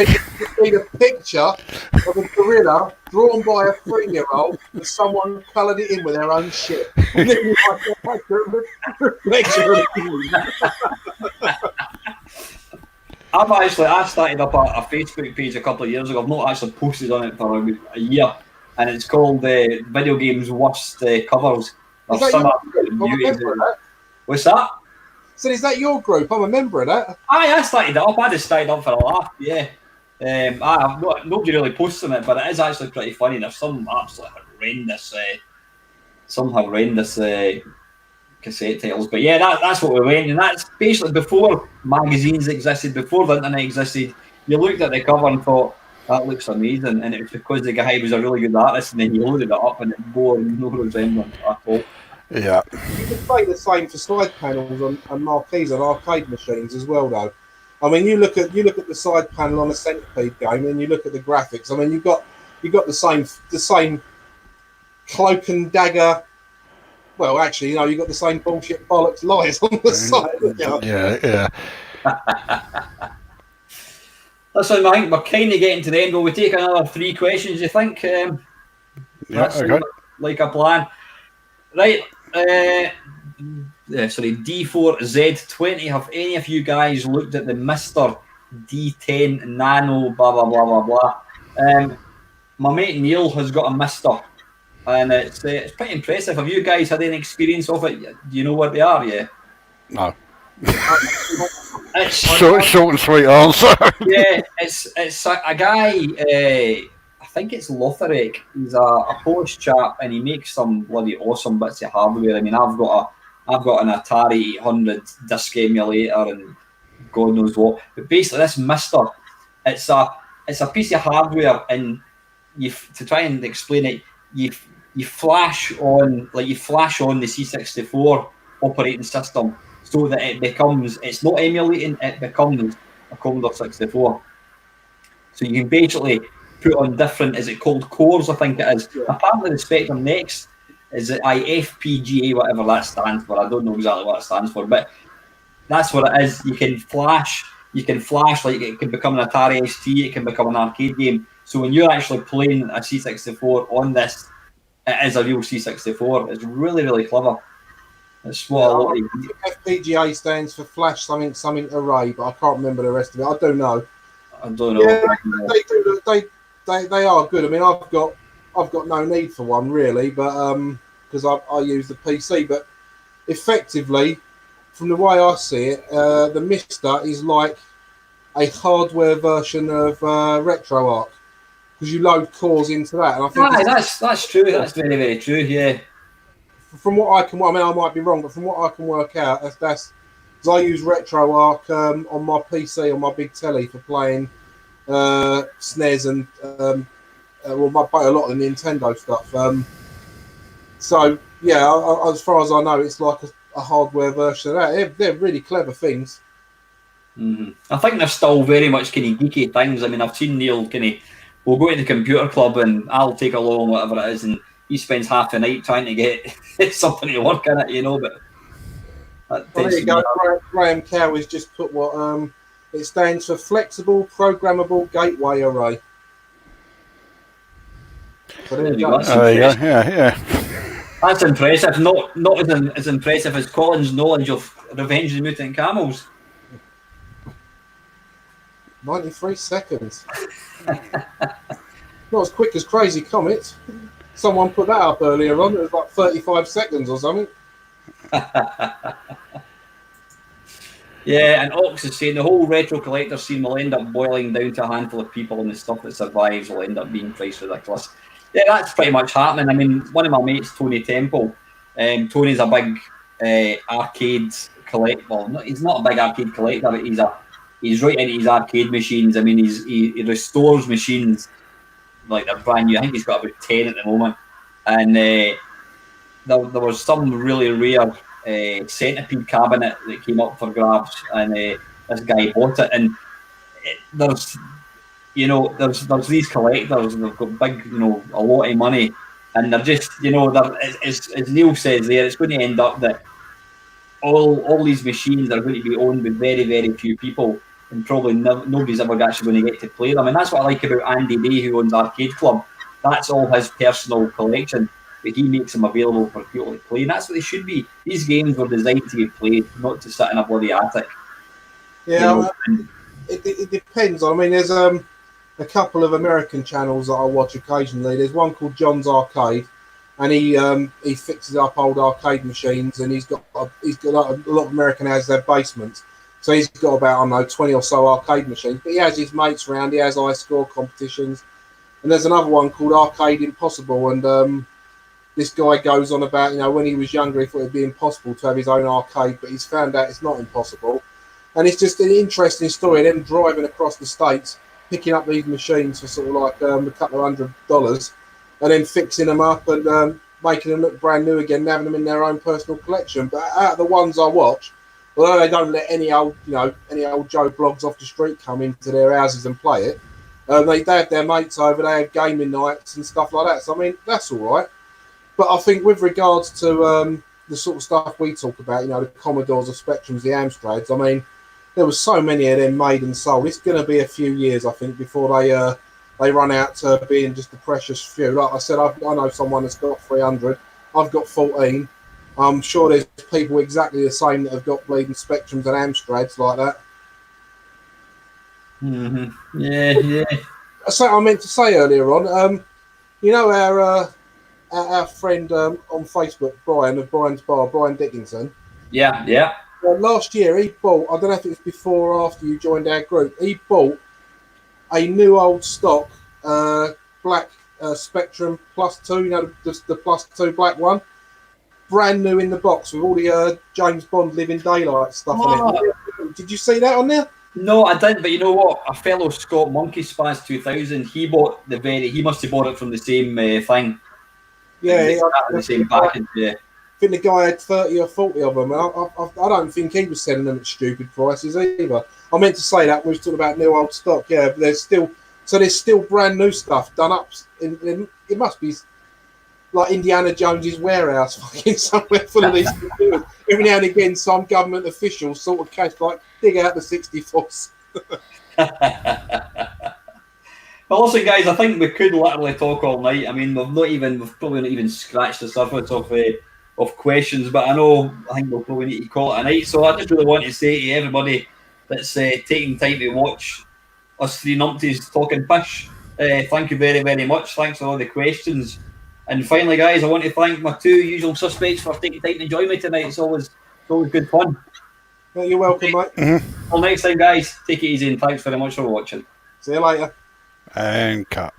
need a picture of a gorilla drawn by a 3-year-old and someone coloured it in with their own shit. And then you might get a reflection of it. I started up a Facebook page a couple of years ago. I've not actually posted on it for a year, and it's called Video Games Worst Covers. Is that your group? What's that? So is that your group? I'm a member of that. I started it up. I just started up for a laugh. Yeah. Nobody really posts on it, but it is actually pretty funny. There's some absolutely horrendous, cassette titles. But yeah, that's what we went, and that's basically before magazines existed, before the internet existed. You looked at the cover and thought, that looks amazing, and it was because the guy was a really good artist, and then you loaded it up and it bore no resemblance at all. Yeah. You can say the same for side panels and marquees on arcade machines as well, though. I mean, you look at the side panel on a Centipede game, and you look at the graphics. I mean, you've got the same cloak and dagger. Well, actually, you've got the same bullshit bollocks lies on the side. Yeah. Listen, I think we're kind of getting to the end. Will we take another 3 questions, you think? Yeah, okay. Like a plan. Right. Sorry, D4Z20. Have any of you guys looked at the Mr. D10 Nano, blah, blah, blah, blah, blah? My mate Neil has got a Mr. And it's pretty impressive. Have you guys had any experience of it? Do you know what they are? Yeah. No. It's short and sweet answer. Yeah, it's a guy. I think it's Lotharek. He's a Polish chap, and he makes some bloody awesome bits of hardware. I mean, I've got an Atari 800 disc emulator and God knows what. But basically, this Mister, it's a piece of hardware, and to try and explain it, you flash on the C64 operating system so that it's not emulating, it becomes a Commodore 64. So you can basically put on different, is it called cores, I think it is. Yeah. Apparently the Spectrum Next is it FPGA, whatever that stands for. I don't know exactly what it stands for, but that's what it is. You can flash, like it can become an Atari ST, it can become an arcade game. So when you're actually playing a C64 on this, it is a real C64. It's really, really clever. It's what a lot of FPGA stands for Flash something array, but I can't remember the rest of it. I don't know. Yeah, they are good. I mean, I've got no need for one really, but because I use the PC. But effectively, from the way I see it, the Mister is like a hardware version of RetroArch because you load cores into that. And I think that's true. That's very, very true. Yeah. From what I can, I mean, I might be wrong, but from what I can work out, that's because I use RetroArch on my PC on my big telly for playing SNES and a lot of the Nintendo stuff. So yeah, as far as I know, it's like a hardware version of that. They're really clever things. Mm-hmm. I think they're still very much kind of geeky things. I mean, I've seen Neil we'll go to the computer club and I'll take along whatever it is, and he spends half the night trying to get something to work in it, but there you go. Graham Cow has just put what it stands for: Flexible Programmable Gateway Array. So there you go. Yeah. That's impressive. Not as impressive as Colin's knowledge of Revenge of the Mutant Camels. 93 seconds. Not as quick as Crazy Comet. Someone put that up earlier on. It was like 35 seconds or something. Yeah, and Ox is saying the whole retro collector scene will end up boiling down to a handful of people, and the stuff that survives will end up being priced ridiculous. Yeah, that's pretty much happening. I mean, one of my mates, Tony Temple, Tony's a big arcade collector. Well, he's not a big arcade collector, but he's right into his arcade machines. I mean, he restores machines like they're brand new. I think he's got about 10 at the moment, and there was some really rare centipede cabinet that came up for grabs, and this guy bought it. And there's these collectors, and they've got big, a lot of money, and they're just, as Neil says there, it's going to end up that all these machines are going to be owned by very, very few people, and probably nobody's ever actually going to get to play them. And that's what I like about Andy Day, who owns Arcade Club. That's all his personal collection, but he makes them available for people to play. And that's what they should be. These games were designed to be played, not to sit in a bloody attic. Yeah, it depends. I mean, there's a couple of American channels that I watch occasionally. There's one called John's Arcade, and he fixes up old arcade machines, and he's got a lot of American houses have basements, so he's got about, I don't know, 20 or so arcade machines. But he has his mates around. He has ice score competitions, and there's another one called Arcade Impossible, and this guy goes on about, when he was younger, he thought it'd be impossible to have his own arcade, but he's found out it's not impossible. And it's just an interesting story. Them driving across the states, picking up these machines for sort of like a couple of $100, and then fixing them up and making them look brand new again, and having them in their own personal collection. But out of the ones I watch, although they don't let any old Joe Blogs off the street come into their houses and play it, they have their mates over. They have gaming nights and stuff like that. So I mean, that's all right. But I think with regards to the sort of stuff we talk about, the Commodores, the Spectrums, the Amstrads, I mean, there was so many of them made and sold. It's going to be a few years, I think, before they run out to being just a precious few. Like I said, I know someone that's got 300. I've got 14. I'm sure there's people exactly the same that have got bleeding Spectrums and Amstrads like that. Mm-hmm. Yeah. So I meant to say earlier on, our friend on Facebook, Brian of Brian's Bar, Brian Dickinson. Yeah. Well, last year he bought, I don't know if it was before or after you joined our group, he bought a new old stock black Spectrum +2, the +2 black one, brand new in the box with all the James Bond Living Daylight stuff on it. Did you see that on there? No, I didn't, but you know what? A fellow Scott Monkey Spaz 2000, he must have bought it from the same thing. Yeah, the same package, yeah. I think the guy had 30 or 40 of them. I don't think he was selling them at stupid prices either. I meant to say that when we was talking about new old stock. Yeah, but there's still brand new stuff done up. It must be like Indiana Jones's warehouse, fucking somewhere full of these computers. Every now and again, some government officials sort of catch, like, dig out the 64s. Well, listen, guys, I think we could literally talk all night. I mean, we've probably not even scratched the surface of questions, but I think we'll probably need to call it a night. So I just really want to say to everybody that's taking time to watch us three numpties talking Pish, thank you very, very much. Thanks for all the questions. And finally, guys, I want to thank my two usual suspects for taking time to join me tonight. It's always good fun. Well, you're welcome, mate. Mm-hmm. Well, next time, guys, take it easy and thanks very much for watching. See you later. And cut.